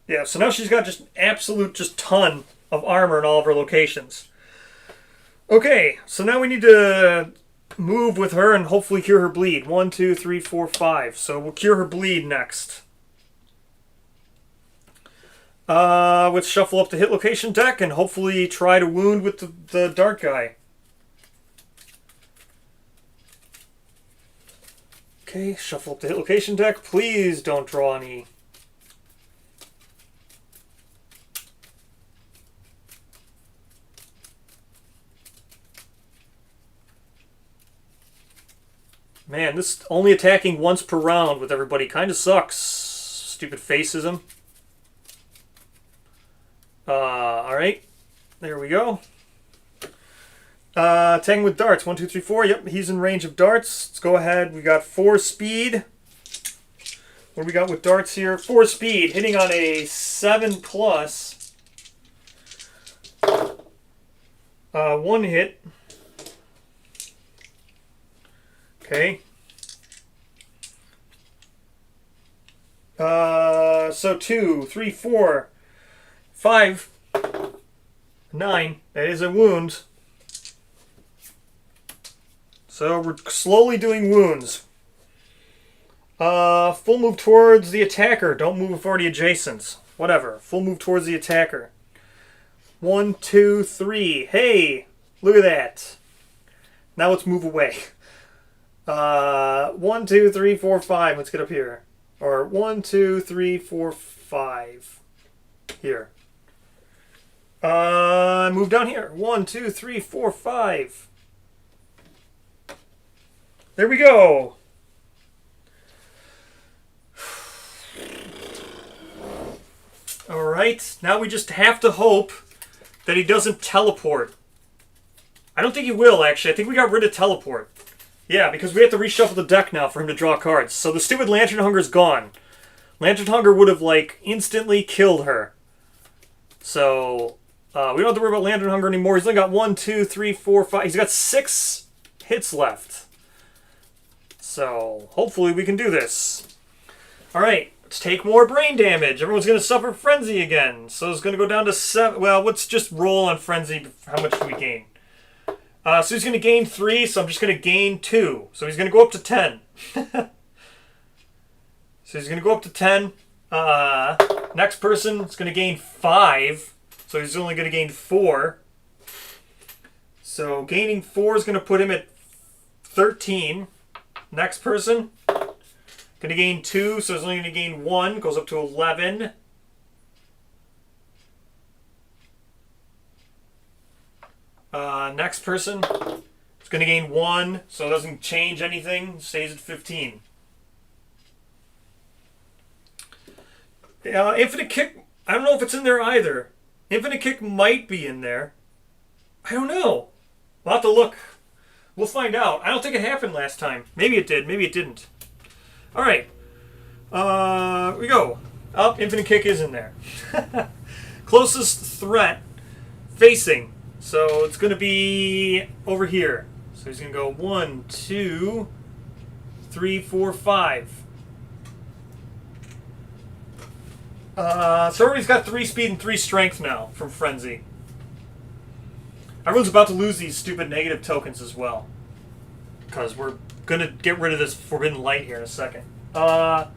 Yeah, so now she's got just an absolute ton of armor in all of her locations. Okay, so now we need to move with her and hopefully cure her bleed. 1, 2, 3, 4, 5. So we'll cure her bleed next. Let's shuffle up the hit location deck and hopefully try to wound with the dart guy. Okay, shuffle up the hit location deck. Please don't draw any. Man, this only attacking once per round with everybody kind of sucks. Stupid facism. Alright. There we go. Attacking with darts. 1, 2, 3, 4. Yep, he's in range of darts. Let's go ahead. We got 4 speed. What do we got with darts here? 4 speed. Hitting on a 7 plus. 1 hit. Okay. So 2, 3, 4, 5, 9. That is a wound. So we're slowly doing wounds. Full move towards the attacker. Don't move with already adjacent. Whatever. Full move towards the attacker. 1, 2, 3. Hey, look at that. Now let's move away. 1, 2, 3, 4, 5. Let's get up here. Or 1, 2, 3, 4, 5. Here. Move down here. 1, 2, 3, 4, 5. There we go. Alright. Now we just have to hope that he doesn't teleport. I don't think he will, actually. I think we got rid of teleport. Yeah, because we have to reshuffle the deck now for him to draw cards. So the stupid Lantern Hunger's gone. Lantern Hunger would have, like, instantly killed her. So, we don't have to worry about Lantern Hunger anymore. He's only got 1, 2, 3, 4, 5. He's got 6 hits left. So, hopefully we can do this. Alright, let's take more brain damage. Everyone's going to suffer Frenzy again. So it's going to go down to 7. Well, let's just roll on Frenzy. How much do we gain? So he's going to gain 3, so I'm just going to gain 2. So he's going to go up to 10. So he's going to go up to 10. Next person is going to gain 5. So he's only going to gain 4. So gaining 4 is going to put him at 13. Next person, going to gain 2, so he's only going to gain 1. Goes up to 11. Next person is going to gain 1, so it doesn't change anything. Stays at 15. Infinite Kick, I don't know if it's in there either. Infinite Kick might be in there. I don't know. We'll have to look. We'll find out. I don't think it happened last time. Maybe it did. Maybe it didn't. Alright. Here we go. Oh, Infinite Kick is in there. Closest threat facing. So it's going to be over here. So he's going to go 1, 2, 3, 4, 5. So everybody's got 3 speed and 3 strength now from Frenzy. Everyone's about to lose these stupid negative tokens as well. Because we're going to get rid of this forbidden light here in a second. Alright,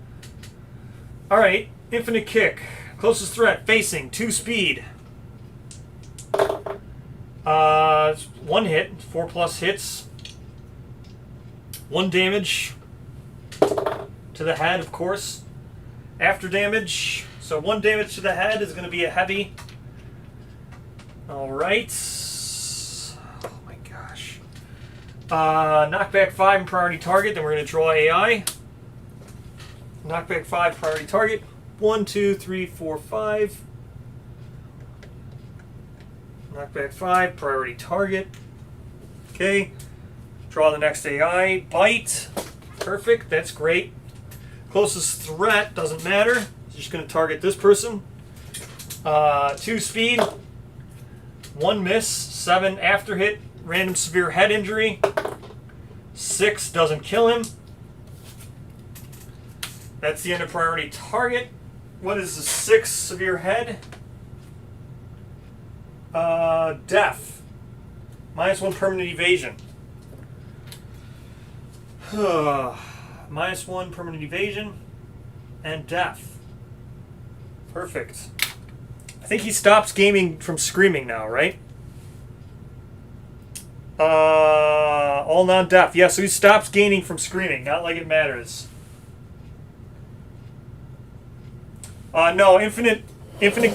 infinite kick. Closest threat, facing, 2 speed. 1 hit, 4+ hits. 1 damage to the head, of course. After damage, so 1 damage to the head is going to be a heavy. Alright. Oh my gosh. Knockback 5 and priority target, then we're going to draw AI. Knockback 5, priority target. 1, 2, 3, 4, 5. Knockback 5, priority target. Okay. Draw the next AI. Bite. Perfect. That's great. Closest threat doesn't matter. Just going to target this person. 2 speed. 1 miss. 7 after hit. Random severe head injury. 6 doesn't kill him. That's the end of priority target. What is the 6 severe head? Death. -1 permanent evasion. -1 permanent evasion and death. Perfect. I think he stops gaming from screaming now, right? All non-deaf. Yeah, so he stops gaining from screaming. Not like it matters. No, infinite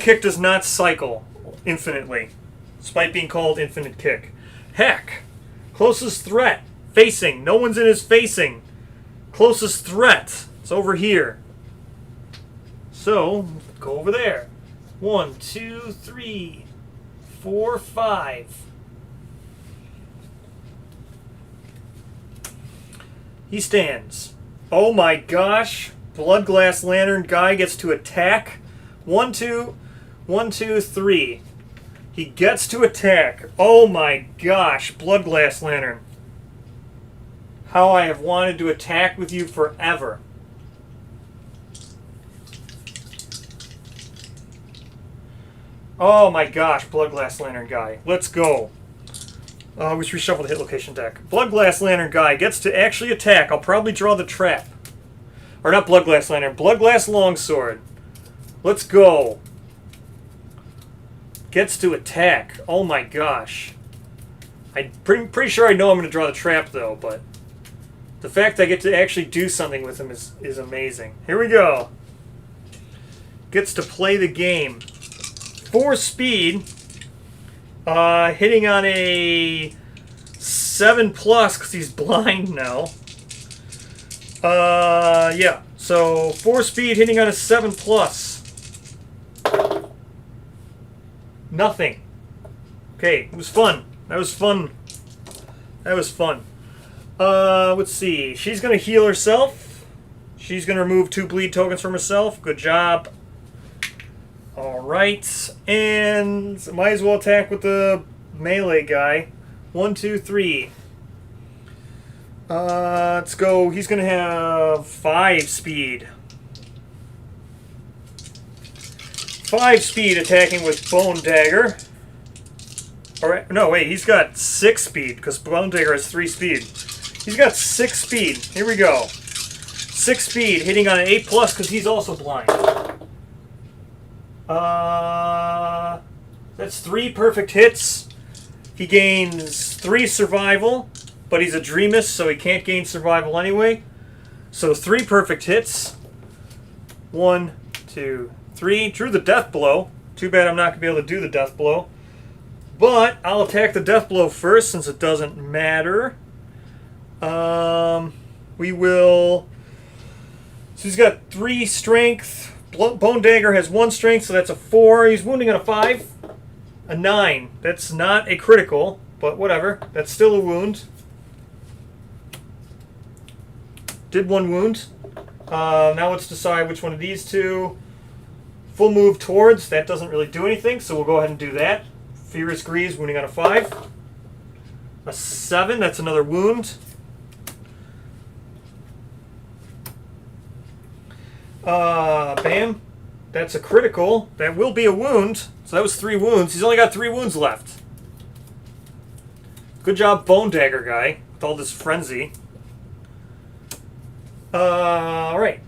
kick does not cycle infinitely, despite being called infinite kick. Heck, closest threat, facing. No one's in his facing. Closest threat. It's over here. So, go over there. 1, 2, 3, 4, 5. He stands. Oh my gosh. Blood Glass Lantern guy gets to attack. 1, 2, 1, 2, 3. He gets to attack. Oh my gosh, Blood Glass Lantern. How I have wanted to attack with you forever. Oh my gosh, Blood Glass Lantern guy. Let's go. We should reshuffle the hit location deck. Blood Glass Lantern guy gets to actually attack. I'll probably draw the trap. Or not Blood Glass Lantern, Blood Glass Longsword. Let's go. Gets to attack. Oh my gosh. I'm pretty sure I know I'm going to draw the trap though, but the fact I get to actually do something with him is amazing. Here we go. Gets to play the game. 4 speed. Hitting on a 7+ because he's blind now. Yeah. So 4 speed hitting on a 7+. Nothing. Okay, it was fun. That was fun. That was fun. Let's see. She's gonna heal herself. She's gonna remove 2 bleed tokens from herself. Good job. Alright. And might as well attack with the melee guy. 1, 2, 3. Let's go. He's going to have 5 speed. 5 speed attacking with Bone Dagger. Alright, no, wait, he's got 6 speed because Bone Dagger has 3 speed. He's got 6 speed. Here we go. 6 speed hitting on an 8+ because he's also blind. That's 3 perfect hits. He gains 3 survival, but he's a Dreamist, so he can't gain survival anyway. So 3 perfect hits. 1, 2, 3. Drew the death blow. Too bad I'm not going to be able to do the death blow. But I'll attack the death blow first since it doesn't matter. We will... So he's got 3 strength. Bone Dagger has 1 strength, so that's a 4. He's wounding on a 5. A 9. That's not a critical, but whatever. That's still a wound. Did 1 wound. Now let's decide which one of these 2. Full move towards. That doesn't really do anything, so we'll go ahead and do that. Furious Grease, wounding on a 5. A 7. That's another wound. Bam. That's a critical. That will be a wound. So that was 3 wounds. He's only got 3 wounds left. Good job, Bone Dagger guy, with all this frenzy. Alright.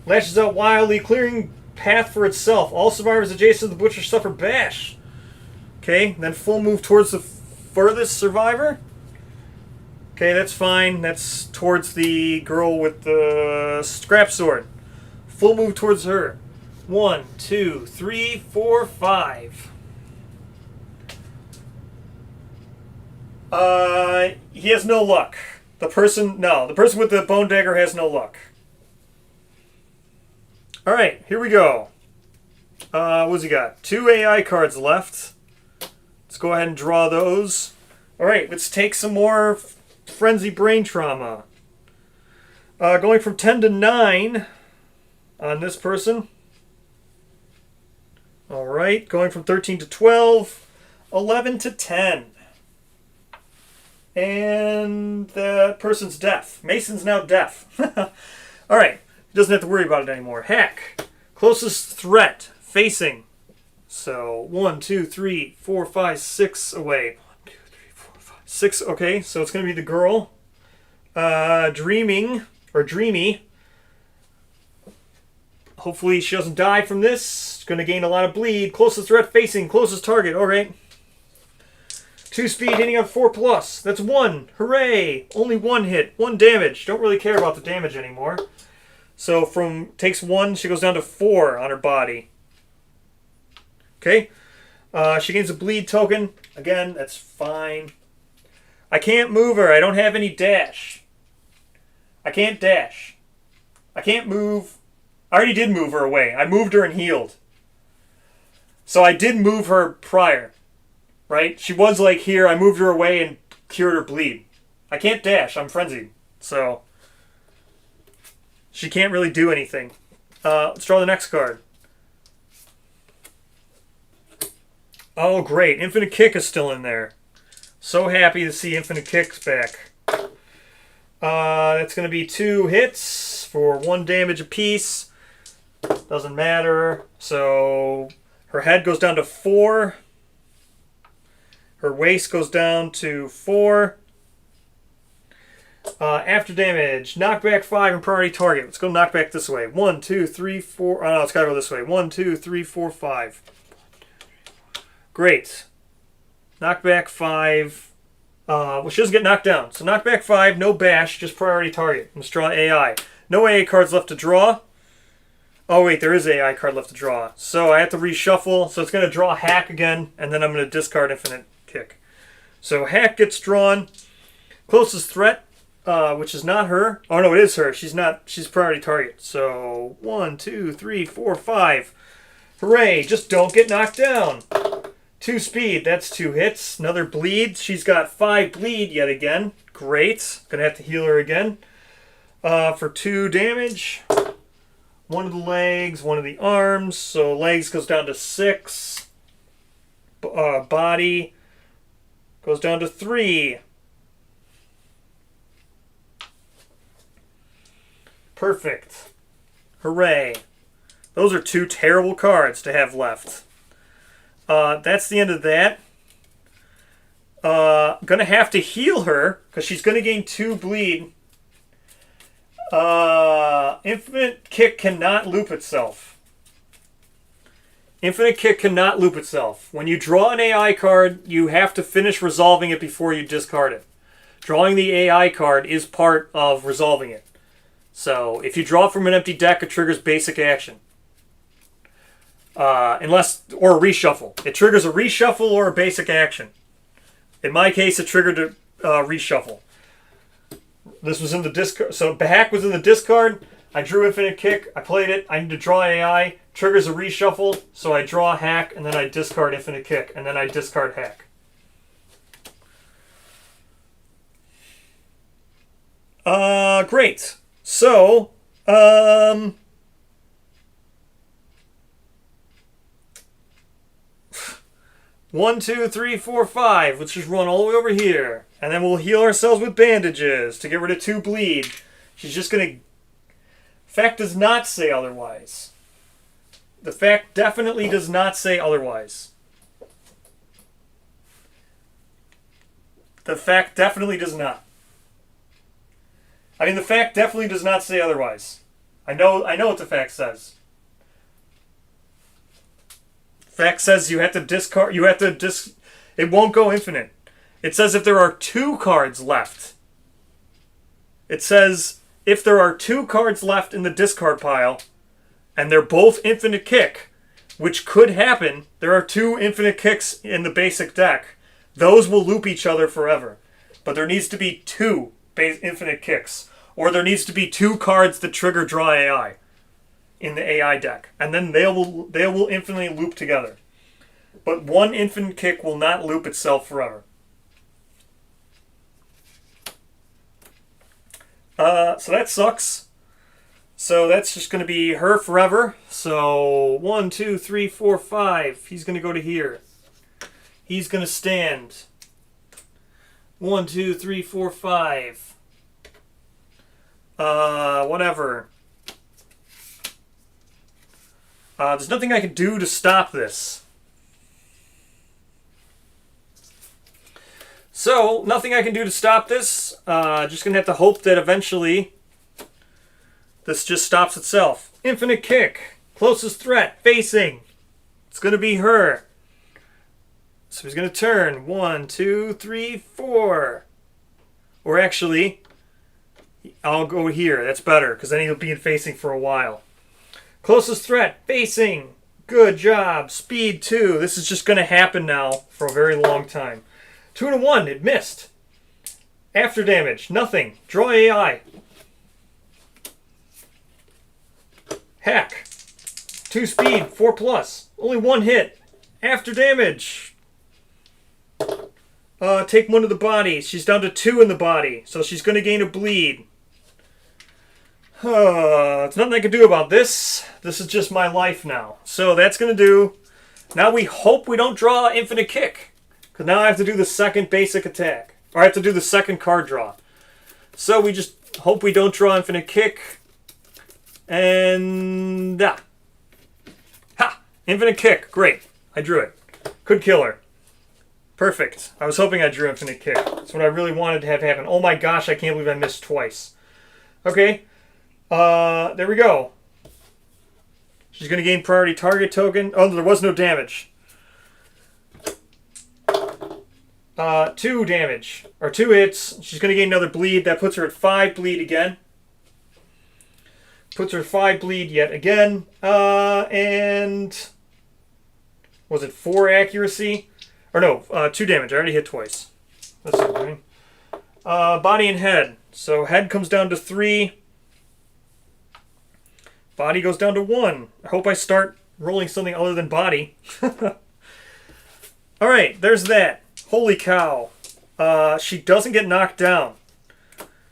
Lashes out wildly, clearing path for itself. All survivors adjacent to the butcher suffer bash. Okay, then full move towards the furthest survivor. Okay, that's fine. That's towards the girl with the scrap sword. Full move towards her. 1, 2, 3, 4, 5. He has no luck. The person with the bone dagger has no luck. Alright, here we go. What's he got? 2 AI cards left. Let's go ahead and draw those. Alright, let's take some more frenzy brain trauma. Going from 10 to 9 on this person. Alright, going from 13 to 12. 11 to 10. And that person's deaf. Mason's now deaf. Alright, he doesn't have to worry about it anymore. Hack. Closest threat. Facing. So, 1, 2, 3, 4, 5, 6 away. 1, 2, 3, 4, 5, 6. Okay, so it's going to be the girl. Dreaming. Or dreamy. Hopefully she doesn't die from this. It's going to gain a lot of bleed. Closest threat facing. Closest target. Alright. 2 speed hitting on 4+. That's 1. Hooray! Only 1 hit. 1 damage. Don't really care about the damage anymore. So from takes 1, she goes down to 4 on her body. Okay. She gains a bleed token. Again, that's fine. I can't move her. I don't have any dash. I can't dash. I can't move. I already did move her away. I moved her and healed. So I did move her prior. Right? She was like here. I moved her away and cured her bleed. I can't dash. I'm frenzied. So she can't really do anything. Let's draw the next card. Oh, great. Infinite Kick is still in there. So happy to see Infinite Kick's back. That's going to be 2 hits for 1 damage apiece. Doesn't matter. So her head goes down to 4. Her waist goes down to 4. After damage, knockback 5 and priority target. Let's go knockback this way. 1, 2, 3, 4. Oh no, it's got to go this way. 1, 2, 3, 4, 5. Great. Knockback 5. Well, she doesn't get knocked down. So knockback 5, no bash, just priority target. Let's draw AI. No AI cards left to draw. Oh wait, there is an AI card left to draw. So I have to reshuffle. So it's going to draw Hack again, and then I'm going to discard Infinite Kick. So Hack gets drawn. Closest threat, which is not her. Oh no, it is her. She's not. She's priority target. So 1, 2, 3, 4, 5. Hooray! Just don't get knocked down. 2 speed. That's 2 hits. Another bleed. She's got 5 bleed yet again. Great. Gonna have to heal her again. For 2 damage. 1 of the legs, 1 of the arms. So legs goes down to 6. Body goes down to 3. Perfect. Hooray. Those are 2 terrible cards to have left. That's the end of that. Gonna have to heal her, because she's gonna gain 2 bleed. Infinite Kick cannot loop itself. Infinite Kick cannot loop itself. When you draw an AI card, you have to finish resolving it before you discard it. Drawing the AI card is part of resolving it. So, if you draw from an empty deck, it triggers basic action. Or a reshuffle. It triggers a reshuffle or a basic action. In my case, it triggered a reshuffle. This was in the discard. So, Hack was in the discard. I drew Infinite Kick. I played it. I need to draw AI. Triggers a reshuffle. So, I draw Hack, and then I discard Infinite Kick. And then I discard Hack. Great. So, 1, 2, 3, 4, 5. Let's just run all the way over here. And then we'll heal ourselves with bandages to get rid of 2 bleed. She's just going to... Fact does not say otherwise. The fact definitely does not say otherwise. The fact definitely does not. I mean, the fact definitely does not say otherwise. I know what the fact says. Fact says you have to discard. It won't go infinite. It says if there are 2 cards left. It says if there are 2 cards left in the discard pile, and they're both infinite kick, which could happen. There are 2 infinite kicks in the basic deck. Those will loop each other forever. But there needs to be 2 infinite kicks. Or there needs to be 2 cards that trigger draw AI in the AI deck. And then they will infinitely loop together. But 1 infinite kick will not loop itself forever. So that sucks. So that's just going to be her forever. So 1, 2, 3, 4, 5. He's going to go to here. He's going to stand. 1, 2, 3, 4, 5. Whatever. There's nothing I can do to stop this. So, nothing I can do to stop this. Just going to have to hope that eventually this just stops itself. Infinite kick. Closest threat. Facing. It's going to be her. So he's going to turn. 1, 2, 3, 4. Or actually, I'll go here. That's better, because then he'll be in facing for a while. Closest threat. Facing. Good job. Speed 2. This is just going to happen now for a very long time. 2 and a 1. It missed. After damage. Nothing. Draw AI. Hack. 2 speed. 4+. Only 1 hit. After damage. Take 1 to the body. She's down to 2 in the body. So she's going to gain a bleed. There's nothing I can do about this. This is just my life now. So that's going to do. Now we hope we don't draw infinite kick. Because now I have to do the second basic attack. Or I have to do the second card draw. So we just hope we don't draw infinite kick. And... Ha! Infinite kick. Great. I drew it. Could kill her. Perfect. I was hoping I drew infinite kick. That's what I really wanted to have happen. Oh my gosh, I can't believe I missed twice. Okay. There we go. She's going to gain priority target token. Oh, there was no damage. 2 damage. Or 2 hits. She's going to gain another bleed. That puts her at 5 bleed again. Puts her at 5 bleed yet again. And... Was it 4 accuracy? Or no, 2 damage. I already hit twice. That's okay. Body and head. So head comes down to 3. Body goes down to 1. I hope I start rolling something other than body. Alright, there's that. Holy cow. She doesn't get knocked down.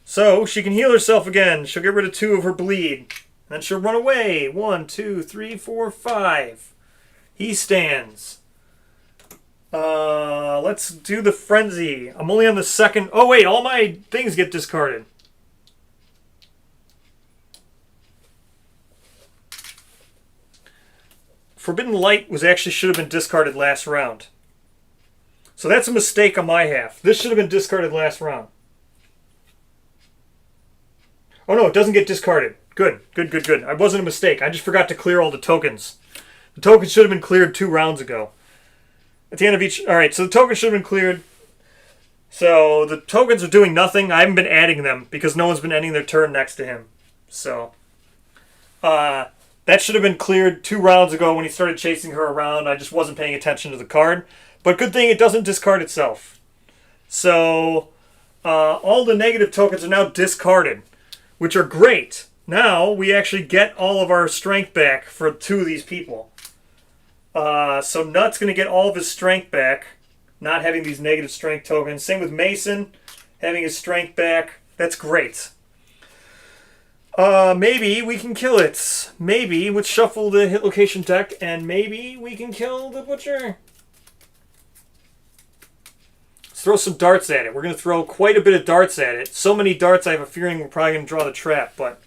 So, she can heal herself again. She'll get rid of 2 of her bleed. And then she'll run away. 1, 2, 3, 4, 5. He stands. Let's do the frenzy. I'm only on the second... Oh, wait, all my things get discarded. Forbidden Light should have been discarded last round. So that's a mistake on my half. This should have been discarded last round. Oh no, it doesn't get discarded. Good. I wasn't a mistake. I just forgot to clear all the tokens. The tokens should have been cleared 2 rounds ago. At the end of each... Alright, so the tokens should have been cleared. So the tokens are doing nothing. I haven't been adding them because no one's been ending their turn next to him. So... that should have been cleared 2 rounds ago when he started chasing her around. I just wasn't paying attention to the card. But good thing it doesn't discard itself. So, all the negative tokens are now discarded, which are great. Now, we actually get all of our strength back for 2 of these people. So Nut's going to get all of his strength back, not having these negative strength tokens. Same with Mason, having his strength back. That's great. Maybe we can kill it. Maybe, let's shuffle the hit location deck, and maybe we can kill the Butcher. Let's throw some darts at it. We're going to throw quite a bit of darts at it. So many darts, I have a feeling we're probably going to draw the trap, but...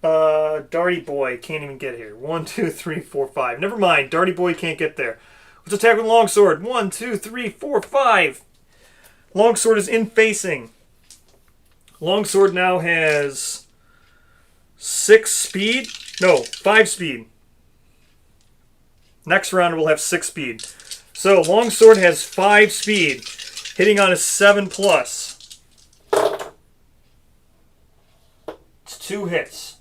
Darty Boy can't even get here. 1, 2, 3, 4, 5. Never mind, Darty Boy can't get there. Let's attack with Longsword. 1, 2, 3, 4, 5. Longsword is in facing. Longsword now has 6 speed. No, 5 speed. Next round we'll have 6 speed. So Longsword has 5 speed, hitting on a 7+. It's 2 hits.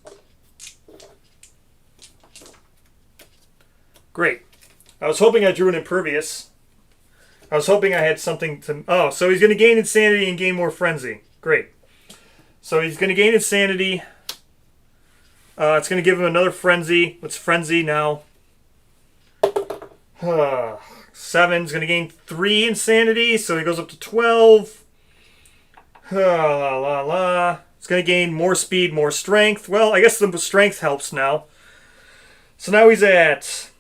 Great. I was hoping I drew an Impervious. I was hoping I had something to... Oh, so he's going to gain Insanity and gain more Frenzy. Great. So he's going to gain Insanity. It's going to give him another Frenzy. What's Frenzy now? 7's going to gain 3 Insanity, so he goes up to 12. La la la. It's going to gain more speed, more strength. Well, I guess the strength helps now. So now he's at...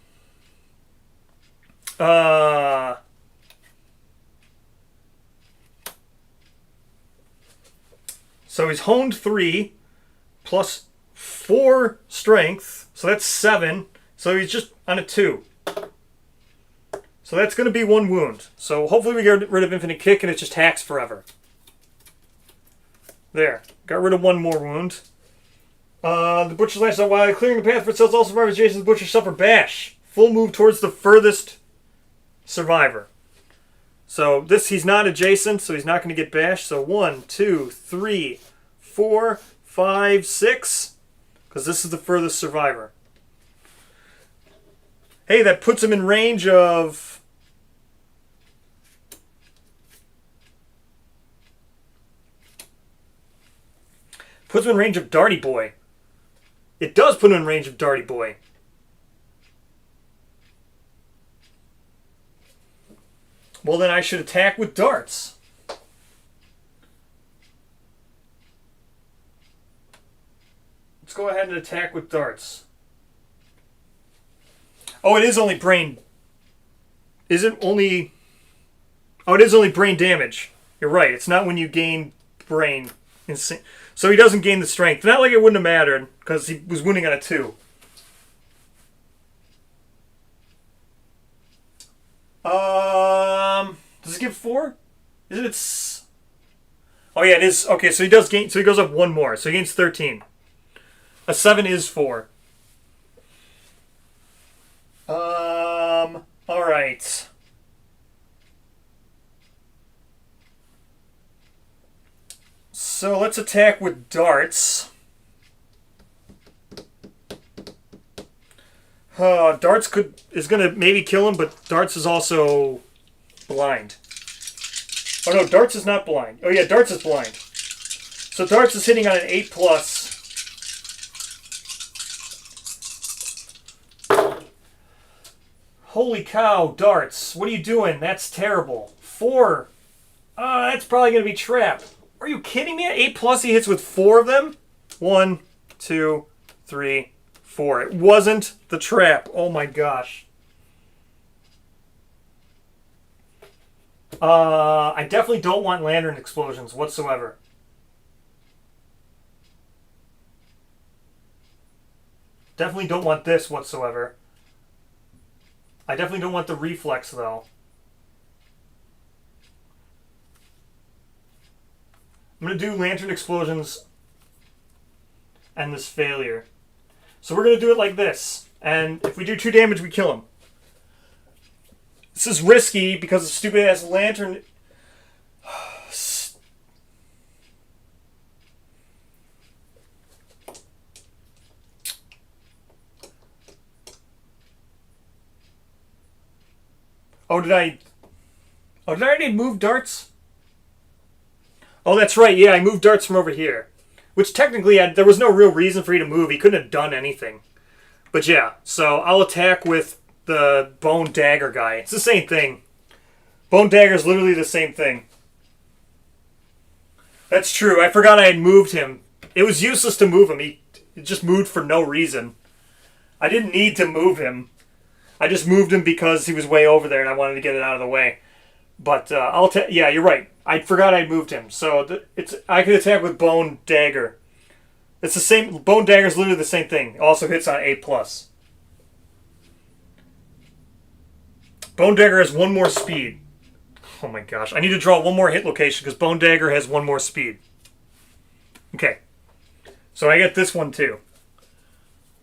So he's honed 3 plus 4 strength, so that's 7. So he's just on a 2. So that's going to be 1 wound. So hopefully we get rid of Infinite Kick and it just hacks forever. There. Got rid of 1 more wound. The Butcher's Lash on while clearing the path for itself, all survivors adjacent to the Butcher suffer Bash. Full move towards the furthest survivor. So this, he's not adjacent, so he's not going to get bashed. So 1, 2, 3, 4, 5, 6. Because this is the furthest survivor. Hey, that puts him in range of... Puts him in range of Darty Boy. It does put him in range of Darty Boy. Well, then I should attack with darts. Let's go ahead and attack with darts. Oh, it is only brain. Is it only... Oh, it is only brain damage. You're right. It's not when you gain brain. So he doesn't gain the strength. Not like it wouldn't have mattered, because he was wounding on a 2. Does it give 4? Is it? Oh yeah, it is. Okay, so he does gain. So he goes up 1 more. So he gains 13. A 7 is 4. All right. So let's attack with darts. Darts is gonna maybe kill him, but darts is also blind. Oh no, darts is not blind. Oh yeah, darts is blind. So darts is hitting on an 8+. Holy cow, darts! What are you doing? That's terrible. 4. That's probably gonna be trap. Are you kidding me? At 8+, he hits with 4 of them. 1, 2, 3, 4. It wasn't the trap. Oh my gosh. I definitely don't want lantern explosions whatsoever. Definitely don't want this whatsoever. I definitely don't want the reflex though. I'm going to do lantern explosions and this failure. So we're going to do it like this. And if we do 2 damage, we kill him. This is risky because the stupid ass lantern... Oh, did I already move darts? Oh, that's right. Yeah, I moved darts from over here. Which technically, there was no real reason for you to move. He couldn't have done anything. But yeah, so I'll attack with the Bone Dagger guy. It's the same thing. Bone Dagger is literally the same thing. That's true. I forgot I had moved him. It was useless to move him. He just moved for no reason. I didn't need to move him. I just moved him because he was way over there and I wanted to get it out of the way. But yeah, you're right. I forgot I moved him. So I can attack with Bone Dagger. It's the same. Bone Dagger is literally the same thing. It also hits on 8+. Bone Dagger has 1 more speed. Oh my gosh. I need to draw one more hit location because Bone Dagger has one more speed. Okay. So I get this one too.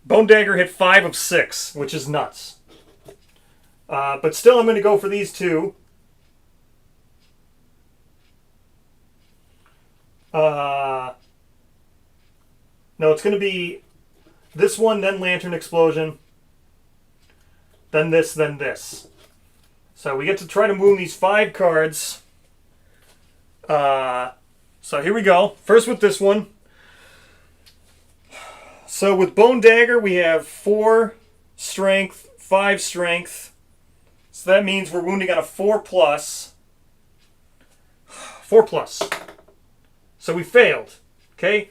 Bone Dagger hit 5 of 6, which is nuts. But still, I'm going to go for these two. No, it's going to be this one, then Lantern Explosion, then this, then this. So we get to try to move these 5 cards. So here we go. First with this one. So with Bone Dagger, we have 4 strength, 5 strength. So that means we're wounding on a 4+. 4+. So we failed. Okay?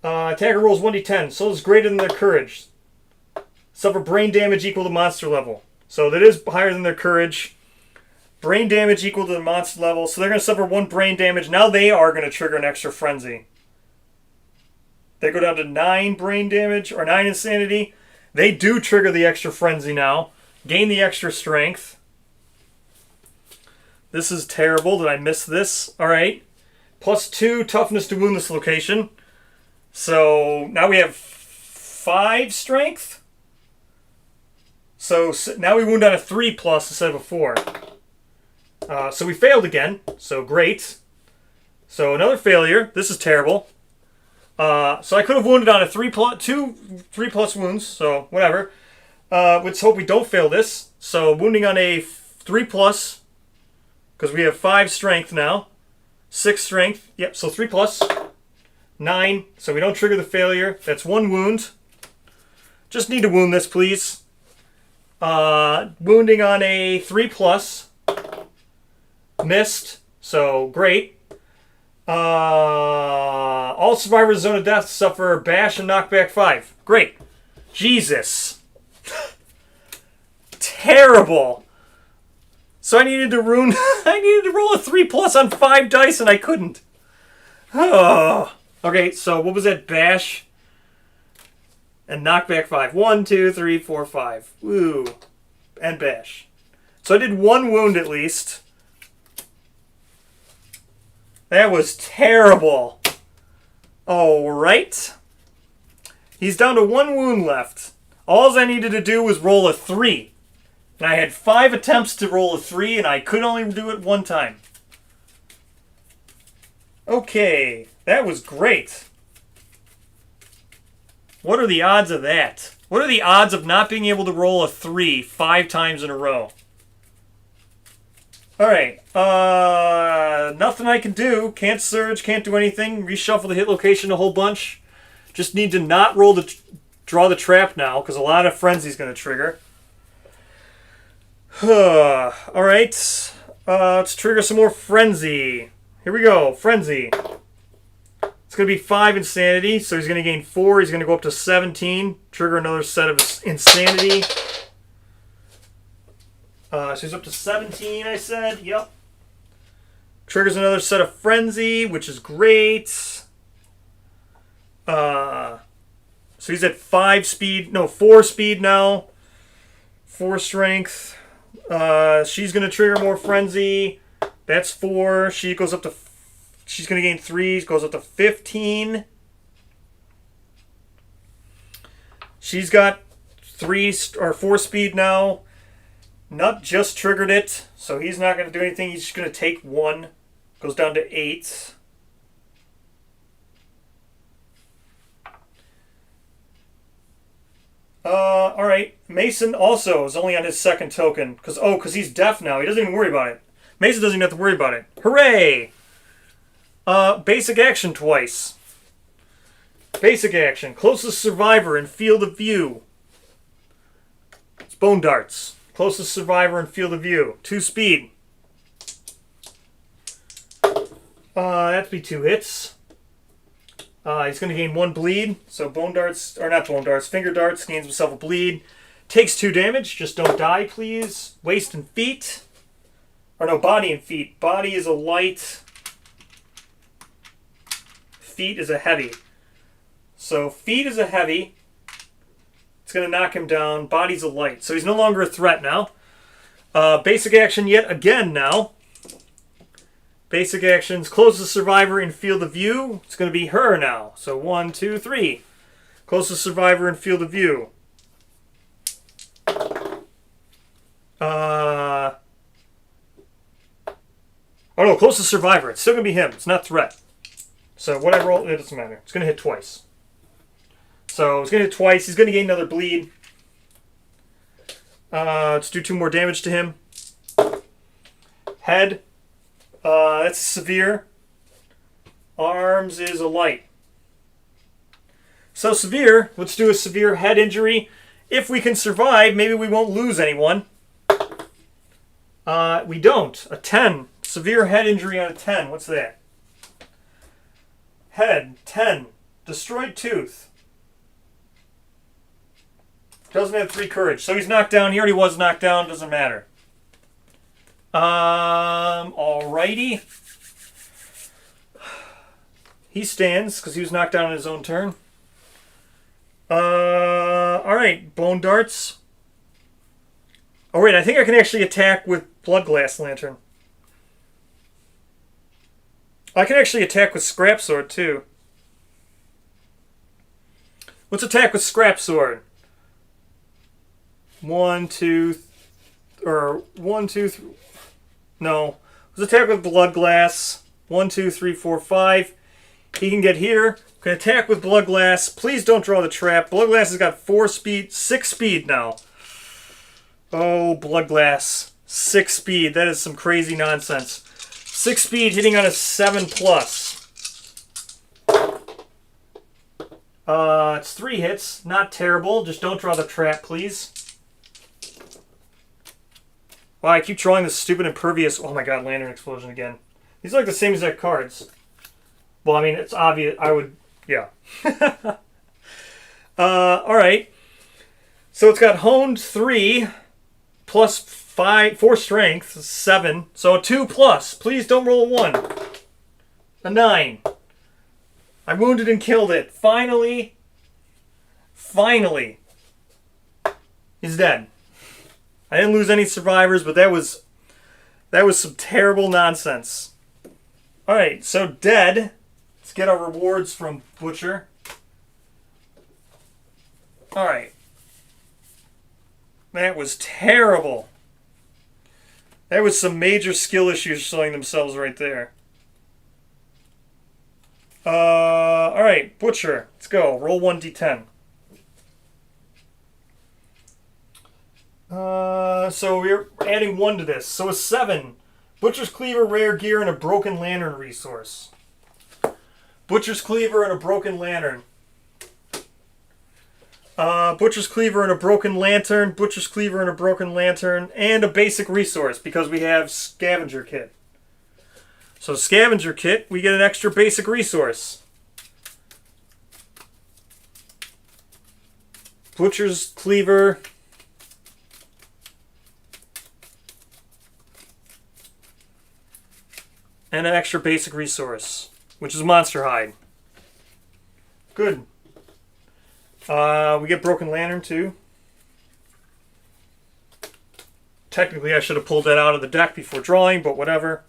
Attacker rolls 1d10. So it's greater than their courage. Suffer brain damage equal to monster level. So that is higher than their courage. Brain damage equal to the monster level. So they're going to suffer 1 brain damage. Now they are going to trigger an extra frenzy. They go down to 9 brain damage, or 9 insanity. They do trigger the extra frenzy now. Gain the extra strength. This is terrible. Did I miss this? Alright. +2 toughness to wound this location. So now we have 5 strength. So now we wound on a 3+ instead of a 4. So we failed again. So great. So another failure. This is terrible. So I could have wounded on a 3+ wounds, so whatever. Let's hope we don't fail this. So wounding on a 3+, because we have 5 strength now. 6 strength, yep, so 3+. 9, so we don't trigger the failure. That's 1 wound. Just need to wound this, please. Wounding on a 3+. Missed, so great. All survivors of Zone of Death suffer bash and knockback 5. Great. Jesus. Terrible. So I needed to roll a 3+ on 5 dice and I couldn't. Oh. Okay, so what was that? Bash and knockback 5. 1, 2, 3, 4, 5. Woo. And bash. So I did 1 wound at least. That was terrible. Alright. He's down to 1 wound left. All I needed to do was roll a 3. And I had 5 attempts to roll a 3, and I could only do it 1 time. Okay, that was great. What are the odds of that? What are the odds of not being able to roll a 3 5 times in a row? Alright, nothing I can do. Can't surge, can't do anything. Reshuffle the hit location a whole bunch. Just need to not draw the trap now, because a lot of frenzy's going to trigger. Alright, let's trigger some more frenzy. Here we go, frenzy. It's going to be 5 insanity, so he's going to gain 4. He's going to go up to 17. Trigger another set of insanity. So he's up to 17, I said. Yep. Triggers another set of frenzy, which is great. So he's at 4 speed now. 4 strength. She's going to trigger more frenzy. That's 4. She goes up to... She's going to gain 3. Goes up to 15. She's got 4 speed now. Nut just triggered it, so he's not going to do anything. He's just going to take 1. Goes down to 8. Alright. Mason also is only on his 2nd token. Because he's deaf now. He doesn't even worry about it. Mason doesn't even have to worry about it. Hooray! Basic action twice. Basic action. Closest survivor in field of view. It's Bone Darts. Closest survivor in field of view. 2 speed. That'd be 2 hits. He's going to gain 1 bleed. So Bone Darts, or not Bone Darts, Finger Darts gains himself a bleed. Takes 2 damage. Just don't die, please. Waist and feet. Or no, body and feet. Body is a light. Feet is a heavy. So feet is a heavy. It's going to knock him down. Body's a light. So he's no longer a threat now. Basic action yet again now. Basic actions. Closest survivor in field of view. It's going to be her now. So 1, 2, 3. Closest survivor in field of view. Oh no, closest survivor. It's still going to be him. It's not threat. So what I roll, it doesn't matter. It's going to hit twice. So it's going to hit twice. He's going to gain another bleed. Let's do 2 more damage to him. Head. That's severe. Arms is a light. So severe. Let's do a severe head injury. If we can survive, maybe we won't lose anyone. We don't. A 10. Severe head injury on a 10. What's that? Head. 10. Destroyed tooth. Doesn't have 3 courage. So he's knocked down. He already was knocked down. Doesn't matter. Alrighty. He stands because he was knocked down on his own turn. Alright. Bone darts. Oh wait, I think I can actually attack with Blood Glass Lantern. I can actually attack with Scrap Sword too. Let's attack with Scrap Sword. 1, 2, or 1, 2, 3. No. Let's attack with Blood Glass. 1, 2, 3, 4, 5. He can get here. Can attack with Blood Glass. Please don't draw the trap. Blood Glass has got 4 speed, 6 speed now. Oh, Blood Glass. 6 speed. That is some crazy nonsense. 6 speed hitting on a 7+. It's 3 hits. Not terrible. Just don't draw the trap, please. Wow, I keep drawing this stupid impervious. Oh my god, Lantern Explosion again. These are like the same exact cards. Well, I mean, it's obvious. I would, yeah. Alright. So it's got honed 3 plus 4 strength, 7. So a 2+. Please don't roll a 1. A 9. I wounded and killed it. Finally. He's dead. I didn't lose any survivors, but that was some terrible nonsense. Alright, so dead. Let's get our rewards from Butcher. Alright. That was terrible. That was some major skill issues showing themselves right there. Alright, Butcher. Let's go. Roll 1d10. So we're adding 1 to this. So a 7. Butcher's Cleaver, rare gear, and a Broken Lantern resource. Butcher's Cleaver and a Broken Lantern. Butcher's Cleaver and a Broken Lantern. Butcher's Cleaver and a Broken Lantern. And a basic resource because we have Scavenger Kit. So Scavenger Kit, we get an extra basic resource. Butcher's Cleaver. And an extra basic resource, which is Monster Hide. Good. We get Broken Lantern too. Technically, I should have pulled that out of the deck before drawing, but whatever.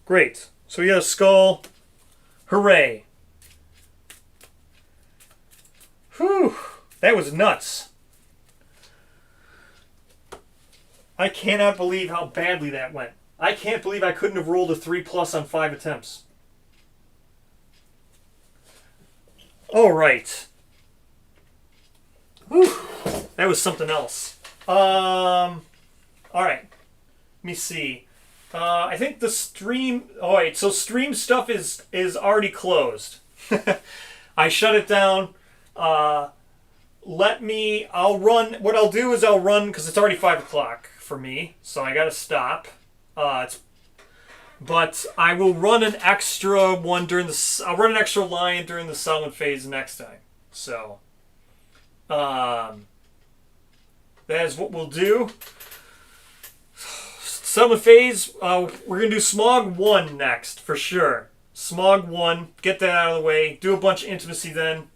Great. So we got a skull. Hooray. Whew. That was nuts. I cannot believe how badly that went. I can't believe I couldn't have rolled a 3+ on 5 attempts. Alright. Whew. That was something else. Alright. Let me see. I think the stream... Alright, so stream stuff is already closed. I shut it down. I'll run... What I'll do is I'll run... Because it's already 5 o'clock for me. So I gotta stop. But I will run an extra one during the... I'll run an extra line during the silent phase next time. So... that is what we'll do. Silent phase, we're going to do Smog 1 next, for sure. Smog 1, get that out of the way. Do a bunch of Intimacy then.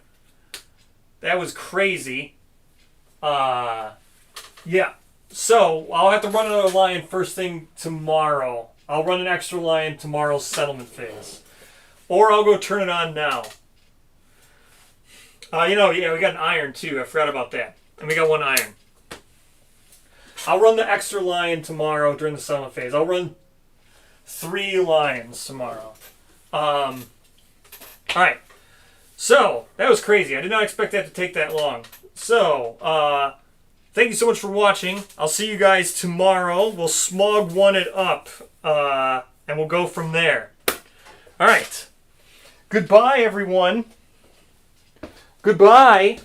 That was crazy. Yeah. So, I'll have to run another lion first thing tomorrow. I'll run an extra lion tomorrow's settlement phase. Or I'll go turn it on now. Yeah, we got an iron too. I forgot about that. And we got one iron. I'll run the extra lion tomorrow during the settlement phase. I'll run 3 lions tomorrow. Alright. So, that was crazy. I did not expect that to take that long. So, thank you so much for watching. I'll see you guys tomorrow. We'll smog one it up. And we'll go from there. Alright. Goodbye, everyone. Goodbye.